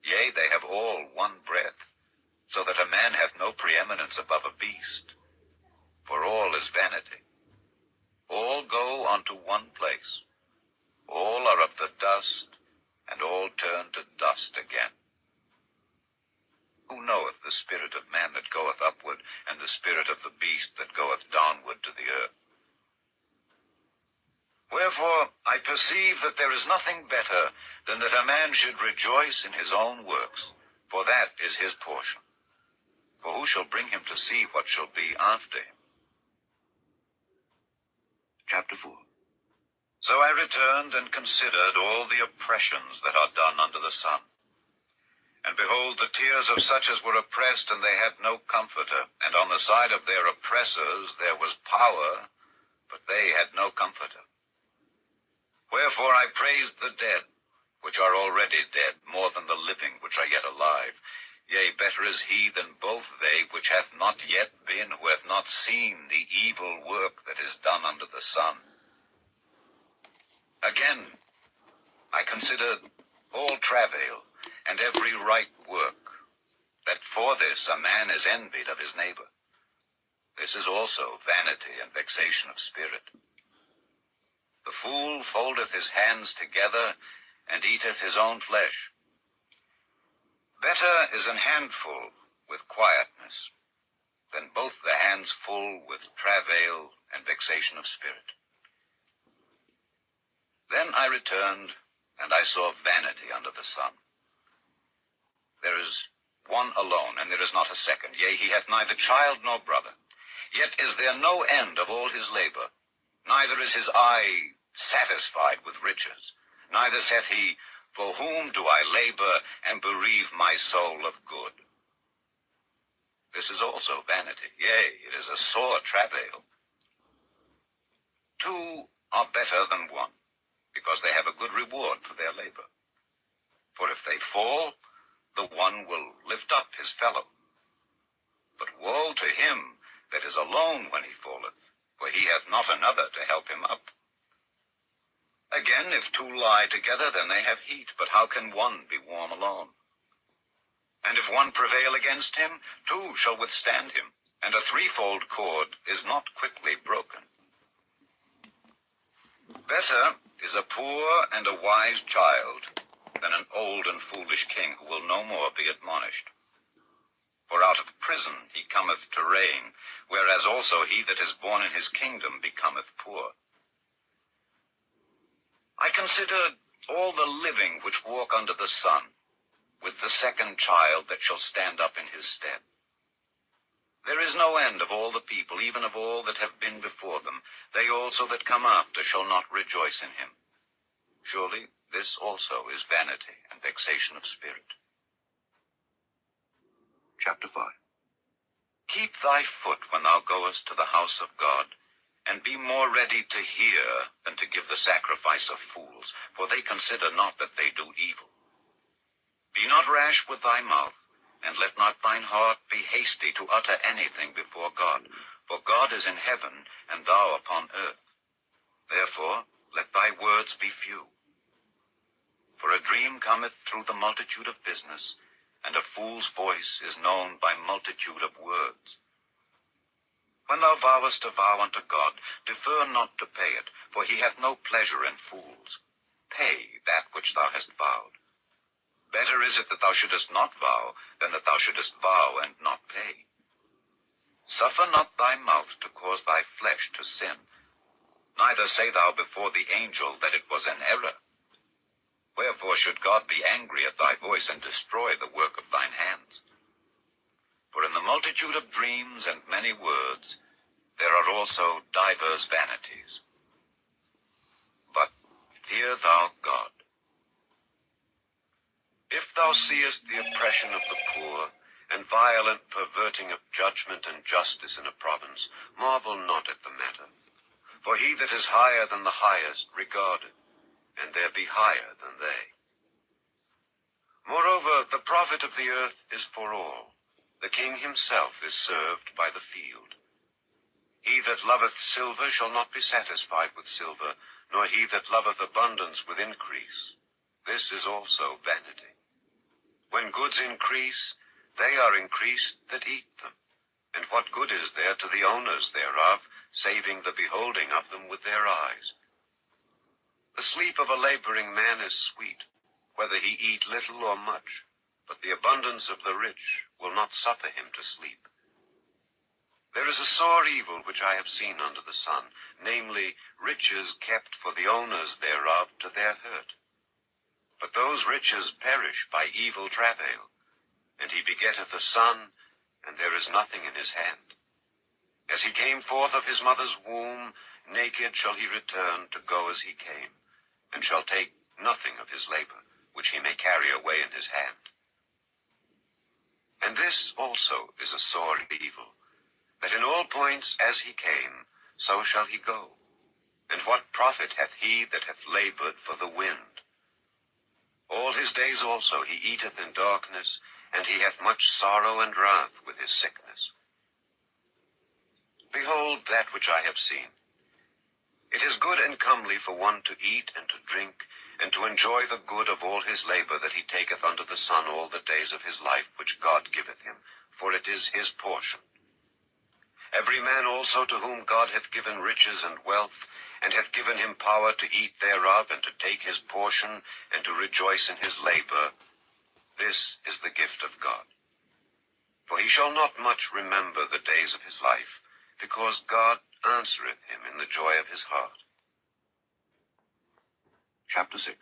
Yea, they have all one breath, so that a man hath no preeminence above a beast. For all is vanity. All go unto one place. All are of the dust, and all turn to dust again. Who knoweth the spirit of man that goeth upward, and the spirit of the beast that goeth downward to the earth? Wherefore I perceive that there is nothing better than that a man should rejoice in his own works, for that is his portion. For who shall bring him to see what shall be after him? Chapter 4. So I returned and considered all the oppressions that are done under the sun. And behold, the tears of such as were oppressed, and they had no comforter. And on the side of their oppressors there was power, but they had no comforter. Wherefore I praised the dead, which are already dead, more than the living which are yet alive. Yea, better is he than both they which hath not yet been, who hath not seen the evil work that is done under the sun. Again, I considered all travail, and every right work, that for this a man is envied of his neighbor. This is also vanity and vexation of spirit. The fool foldeth his hands together, and eateth his own flesh. Better is an handful with quietness, than both the hands full with travail and vexation of spirit. Then I returned, and I saw vanity under the sun. There is one alone, and there is not a second. Yea, he hath neither child nor brother. Yet is there no end of all his labor. Neither is his eye satisfied with riches. Neither saith he, For whom do I labor and bereave my soul of good? This is also vanity. Yea, it is a sore travail. Two are better than one, because they have a good reward for their labor. For if they fall, the one will lift up his fellow. But woe to him that is alone when he falleth, for he hath not another to help him up. Again, if two lie together, then they have heat, but how can one be warm alone? And if one prevail against him, two shall withstand him, and a threefold cord is not quickly broken. Better is a poor and a wise child than an old and foolish king who will no more be admonished. For out of prison he cometh to reign, whereas also he that is born in his kingdom becometh poor. I consider all the living which walk under the sun, with the second child that shall stand up in his stead. There is no end of all the people, even of all that have been before them. They also that come after shall not rejoice in him. Surely this also is vanity and vexation of spirit. Chapter 5. Keep thy foot when thou goest to the house of God, and be more ready to hear than to give the sacrifice of fools, for they consider not that they do evil. Be not rash with thy mouth, and let not thine heart be hasty to utter anything before God, for God is in heaven, and thou upon earth. Therefore let thy words be few. For a dream cometh through the multitude of business, and a fool's voice is known by multitude of words. When thou vowest a vow unto God, defer not to pay it, for he hath no pleasure in fools. Pay that which thou hast vowed. Better is it that thou shouldest not vow, than that thou shouldest vow and not pay. Suffer not thy mouth to cause thy flesh to sin. Neither say thou before the angel that it was an error. Wherefore should God be angry at thy voice, and destroy the work of thine hands? For in the multitude of dreams and many words, there are also divers vanities. But fear thou God. If thou seest the oppression of the poor, and violent perverting of judgment and justice in a province, marvel not at the matter. For he that is higher than the highest regardeth, and there be higher than they. Moreover, the profit of the earth is for all. The king himself is served by the field. He that loveth silver shall not be satisfied with silver, nor he that loveth abundance with increase. This is also vanity. When goods increase, they are increased that eat them. And what good is there to the owners thereof, saving the beholding of them with their eyes? The sleep of a laboring man is sweet, whether he eat little or much, but the abundance of the rich will not suffer him to sleep. There is a sore evil which I have seen under the sun, namely, riches kept for the owners thereof to their hurt. But those riches perish by evil travail, and he begetteth a son, and there is nothing in his hand. As he came forth of his mother's womb, naked shall he return to go as he came, and shall take nothing of his labor, which he may carry away in his hand. And this also is a sore evil, that in all points as he came, so shall he go. And what profit hath he that hath labored for the wind? All his days also he eateth in darkness, and he hath much sorrow and wrath with his sickness. Behold that which I have seen. It is good and comely for one to eat and to drink, and to enjoy the good of all his labor that he taketh under the sun all the days of his life which God giveth him, for it is his portion. Every man also to whom God hath given riches and wealth, and hath given him power to eat thereof, and to take his portion, and to rejoice in his labor, this is the gift of God. For he shall not much remember the days of his life, because God answereth him in the joy of his heart. Chapter 6.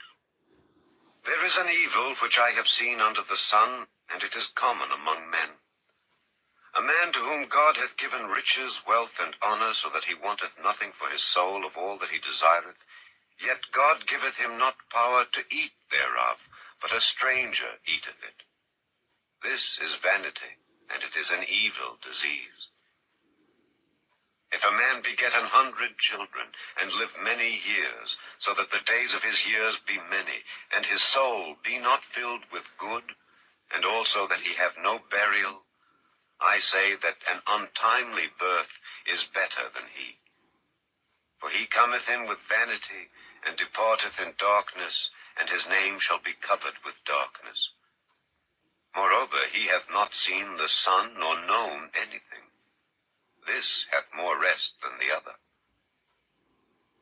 There is an evil which I have seen under the sun, and it is common among men. A man to whom God hath given riches, wealth, and honor, so that he wanteth nothing for his soul of all that he desireth, yet God giveth him not power to eat thereof, but a stranger eateth it. This is vanity, and it is an evil disease. If a man beget 100 children, and live many years, so that the days of his years be many, and his soul be not filled with good, and also that he have no burial, I say that an untimely birth is better than he. For he cometh in with vanity, and departeth in darkness, and his name shall be covered with darkness. Moreover, he hath not seen the sun, nor known anything. This hath more rest than the other.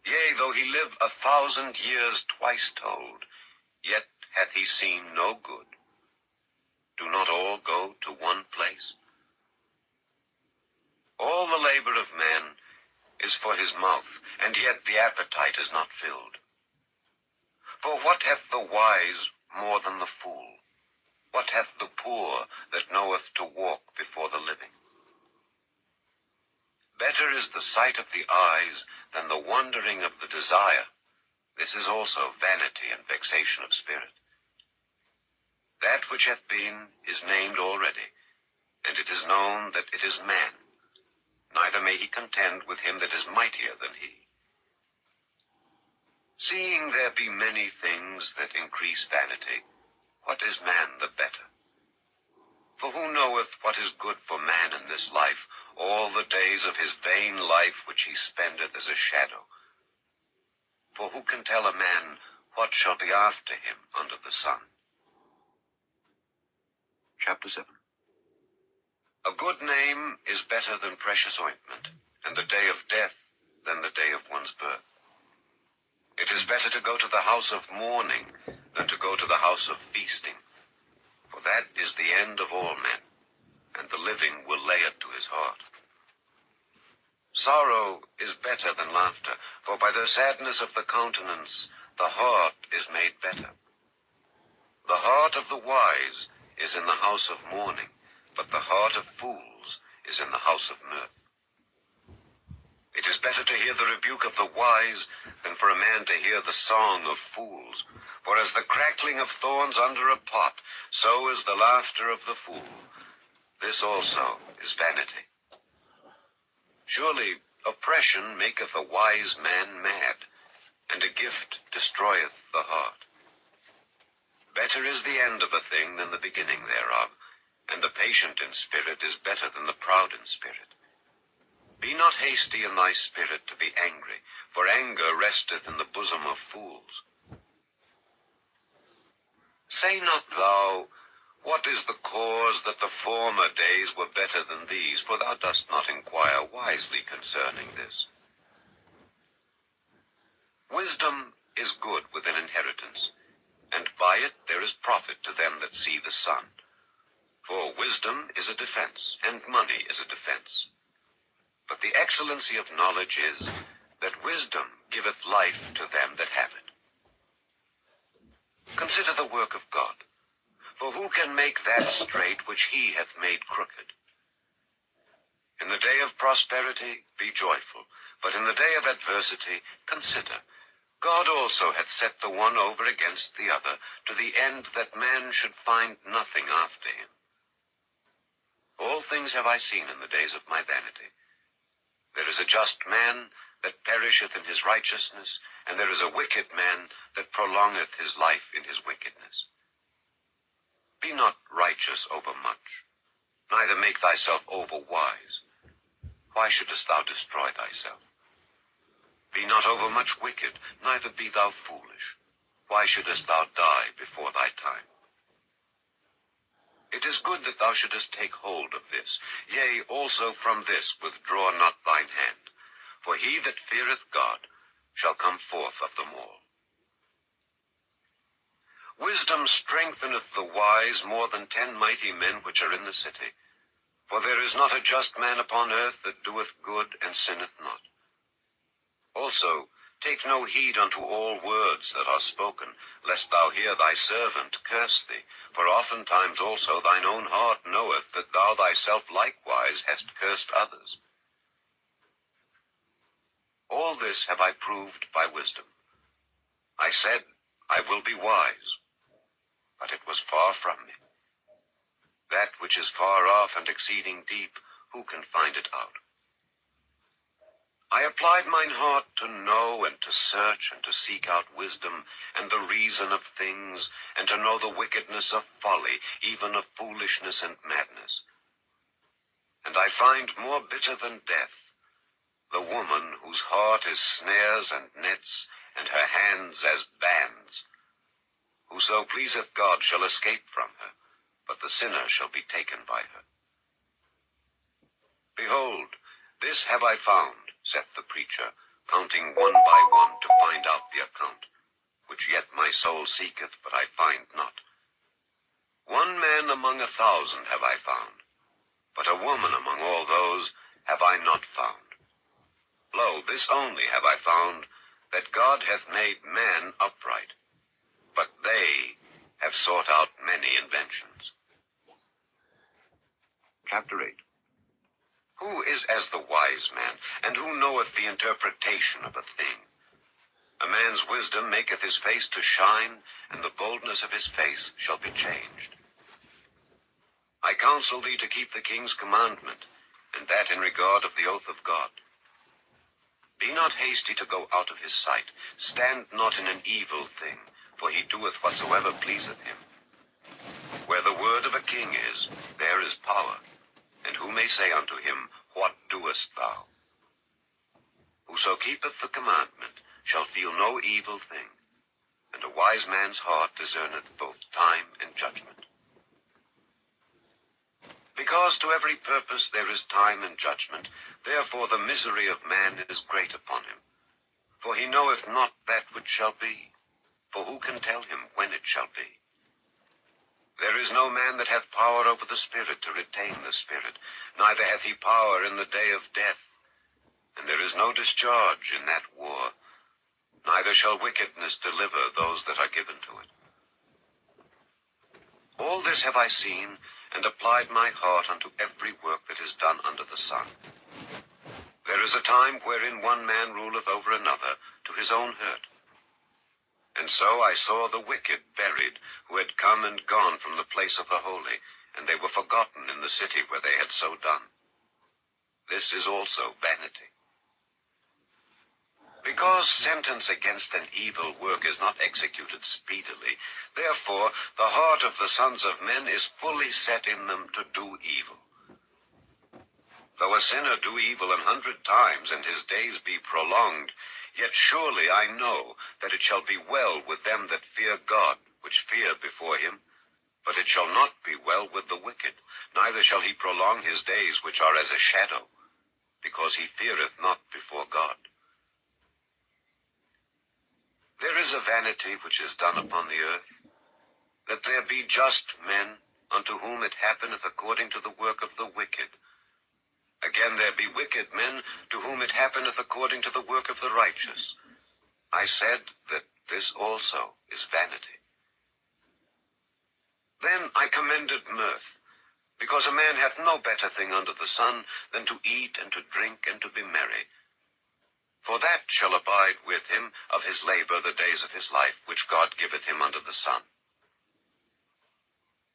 Yea, though he live 1,000 years twice told, yet hath he seen no good. Do not all go to one place? All the labor of man is for his mouth, and yet the appetite is not filled. For what hath the wise more than the fool? What hath the poor that knoweth to walk before the living? Better is the sight of the eyes than the wandering of the desire. This is also vanity and vexation of spirit. That which hath been is named already, and it is known that it is man. Neither may he contend with him that is mightier than he. Seeing there be many things that increase vanity, what is man the better? For who knoweth what is good for man in this life, all the days of his vain life which he spendeth as a shadow? For who can tell a man what shall be after him under the sun? Chapter 7. A good name is better than precious ointment, and the day of death than the day of one's birth. It is better to go to the house of mourning than to go to the house of feasting, for that is the end of all men, and the living will lay it to his heart. Sorrow is better than laughter, for by the sadness of the countenance the heart is made better. The heart of the wise is in the house of mourning, but the heart of fools is in the house of mirth. It is better to hear the rebuke of the wise than for a man to hear the song of fools. For as the crackling of thorns under a pot, so is the laughter of the fool. This also is vanity. Surely oppression maketh a wise man mad, and a gift destroyeth the heart. Better is the end of a thing than the beginning thereof, and the patient in spirit is better than the proud in spirit. Be not hasty in thy spirit to be angry, for anger resteth in the bosom of fools. Say not thou, what is the cause that the former days were better than these? For thou dost not inquire wisely concerning this. Wisdom is good with an inheritance, and by it there is profit to them that see the sun. For wisdom is a defense, and money is a defense. But the excellency of knowledge is that wisdom giveth life to them that have it. Consider the work of God. For who can make that straight which he hath made crooked? In the day of prosperity be joyful, but in the day of adversity consider. God also hath set the one over against the other, to the end that man should find nothing after him. All things have I seen in the days of my vanity. There is a just man that perisheth in his righteousness, and there is a wicked man that prolongeth his life in his wickedness. Be not righteous overmuch, neither make thyself overwise. Why shouldest thou destroy thyself? Be not overmuch wicked, neither be thou foolish. Why shouldest thou die before thy time? It is good that thou shouldest take hold of this. Yea, also from this withdraw not thine hand. For he that feareth God shall come forth of them all. Wisdom strengtheneth the wise more than 10 mighty men which are in the city. For there is not a just man upon earth that doeth good and sinneth not. Also, take no heed unto all words that are spoken, lest thou hear thy servant curse thee. For oftentimes also thine own heart knoweth that thou thyself likewise hast cursed others. All this have I proved by wisdom. I said, I will be wise, but it was far from me. That which is far off and exceeding deep, who can find it out? I applied mine heart to know and to search and to seek out wisdom and the reason of things, and to know the wickedness of folly, even of foolishness and madness. And I find more bitter than death the woman whose heart is snares and nets, and her hands as bands. Whoso pleaseth God shall escape from her, but the sinner shall be taken by her. Behold, this have I found, saith the preacher, counting one by one to find out the account, which yet my soul seeketh, but I find not. One man among 1,000 have I found, but a woman among all those have I not found. Lo, this only have I found, that God hath made man upright, but they have sought out many inventions. Chapter 8. Who is as the wise man, and who knoweth the interpretation of a thing? A man's wisdom maketh his face to shine, and the boldness of his face shall be changed. I counsel thee to keep the king's commandment, and that in regard of the oath of God. Be not hasty to go out of his sight. Stand not in an evil thing, for he doeth whatsoever pleaseth him. Where the word of a king is, there is power. And who may say unto him, What doest thou? Whoso keepeth the commandment shall feel no evil thing, and a wise man's heart discerneth both time and judgment. Because to every purpose there is time and judgment, therefore the misery of man is great upon him. For he knoweth not that which shall be, for who can tell him when it shall be? There is no man that hath power over the Spirit to retain the Spirit, neither hath he power in the day of death. And there is no discharge in that war, neither shall wickedness deliver those that are given to it. All this have I seen, and applied my heart unto every work that is done under the sun. There is a time wherein one man ruleth over another to his own hurt. And so I saw the wicked buried, who had come and gone from the place of the holy, and they were forgotten in the city where they had so done. This is also vanity. Because sentence against an evil work is not executed speedily, therefore the heart of the sons of men is fully set in them to do evil. Though a sinner do evil 100 times, and his days be prolonged, yet surely I know that it shall be well with them that fear God, which fear before him. But it shall not be well with the wicked, neither shall he prolong his days, which are as a shadow, because he feareth not before God. There is a vanity which is done upon the earth, that there be just men, unto whom it happeneth according to the work of the wicked. Again there be wicked men, to whom it happeneth according to the work of the righteous. I said that this also is vanity. Then I commended mirth, because a man hath no better thing under the sun than to eat and to drink and to be merry. For that shall abide with him of his labor the days of his life, which God giveth him under the sun.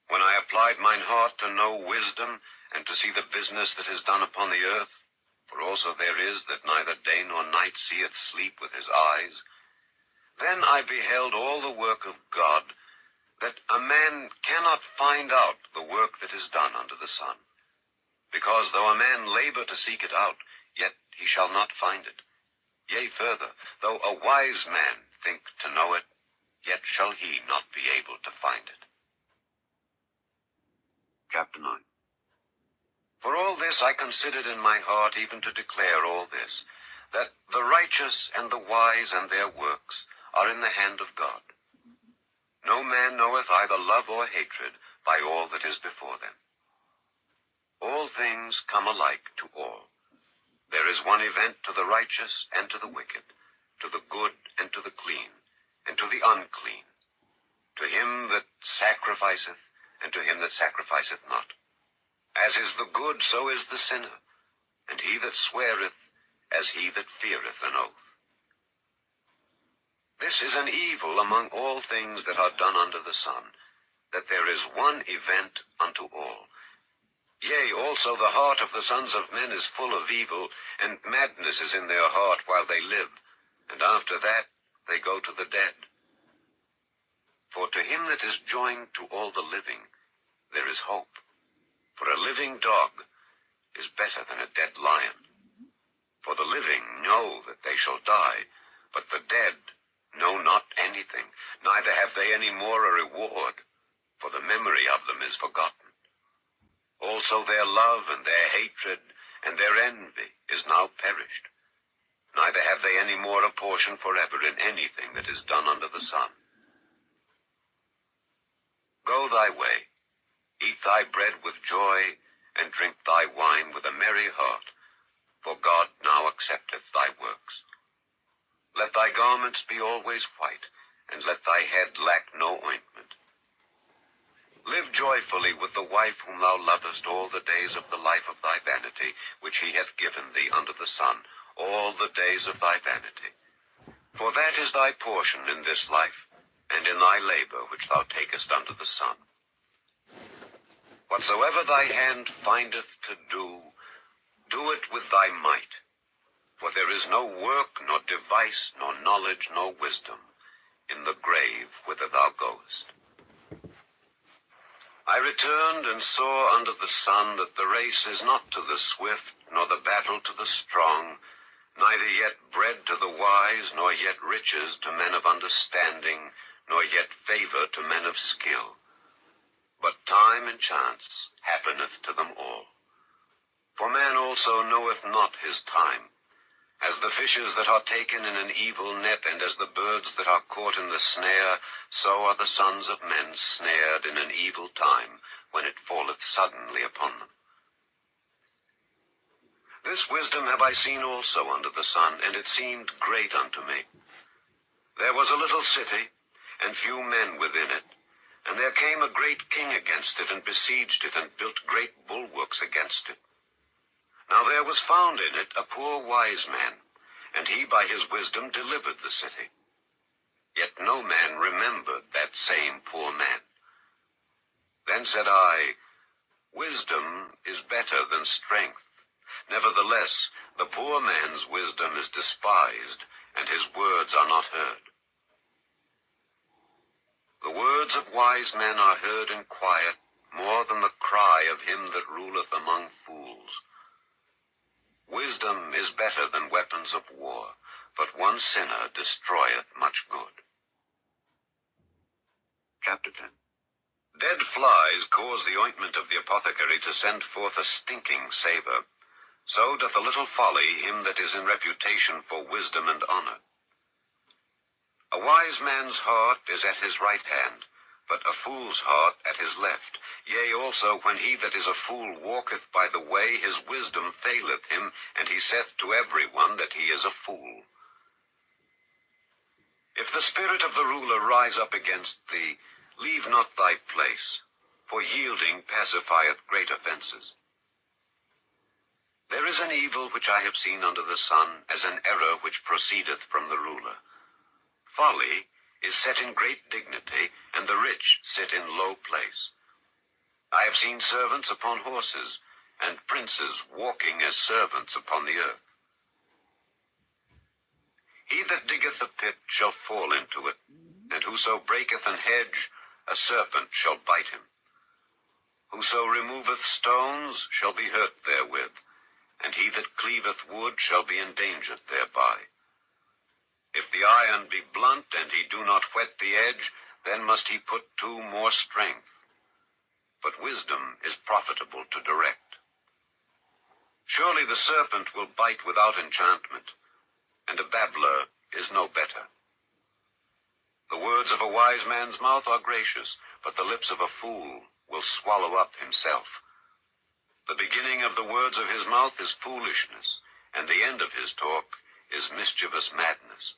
When I applied mine heart to know wisdom, and to see the business that is done upon the earth, for also there is that neither day nor night seeth sleep with his eyes, then I beheld all the work of God, that a man cannot find out the work that is done under the sun. Because though a man labor to seek it out, yet he shall not find it. Yea, further, though a wise man think to know it, yet shall he not be able to find it. Chapter 9. For all this I considered in my heart, even to declare all this, that the righteous and the wise and their works are in the hand of God. No man knoweth either love or hatred by all that is before them. All things come alike to all. There is one event to the righteous and to the wicked, to the good and to the clean, and to the unclean, to him that sacrificeth and to him that sacrificeth not. As is the good, so is the sinner, and he that sweareth, as he that feareth an oath. This is an evil among all things that are done under the sun, that there is one event unto all. Yea, also the heart of the sons of men is full of evil, and madness is in their heart while they live, and after that they go to the dead. For to him that is joined to all the living, there is hope. For a living dog is better than a dead lion. For the living know that they shall die, but the dead know not anything, neither have they any more a reward, for the memory of them is forgotten. Also their love and their hatred and their envy is now perished. Neither have they any more a portion forever in anything that is done under the sun. Go thy way, eat thy bread with joy, and drink thy wine with a merry heart, for God now accepteth thy works. Let thy garments be always white, and let thy head lack no ointment. Live joyfully with the wife whom thou lovest all the days of the life of thy vanity, which he hath given thee under the sun, all the days of thy vanity. For that is thy portion in this life, and in thy labor which thou takest under the sun. Whatsoever thy hand findeth to do, do it with thy might. For there is no work, nor device, nor knowledge, nor wisdom in the grave whither thou goest. I returned and saw under the sun that the race is not to the swift, nor the battle to the strong, neither yet bread to the wise, nor yet riches to men of understanding, nor yet favor to men of skill. But time and chance happeneth to them all. For man also knoweth not his time. As the fishes that are taken in an evil net, and as the birds that are caught in the snare, so are the sons of men snared in an evil time, when it falleth suddenly upon them. This wisdom have I seen also under the sun, and it seemed great unto me. There was a little city, and few men within it, and there came a great king against it, and besieged it, and built great bulwarks against it. Now there was found in it a poor wise man, and he by his wisdom delivered the city. Yet no man remembered that same poor man. Then said I, Wisdom is better than strength. Nevertheless, the poor man's wisdom is despised, and his words are not heard. The words of wise men are heard in quiet, more than the cry of him that ruleth among fools. Wisdom is better than weapons of war, but one sinner destroyeth much good. Chapter 10. Dead flies cause the ointment of the apothecary to send forth a stinking savour. So doth a little folly him that is in reputation for wisdom and honour. A wise man's heart is at his right hand, but a fool's heart at his left. Yea, also, when he that is a fool walketh by the way, his wisdom faileth him, and he saith to every one that he is a fool. If the spirit of the ruler rise up against thee, leave not thy place, for yielding pacifieth great offences. There is an evil which I have seen under the sun, as an error which proceedeth from the ruler. Folly is set in great dignity, and the rich sit in low place. I have seen servants upon horses, and princes walking as servants upon the earth. He that diggeth a pit shall fall into it, and whoso breaketh an hedge, a serpent shall bite him. Whoso removeth stones shall be hurt therewith, and he that cleaveth wood shall be endangered thereby. If the iron be blunt, and he do not whet the edge, then must he put to more strength. But wisdom is profitable to direct. Surely the serpent will bite without enchantment, and a babbler is no better. The words of a wise man's mouth are gracious, but the lips of a fool will swallow up himself. The beginning of the words of his mouth is foolishness, and the end of his talk is mischievous madness.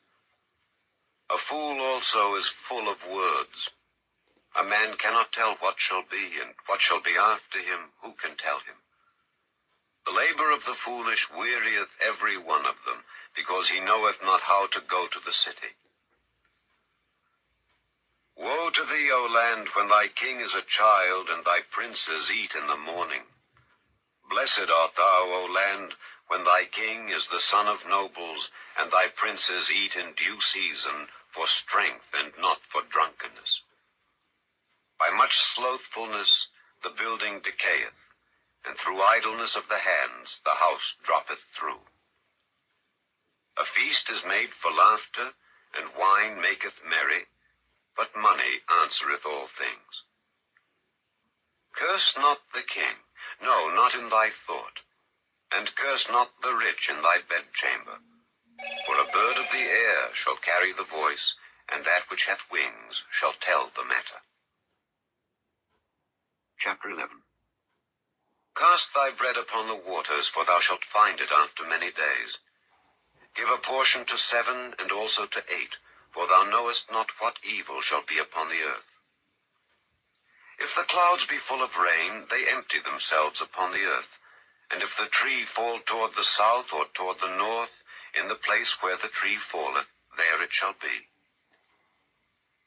A fool also is full of words. A man cannot tell what shall be, and what shall be after him, who can tell him? The labor of the foolish wearieth every one of them, because he knoweth not how to go to the city. Woe to thee, O land, when thy king is a child, and thy princes eat in the morning. Blessed art thou, O land, when thy king is the son of nobles, and thy princes eat in due season, for strength and not for drunkenness. By much slothfulness the building decayeth, and through idleness of the hands the house droppeth through. A feast is made for laughter, and wine maketh merry, but money answereth all things. Curse not the king, no, not in thy thought, and curse not the rich in thy bedchamber. For a bird of the air shall carry the voice, and that which hath wings shall tell the matter. Chapter 11. Cast thy bread upon the waters, for thou shalt find it after many days. Give a portion to 7, and also to 8, for thou knowest not what evil shall be upon the earth. If the clouds be full of rain, they empty themselves upon the earth. And if the tree fall toward the south or toward the north, in the place where the tree falleth, there it shall be.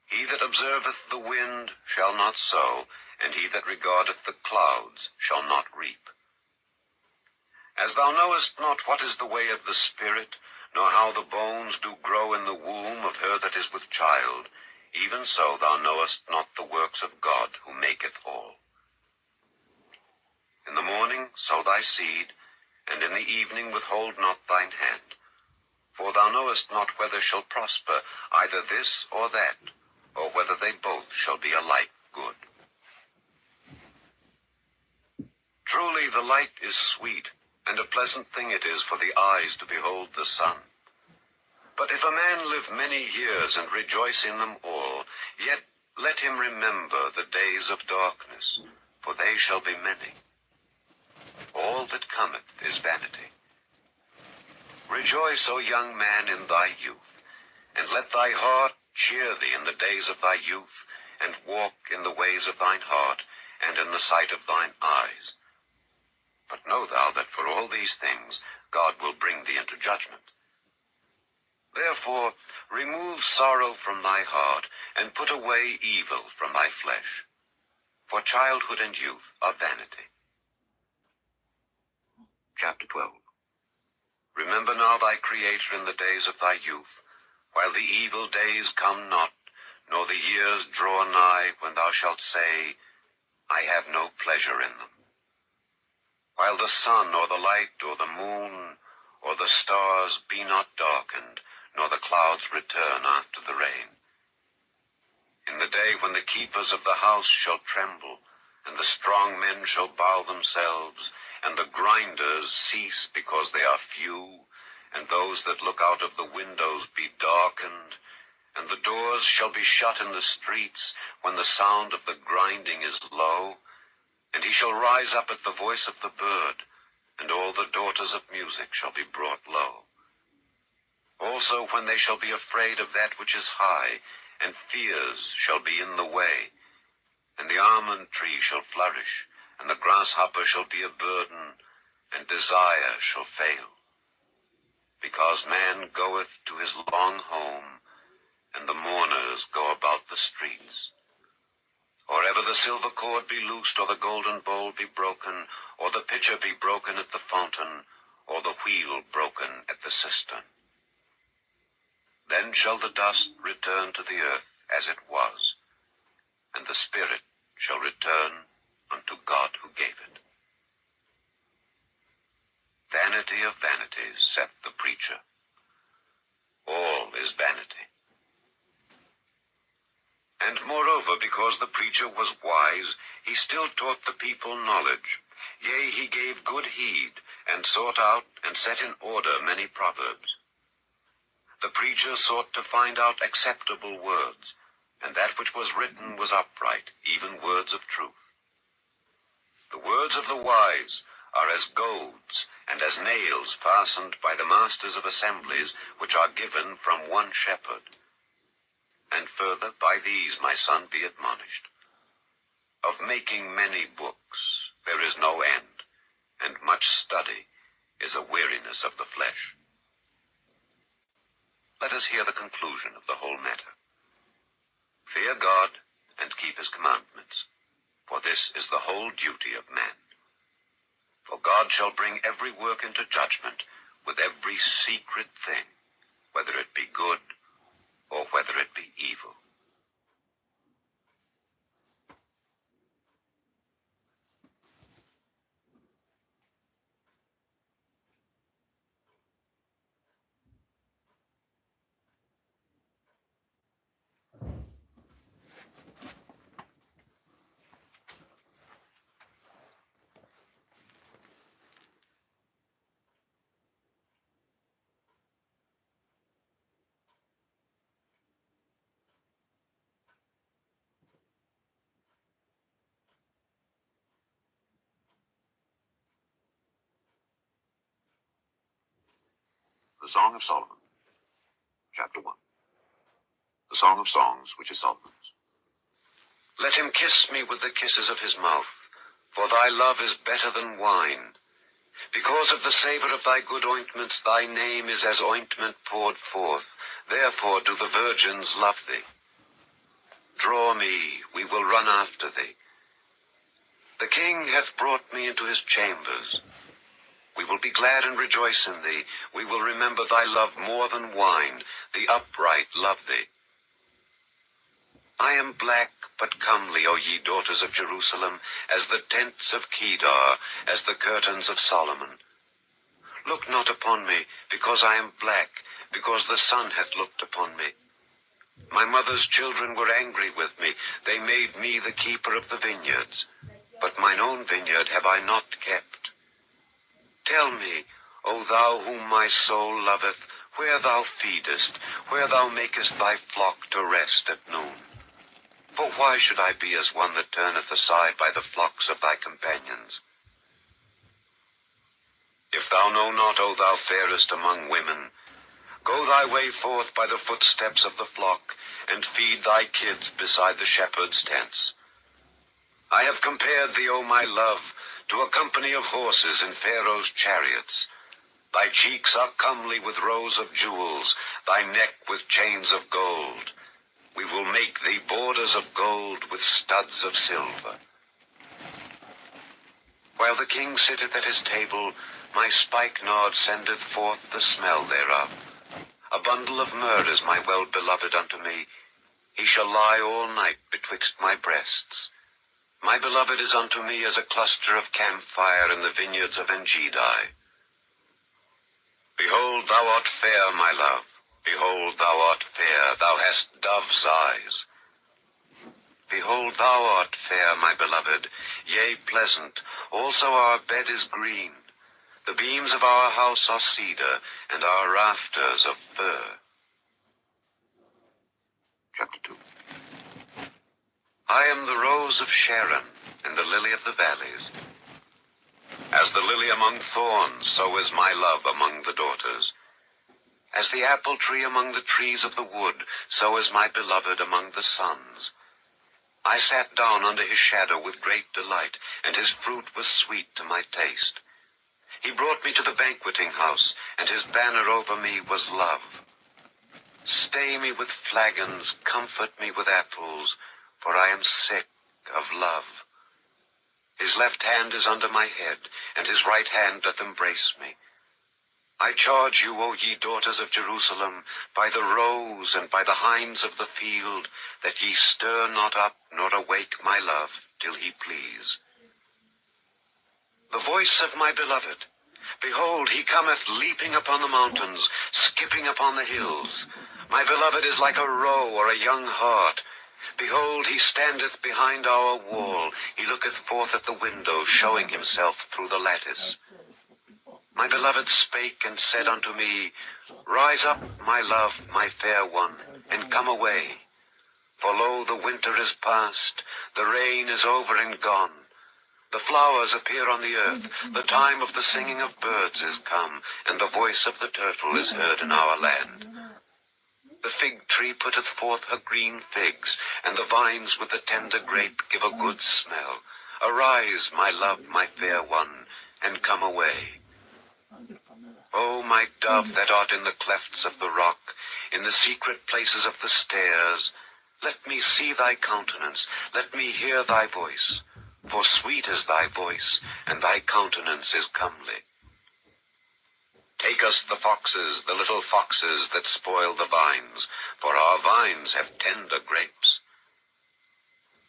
He that observeth the wind shall not sow, and he that regardeth the clouds shall not reap. As thou knowest not what is the way of the Spirit, nor how the bones do grow in the womb of her that is with child, even so thou knowest not the works of God, who maketh all. In the morning sow thy seed, and in the evening withhold not thine hand. For thou knowest not whether shall prosper either this or that, or whether they both shall be alike good. Truly the light is sweet, and a pleasant thing it is for the eyes to behold the sun. But if a man live many years and rejoice in them all, yet let him remember the days of darkness, for they shall be many. All that cometh is vanity. Rejoice, O young man, in thy youth, and let thy heart cheer thee in the days of thy youth, and walk in the ways of thine heart, and in the sight of thine eyes. But know thou that for all these things God will bring thee into judgment. Therefore remove sorrow from thy heart, and put away evil from thy flesh. For childhood and youth are vanity. Chapter 12. Remember now thy Creator in the days of thy youth, while the evil days come not, nor the years draw nigh, when thou shalt say, I have no pleasure in them. While the sun, or the light, or the moon, or the stars be not darkened, nor the clouds return after the rain. In the day when the keepers of the house shall tremble, and the strong men shall bow themselves, and the grinders cease because they are few, and those that look out of the windows be darkened, and the doors shall be shut in the streets, when the sound of the grinding is low, and he shall rise up at the voice of the bird, and all the daughters of music shall be brought low. Also when they shall be afraid of that which is high, and fears shall be in the way, and the almond tree shall flourish, and the grasshopper shall be a burden, and desire shall fail. Because man goeth to his long home, and the mourners go about the streets. Or ever the silver cord be loosed, or the golden bowl be broken, or the pitcher be broken at the fountain, or the wheel broken at the cistern. Then shall the dust return to the earth as it was, and the spirit shall return unto God who gave it. Vanity of vanities, saith the preacher. All is vanity. And moreover, because the preacher was wise, he still taught the people knowledge. Yea, he gave good heed, and sought out and set in order many proverbs. The preacher sought to find out acceptable words, and that which was written was upright, even words of truth. The words of the wise are as goads, and as nails fastened by the masters of assemblies, which are given from one shepherd. And further, by these, my son, be admonished. Of making many books there is no end, and much study is a weariness of the flesh. Let us hear the conclusion of the whole matter. Fear God, and keep his commandments, for this is the whole duty of man. For God shall bring every work into judgment with every secret thing, whether it be good or whether it be evil. The Song of Solomon, Chapter 1. The Song of Songs, which is Solomon's. Let him kiss me with the kisses of his mouth, for thy love is better than wine. Because of the savor of thy good ointments, thy name is as ointment poured forth. Therefore do the virgins love thee. Draw me, we will run after thee. The king hath brought me into his chambers. We will be glad and rejoice in thee. We will remember thy love more than wine. The upright love thee. I am black but comely, O ye daughters of Jerusalem, as the tents of Kedar, as the curtains of Solomon. Look not upon me, because I am black, because the sun hath looked upon me. My mother's children were angry with me. They made me the keeper of the vineyards. But mine own vineyard have I not kept. Tell me, O thou whom my soul loveth, where thou feedest, where thou makest thy flock to rest at noon. For why should I be as one that turneth aside by the flocks of thy companions? If thou know not, O thou fairest among women, go thy way forth by the footsteps of the flock, and feed thy kids beside the shepherds' tents. I have compared thee, O my love, to a company of horses in Pharaoh's chariots. Thy cheeks are comely with rows of jewels, thy neck with chains of gold. We will make thee borders of gold with studs of silver. While the king sitteth at his table, my spikenard sendeth forth the smell thereof. A bundle of myrrh is my well-beloved unto me. He shall lie all night betwixt my breasts. My beloved is unto me as a cluster of camphire in the vineyards of Engedi. Behold, thou art fair, my love. Behold, thou art fair, thou hast dove's eyes. Behold, thou art fair, my beloved, yea, pleasant. Also our bed is green. The beams of our house are cedar, and our rafters of fir. Chapter 2. I am the rose of Sharon, and the lily of the valleys. As the lily among thorns, so is my love among the daughters. As the apple tree among the trees of the wood, so is my beloved among the sons. I sat down under his shadow with great delight, and his fruit was sweet to my taste. He brought me to the banqueting house, and his banner over me was love. Stay me with flagons, comfort me with apples, for I am sick of love. His left hand is under my head, and his right hand doth embrace me. I charge you, O ye daughters of Jerusalem, by the roes and by the hinds of the field, that ye stir not up nor awake my love, till he please. The voice of my beloved, behold, he cometh leaping upon the mountains, skipping upon the hills. My beloved is like a roe or a young hart. Behold, he standeth behind our wall. He looketh forth at the window, showing himself through the lattice. My beloved spake and said unto me, Rise up, my love, my fair one, and come away. For lo, the winter is past, the rain is over and gone. The flowers appear on the earth, the time of the singing of birds is come, and the voice of the turtle is heard in our land. The fig tree putteth forth her green figs, and the vines with the tender grape give a good smell. Arise, my love, my fair one, and come away. O my dove that art in the clefts of the rock, in the secret places of the stairs, let me see thy countenance, let me hear thy voice. For sweet is thy voice, and thy countenance is comely. Take us the foxes, the little foxes that spoil the vines, for our vines have tender grapes.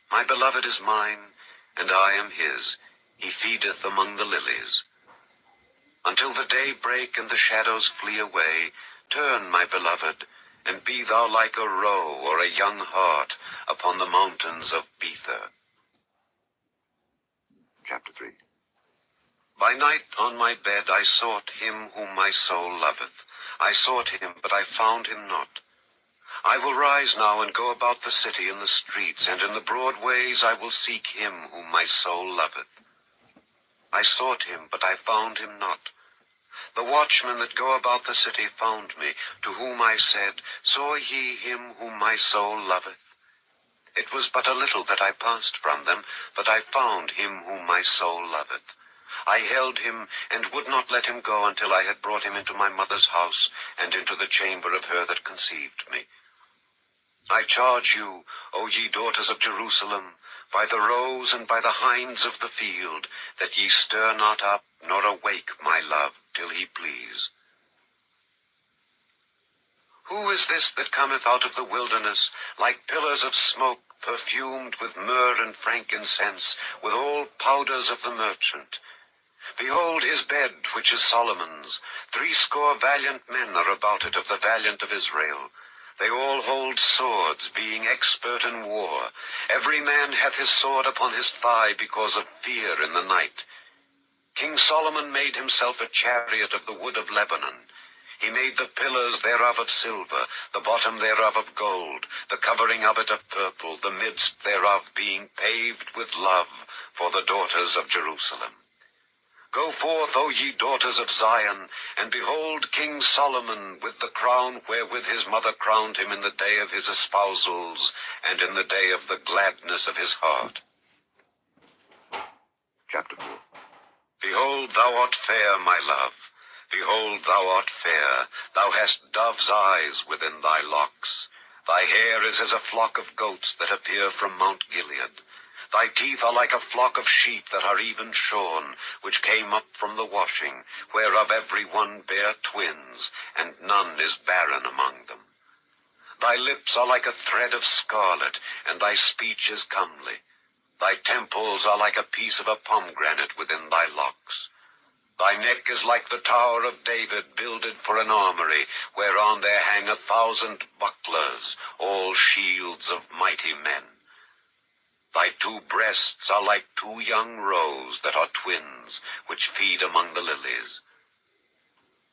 My beloved is mine, and I am his. He feedeth among the lilies. Until the day break and the shadows flee away, turn, my beloved, and be thou like a roe or a young hart upon the mountains of Bether. Chapter 3. By night on my bed I sought him whom my soul loveth. I sought him, but I found him not. I will rise now and go about the city in the streets, and in the broad ways I will seek him whom my soul loveth. I sought him, but I found him not. The watchmen that go about the city found me, to whom I said, Saw ye him whom my soul loveth? It was but a little that I passed from them, but I found him whom my soul loveth. I held him, and would not let him go until I had brought him into my mother's house, and into the chamber of her that conceived me. I charge you, O ye daughters of Jerusalem, by the roes and by the hinds of the field, that ye stir not up, nor awake my love, till he please. Who is this that cometh out of the wilderness, like pillars of smoke, perfumed with myrrh and frankincense, with all powders of the merchant? Behold his bed, which is Solomon's. 60 valiant men are about it, of the valiant of Israel. They all hold swords, being expert in war. Every man hath his sword upon his thigh, because of fear in the night. King Solomon made himself a chariot of the wood of Lebanon. He made the pillars thereof of silver, the bottom thereof of gold, the covering of it of purple, the midst thereof being paved with love for the daughters of Jerusalem. Go forth, O ye daughters of Zion, and behold King Solomon with the crown wherewith his mother crowned him in the day of his espousals, and in the day of the gladness of his heart. Chapter 4. Behold, thou art fair, my love. Behold, thou art fair. Thou hast dove's eyes within thy locks. Thy hair is as a flock of goats that appear from Mount Gilead. Thy teeth are like a flock of sheep that are even shorn, which came up from the washing, whereof every one bare twins, and none is barren among them. Thy lips are like a thread of scarlet, and thy speech is comely. Thy temples are like a piece of a pomegranate within thy locks. Thy neck is like the tower of David, builded for an armory, whereon there hang 1,000 bucklers, all shields of mighty men. Thy 2 breasts are like 2 young roes that are twins, which feed among the lilies.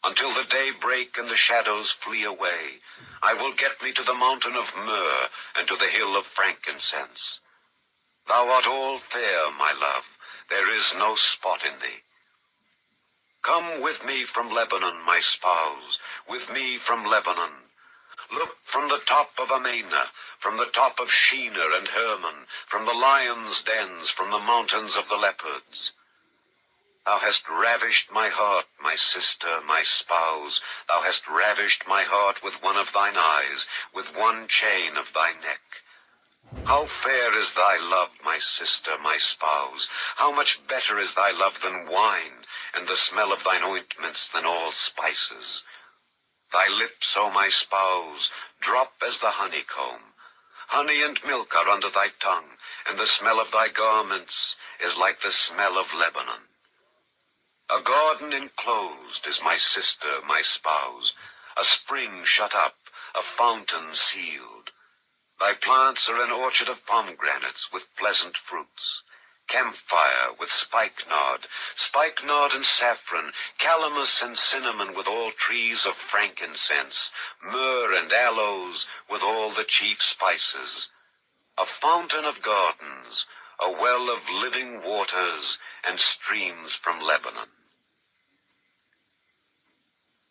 Until the day break and the shadows flee away, I will get me to the mountain of myrrh, and to the hill of frankincense. Thou art all fair, my love, there is no spot in thee. Come with me from Lebanon, my spouse, with me from Lebanon. Look from the top of Amana, from the top of Shinar and Hermon, from the lions' dens, from the mountains of the leopards. Thou hast ravished my heart, my sister, my spouse. Thou hast ravished my heart with one of thine eyes, with one chain of thy neck. How fair is thy love, my sister, my spouse! How much better is thy love than wine, and the smell of thine ointments than all spices. Thy lips, O my spouse, drop as the honeycomb. Honey and milk are under thy tongue, and the smell of thy garments is like the smell of Lebanon. A garden enclosed is my sister, my spouse, a spring shut up, a fountain sealed. Thy plants are an orchard of pomegranates with pleasant fruits, camphire with spikenard and saffron, calamus and cinnamon with all trees of frankincense, myrrh and aloes with all the chief spices, a fountain of gardens, a well of living waters, and streams from Lebanon.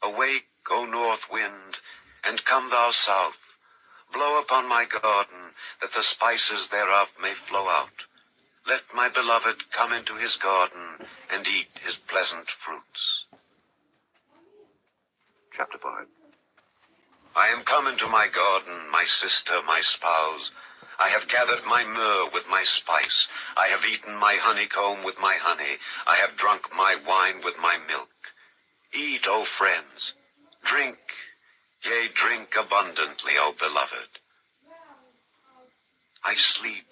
Awake, O north wind, and come thou south. Blow upon my garden, that the spices thereof may flow out. Let my beloved come into his garden, and eat his pleasant fruits. Chapter 5. I am come into my garden, my sister, my spouse. I have gathered my myrrh with my spice. I have eaten my honeycomb with my honey. I have drunk my wine with my milk. Eat, O friends. Drink, yea, drink abundantly, O beloved. I sleep,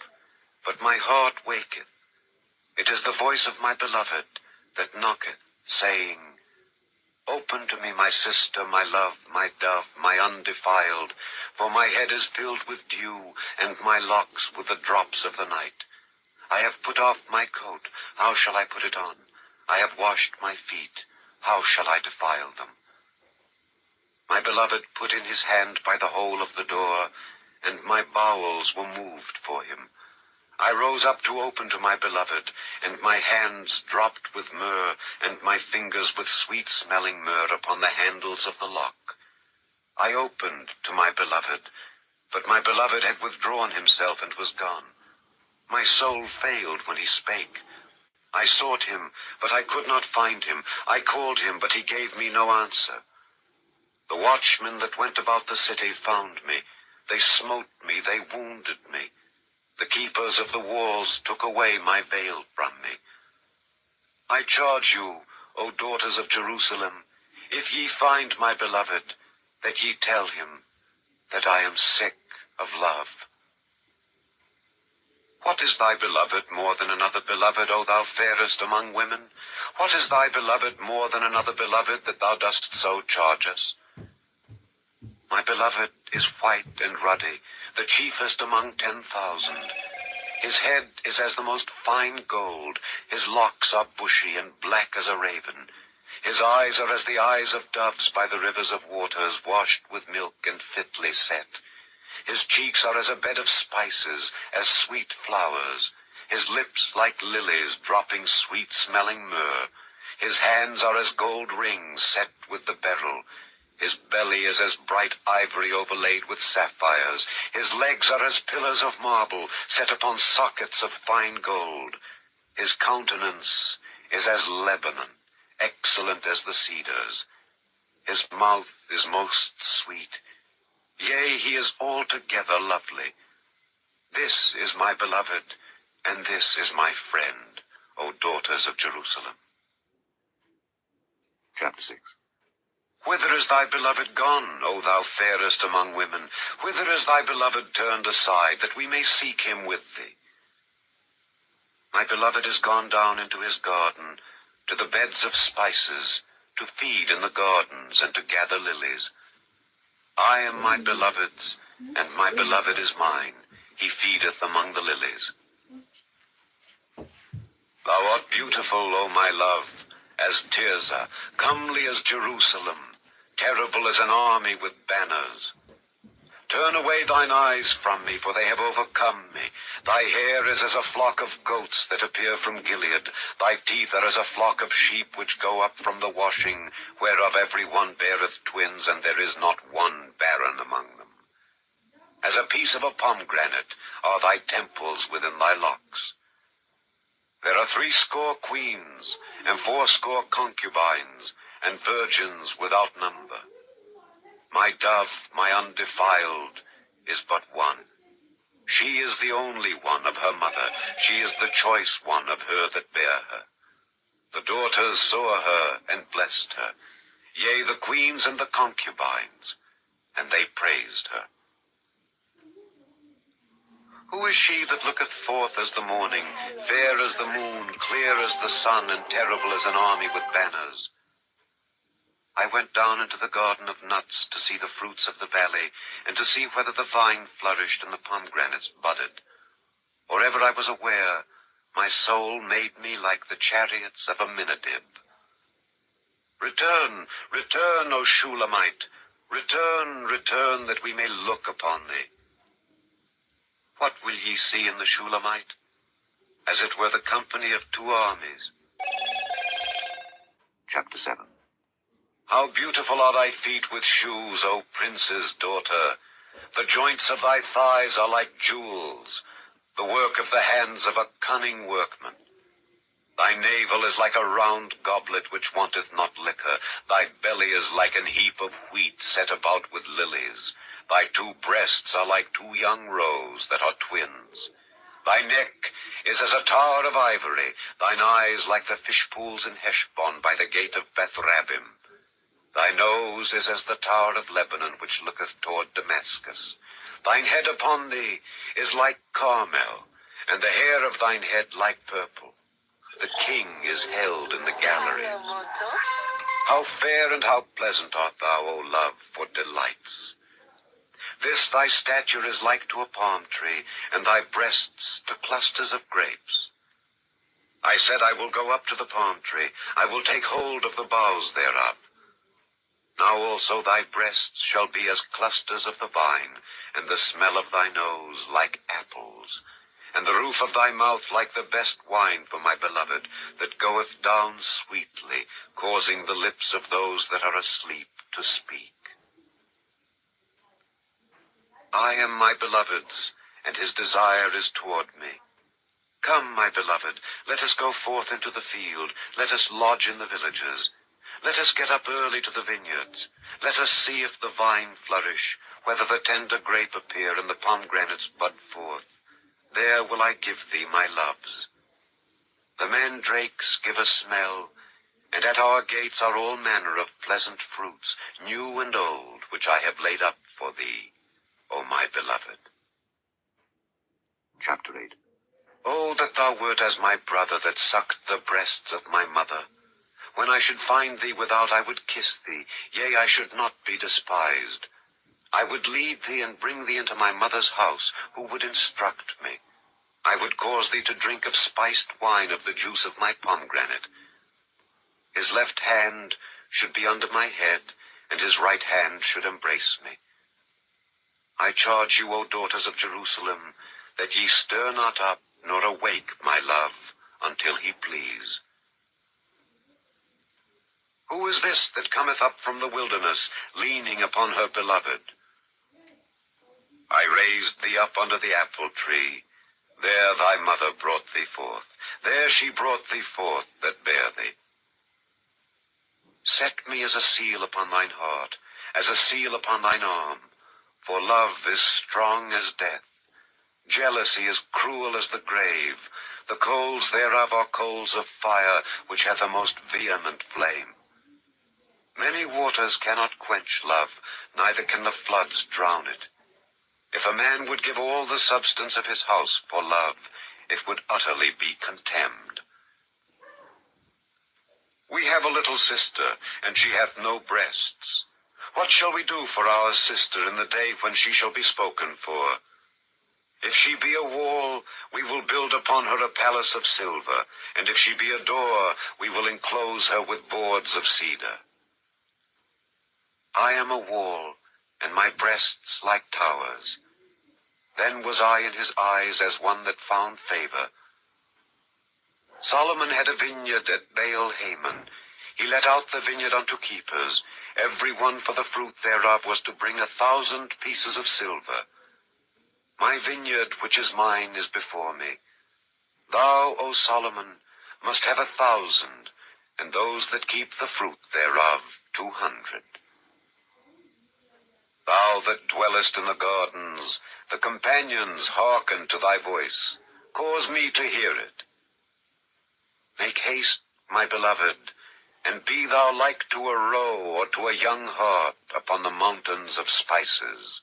but my heart waketh. It is the voice of my beloved that knocketh, saying, Open to me, my sister, my love, my dove, my undefiled, for my head is filled with dew, and my locks with the drops of the night. I have put off my coat, how shall I put it on? I have washed my feet, how shall I defile them? My beloved put in his hand by the hole of the door, and my bowels were moved for him. I rose up to open to my beloved, and my hands dropped with myrrh, and my fingers with sweet-smelling myrrh upon the handles of the lock. I opened to my beloved, but my beloved had withdrawn himself and was gone. My soul failed when he spake. I sought him, but I could not find him. I called him, but he gave me no answer. The watchmen that went about the city found me. They smote me, they wounded me. The keepers of the walls took away my veil from me. I charge you, O daughters of Jerusalem, if ye find my beloved, that ye tell him that I am sick of love. What is thy beloved more than another beloved, O thou fairest among women? What is thy beloved more than another beloved, that thou dost so charge us? My beloved is white and ruddy, the chiefest among 10,000. His head is as the most fine gold, his locks are bushy and black as a raven. His eyes are as the eyes of doves by the rivers of waters, washed with milk and fitly set. His cheeks are as a bed of spices, as sweet flowers. His lips like lilies, dropping sweet-smelling myrrh. His hands are as gold rings set with the beryl. His belly is as bright ivory overlaid with sapphires. His legs are as pillars of marble, set upon sockets of fine gold. His countenance is as Lebanon, excellent as the cedars. His mouth is most sweet. Yea, he is altogether lovely. This is my beloved, and this is my friend, O daughters of Jerusalem. Chapter 6. Whither is thy beloved gone, O thou fairest among women? Whither is thy beloved turned aside, that we may seek him with thee? My beloved is gone down into his garden, to the beds of spices, to feed in the gardens, and to gather lilies. I am my beloved's, and my beloved is mine. He feedeth among the lilies. Thou art beautiful, O my love, as Tirzah, comely as Jerusalem, terrible as an army with banners. Turn away thine eyes from me, for they have overcome me. Thy hair is as a flock of goats that appear from Gilead. Thy teeth are as a flock of sheep which go up from the washing, whereof every one beareth twins, and there is not one barren among them. As a piece of a pomegranate are thy temples within thy locks. There are 80 queens, and 80 concubines, and virgins without number. My dove, my undefiled, is but one. She is the only one of her mother. She is the choice one of her that bare her. The daughters saw her and blessed her, yea, the queens and the concubines, and they praised her. Who is she that looketh forth as the morning, fair as the moon, clear as the sun, and terrible as an army with banners? I went down into the garden of nuts to see the fruits of the valley, and to see whether the vine flourished and the pomegranates budded. Or ever I was aware, my soul made me like the chariots of Aminadab. Return, return, O Shulamite, return, return, that we may look upon thee. What will ye see in the Shulamite? As it were the company of 2 armies. Chapter 7. How beautiful are thy feet with shoes, O prince's daughter! The joints of thy thighs are like jewels, the work of the hands of a cunning workman. Thy navel is like a round goblet which wanteth not liquor. Thy belly is like an heap of wheat set about with lilies. Thy 2 breasts are like 2 young roes that are twins. Thy neck is as a tower of ivory, thine eyes like the fish pools in Heshbon by the gate of Bethrabbim. Thy nose is as the tower of Lebanon, which looketh toward Damascus. Thine head upon thee is like Carmel, and the hair of thine head like purple. The king is held in the galleries. How fair and how pleasant art thou, O love, for delights! This thy stature is like to a palm tree, and thy breasts to clusters of grapes. I said, I will go up to the palm tree, I will take hold of the boughs thereof. Now also thy breasts shall be as clusters of the vine, and the smell of thy nose like apples. and the roof of thy mouth like the best wine for my beloved, that goeth down sweetly, causing the lips of those that are asleep to speak. I am my beloved's, and his desire is toward me. Come, my beloved, let us go forth into the field, let us lodge in the villages. Let us get up early to the vineyards. Let us see if the vine flourish, whether the tender grape appear, and the pomegranates bud forth. There will I give thee my loves. The mandrakes give a smell, and at our gates are all manner of pleasant fruits, new and old, which I have laid up for thee, O my beloved. Chapter 8. Oh, that thou wert as my brother that sucked the breasts of my mother. When I should find thee without, I would kiss thee, yea, I should not be despised. I would lead thee and bring thee into my mother's house, who would instruct me. I would cause thee to drink of spiced wine of the juice of my pomegranate. His left hand should be under my head, and his right hand should embrace me. I charge you, O daughters of Jerusalem, that ye stir not up, nor awake my love, until he please. Who is this that cometh up from the wilderness, leaning upon her beloved? I raised thee up under the apple tree. There thy mother brought thee forth. There she brought thee forth that bare thee. Set me as a seal upon thine heart, as a seal upon thine arm. For love is strong as death. Jealousy is cruel as the grave. The coals thereof are coals of fire, which hath a most vehement flame. Many waters cannot quench love, neither can the floods drown it. If a man would give all the substance of his house for love, it would utterly be contemned. We have a little sister, and she hath no breasts. What shall we do for our sister in the day when she shall be spoken for? If she be a wall, we will build upon her a palace of silver, and if she be a door, we will enclose her with boards of cedar. I am a wall, and my breasts like towers. Then was I in his eyes as one that found favor. Solomon had a vineyard at Baal Haman. He let out the vineyard unto keepers. Every one for the fruit thereof was to bring 1,000 pieces of silver. My vineyard, which is mine, is before me. Thou, O Solomon, must have 1,000, and those that keep the fruit thereof 200. Thou that dwellest in the gardens, the companions hearken to thy voice. Cause me to hear it. Make haste, my beloved, and be thou like to a roe or to a young hart upon the mountains of spices.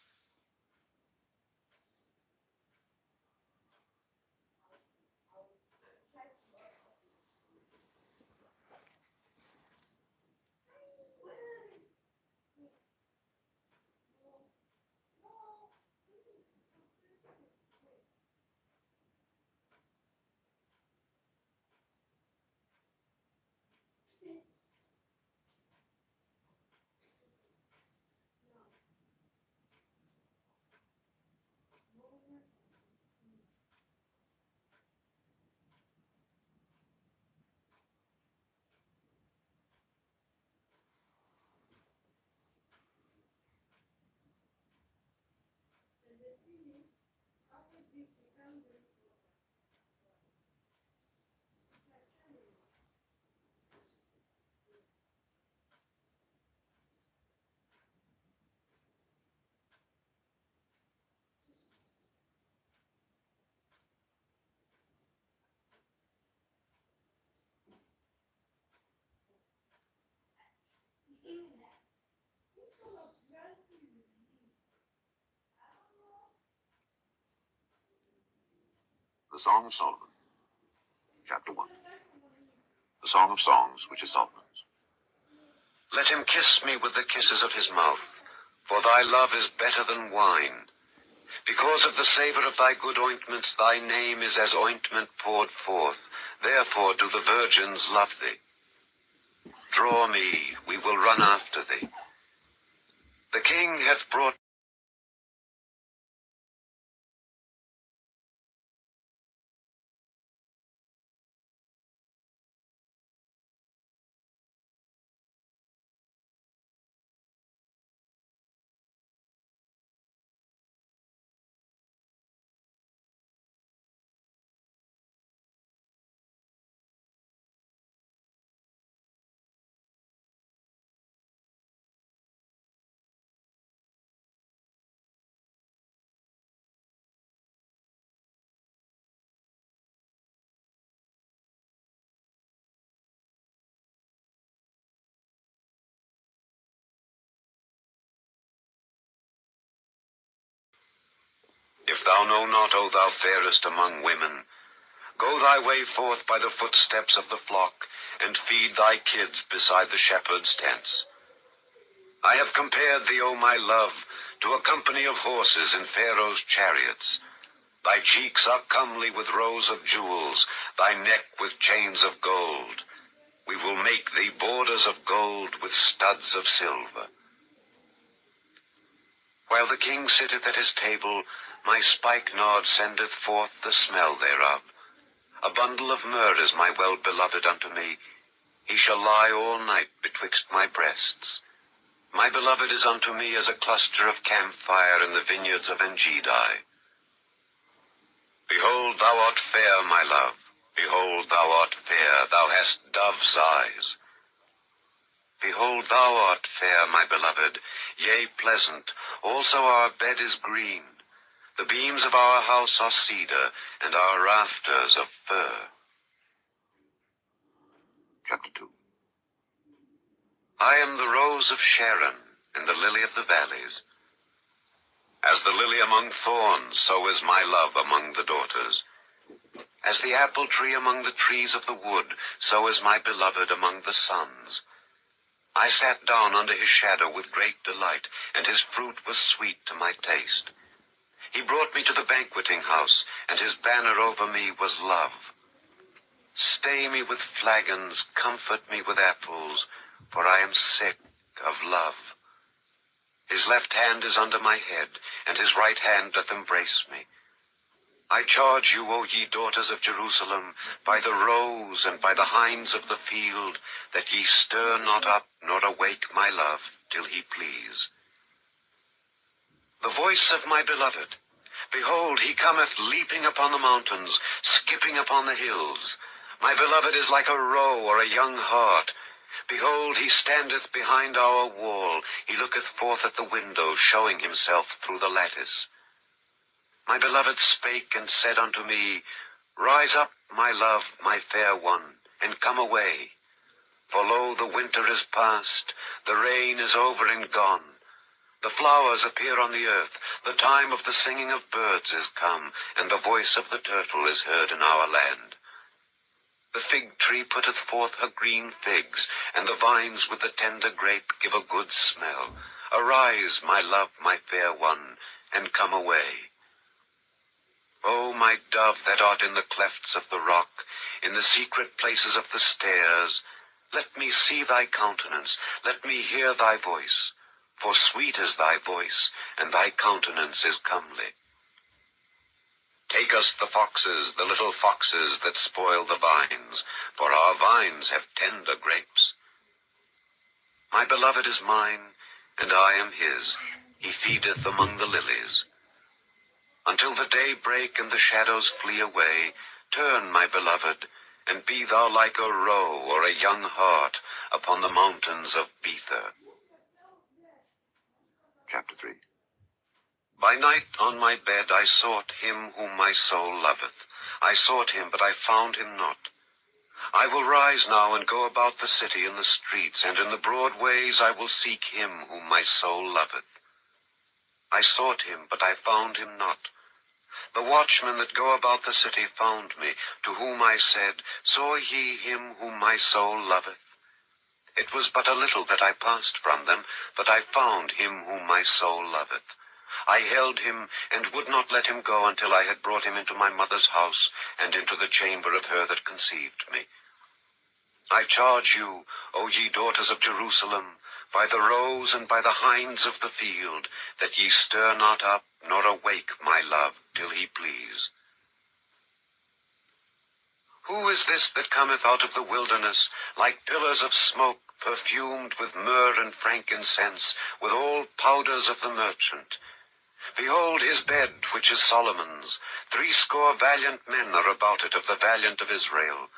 The Song of Solomon, Chapter 1. The Song of Songs, which is Solomon's. Let him kiss me with the kisses of his mouth, for thy love is better than wine. Because of the savor of thy good ointments, thy name is as ointment poured forth. Therefore do the virgins love thee. Draw me, we will run after thee. The king hath brought If thou know not, O thou fairest among women, go thy way forth by the footsteps of the flock, and feed thy kids beside the shepherds' tents. I have compared thee, O my love, to a company of horses in Pharaoh's chariots. Thy cheeks are comely with rows of jewels, thy neck with chains of gold. We will make thee borders of gold with studs of silver. While the king sitteth at his table, my spikenard sendeth forth the smell thereof. A bundle of myrrh is my well-beloved unto me. He shall lie all night betwixt my breasts. My beloved is unto me as a cluster of camphire in the vineyards of Engedi. Behold, thou art fair, my love. Behold, thou art fair, thou hast dove's eyes. Behold, thou art fair, my beloved, yea, pleasant. Also our bed is green. The beams of our house are cedar, and our rafters of fir. Chapter 2. I am the rose of Sharon, and the lily of the valleys. As the lily among thorns, so is my love among the daughters. As the apple tree among the trees of the wood, so is my beloved among the sons. I sat down under his shadow with great delight, and his fruit was sweet to my taste. He brought me to the banqueting house, and his banner over me was love. Stay me with flagons, comfort me with apples, for I am sick of love. His left hand is under my head, and his right hand doth embrace me. I charge you, O ye daughters of Jerusalem, by the roes and by the hinds of the field, that ye stir not up nor awake my love, till he please. The voice of my beloved, behold, he cometh leaping upon the mountains, skipping upon the hills. My beloved is like a roe or a young hart. Behold, he standeth behind our wall, he looketh forth at the window, showing himself through the lattice. My beloved spake and said unto me, Rise up, my love, my fair one, and come away. For lo, the winter is past, the rain is over and gone. The flowers appear on the earth, the time of the singing of birds is come, and the voice of the turtle is heard in our land. The fig tree putteth forth her green figs, and the vines with the tender grape give a good smell. Arise, my love, my fair one, and come away. O my dove that art in the clefts of the rock, in the secret places of the stairs, let me see thy countenance, let me hear thy voice. For sweet is thy voice, and thy countenance is comely. Take us the foxes, the little foxes that spoil the vines, for our vines have tender grapes. My beloved is mine, and I am his. He feedeth among the lilies. Until the day break and the shadows flee away, turn, my beloved, and be thou like a roe or a young hart upon the mountains of Bether. Chapter 3. By night on my bed I sought him whom my soul loveth. I sought him, but I found him not. I will rise now and go about the city in the streets, and in the broad ways I will seek him whom my soul loveth. I sought him, but I found him not. The watchmen that go about the city found me, to whom I said, Saw ye him whom my soul loveth? It was but a little that I passed from them, but I found him whom my soul loveth. I held him, and would not let him go until I had brought him into my mother's house, and into the chamber of her that conceived me. I charge you, O ye daughters of Jerusalem, by the roes and by the hinds of the field, that ye stir not up, nor awake my love, till he please. Who is this that cometh out of the wilderness, like pillars of smoke, perfumed with myrrh and frankincense, with all powders of the merchant? Behold his bed, which is Solomon's. 80 valiant men are about it, of the valiant of Israel.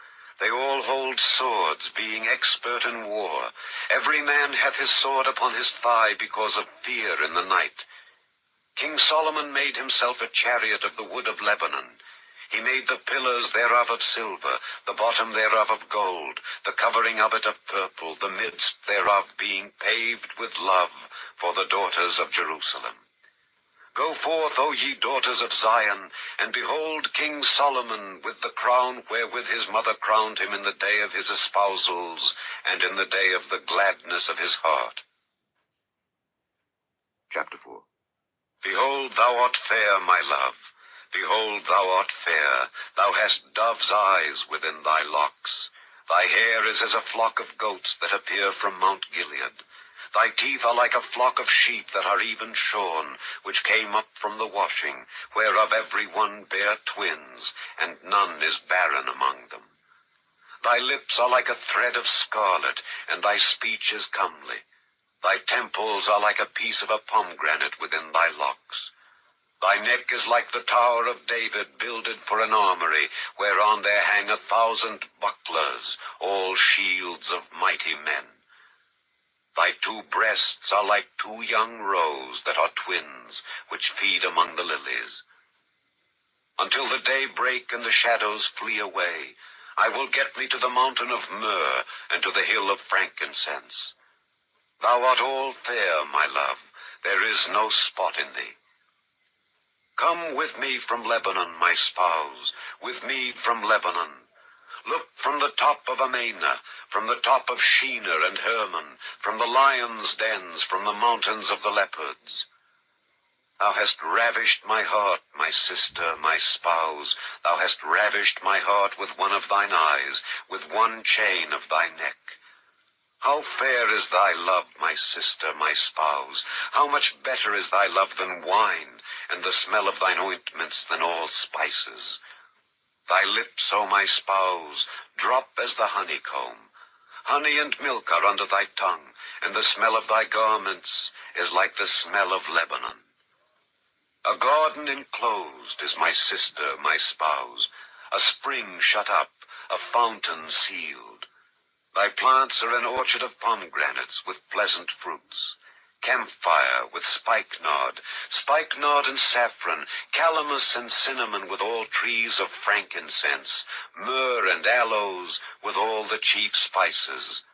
They all hold swords, being expert in war. Every man hath his sword upon his thigh, because of fear in the night. King Solomon made himself a chariot of the wood of Lebanon. He made the pillars thereof of silver, the bottom thereof of gold, the covering of it of purple, the midst thereof being paved with love for the daughters of Jerusalem. Go forth, O ye daughters of Zion, and behold King Solomon with the crown wherewith his mother crowned him in the day of his espousals, and in the day of the gladness of his heart. Chapter 4. Behold, thou art fair, my love. Behold, thou art fair. Thou hast dove's eyes within thy locks. Thy hair is as a flock of goats that appear from Mount Gilead. Thy teeth are like a flock of sheep that are even shorn, which came up from the washing, whereof every one bare twins, and none is barren among them. Thy lips are like a thread of scarlet, and thy speech is comely. Thy temples are like a piece of a pomegranate within thy locks. Thy neck is like the tower of David builded for an armory, whereon there hang 1,000 bucklers, all shields of mighty men. Thy two breasts are like two young roes that are twins, which feed among the lilies. Until the day break and the shadows flee away, I will get me to the mountain of myrrh and to the hill of frankincense. Thou art all fair, my love, there is no spot in thee. Come with me from Lebanon, my spouse, with me from Lebanon. Look from the top of Amana, from the top of Shinar and Hermon, from the lions' dens, from the mountains of the leopards. Thou hast ravished my heart, my sister, my spouse. Thou hast ravished my heart with one of thine eyes, with one chain of thy neck. How fair is thy love, my sister, my spouse! How much better is thy love than wine, and the smell of thine ointments than all spices. Thy lips, O my spouse, drop as the honeycomb. Honey and milk are under thy tongue, and the smell of thy garments is like the smell of Lebanon. A garden enclosed is my sister, my spouse, a spring shut up, a fountain sealed. Thy plants are an orchard of pomegranates with pleasant fruits, camphire with spikenard and saffron, calamus and cinnamon with all trees of frankincense, myrrh and aloes with all the chief spices,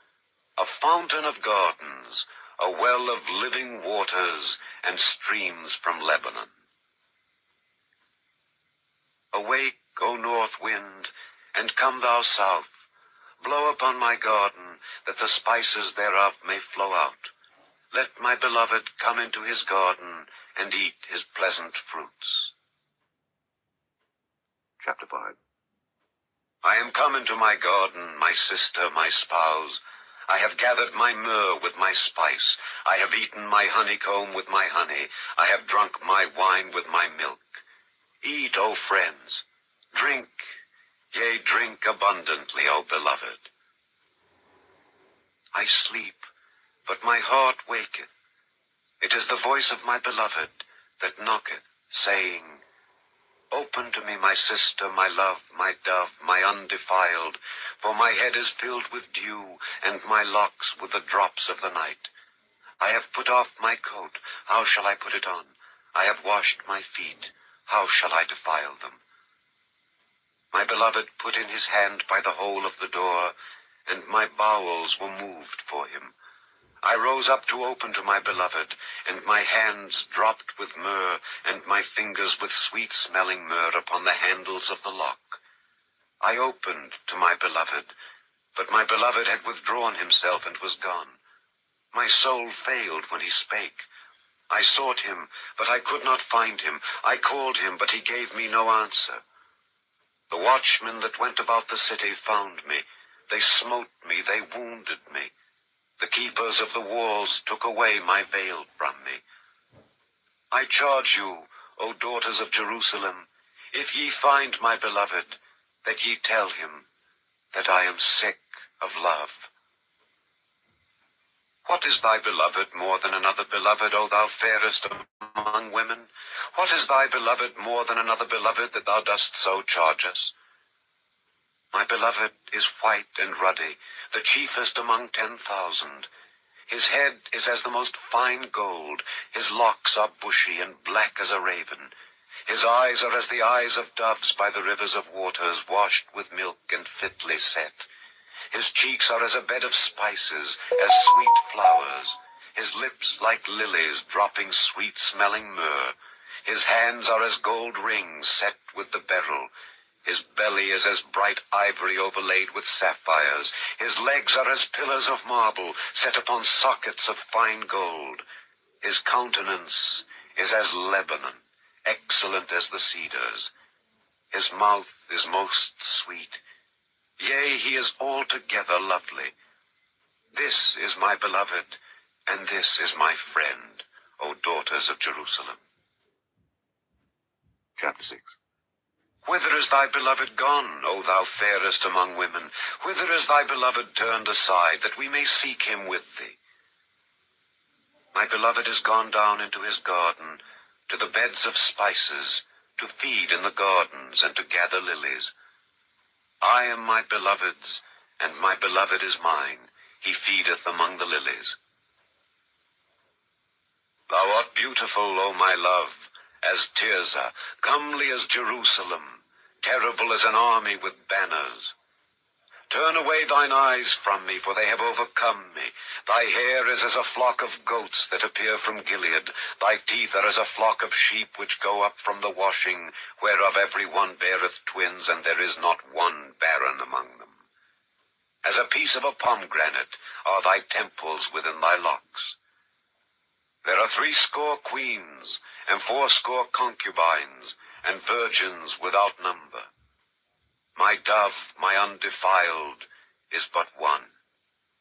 a fountain of gardens, a well of living waters, and streams from Lebanon. Awake, O north wind, and come thou south. Blow upon my garden, that the spices thereof may flow out. Let my beloved come into his garden, and eat his pleasant fruits. Chapter 5. I am come into my garden, my sister, my spouse. I have gathered my myrrh with my spice. I have eaten my honeycomb with my honey. I have drunk my wine with my milk. Eat, O friends. Drink, yea, drink abundantly, O beloved. I sleep, but my heart waketh. It is the voice of my beloved that knocketh, saying, Open to me, my sister, my love, my dove, my undefiled, for my head is filled with dew, and my locks with the drops of the night. I have put off my coat, how shall I put it on? I have washed my feet, how shall I defile them? My beloved put in his hand by the hole of the door, and my bowels were moved for him. I rose up to open to my beloved, and my hands dropped with myrrh, and my fingers with sweet-smelling myrrh upon the handles of the lock. I opened to my beloved, but my beloved had withdrawn himself and was gone. My soul failed when he spake. I sought him, but I could not find him. I called him, but he gave me no answer. The watchmen that went about the city found me. They smote me, they wounded me. The keepers of the walls took away my veil from me. I charge you, O daughters of Jerusalem, if ye find my beloved, that ye tell him that I am sick of love. What is thy beloved more than another beloved, O thou fairest among women? What is thy beloved more than another beloved, that thou dost so charge us? My beloved is white and ruddy, the chiefest among 10,000. His head is as the most fine gold, his locks are bushy and black as a raven. His eyes are as the eyes of doves by the rivers of waters, washed with milk and fitly set. His cheeks are as a bed of spices, as sweet flowers. His lips like lilies, dropping sweet-smelling myrrh. His hands are as gold rings set with the beryl. His belly is as bright ivory overlaid with sapphires. His legs are as pillars of marble set upon sockets of fine gold. His countenance is as Lebanon, excellent as the cedars. His mouth is most sweet. Yea, he is altogether lovely. This is my beloved, and this is my friend, O daughters of Jerusalem. Chapter 6. Whither is thy beloved gone, O thou fairest among women? Whither is thy beloved turned aside, that we may seek him with thee? My beloved is gone down into his garden, to the beds of spices, to feed in the gardens, and to gather lilies. I am my beloved's, and my beloved is mine. He feedeth among the lilies. Thou art beautiful, O my love, as Tirzah, comely as Jerusalem, terrible as an army with banners. Turn away thine eyes from me, for they have overcome me. Thy hair is as a flock of goats that appear from Gilead. Thy teeth are as a flock of sheep which go up from the washing, whereof every one beareth twins, and there is not one barren among them. As a piece of a pomegranate are thy temples within thy locks. There are 80 queens, and 80 concubines, and virgins without number. My dove, my undefiled, is but one.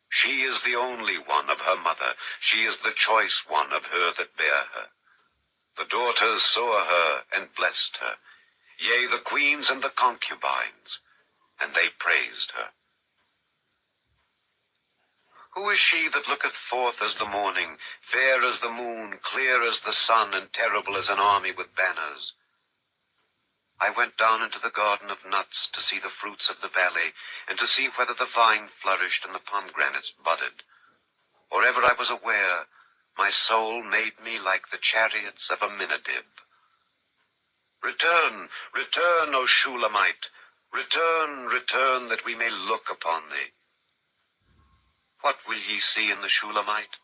She is the only one of her mother. She is the choice one of her that bare her. The daughters saw her and blessed her, yea, the queens and the concubines, and they praised her. Who is she that looketh forth as the morning, fair as the moon, clear as the sun, and terrible as an army with banners? I went down into the garden of nuts to see the fruits of the valley, and to see whether the vine flourished and the pomegranates budded. Or ever I was aware, my soul made me like the chariots of Aminadab. Return, return, O Shulamite, return, return, that we may look upon thee. What will ye see in the Shulamite?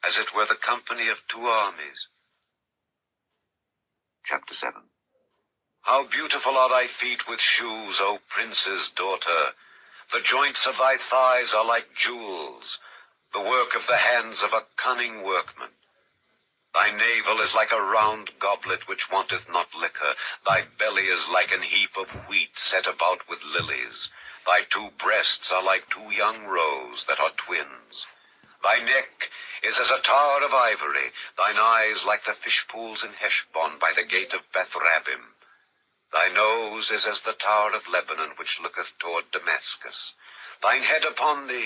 As it were the company of 2 armies. Chapter 7. How beautiful are thy feet with shoes, O prince's daughter! The joints of thy thighs are like jewels, the work of the hands of a cunning workman. Thy navel is like a round goblet which wanteth not liquor. Thy belly is like an heap of wheat set about with lilies. Thy 2 breasts are like 2 young roes that are twins. Thy neck is as a tower of ivory, thine eyes like the fish pools in Heshbon by the gate of Beth-rabbim. Thy nose is as the tower of Lebanon which looketh toward Damascus. Thine head upon thee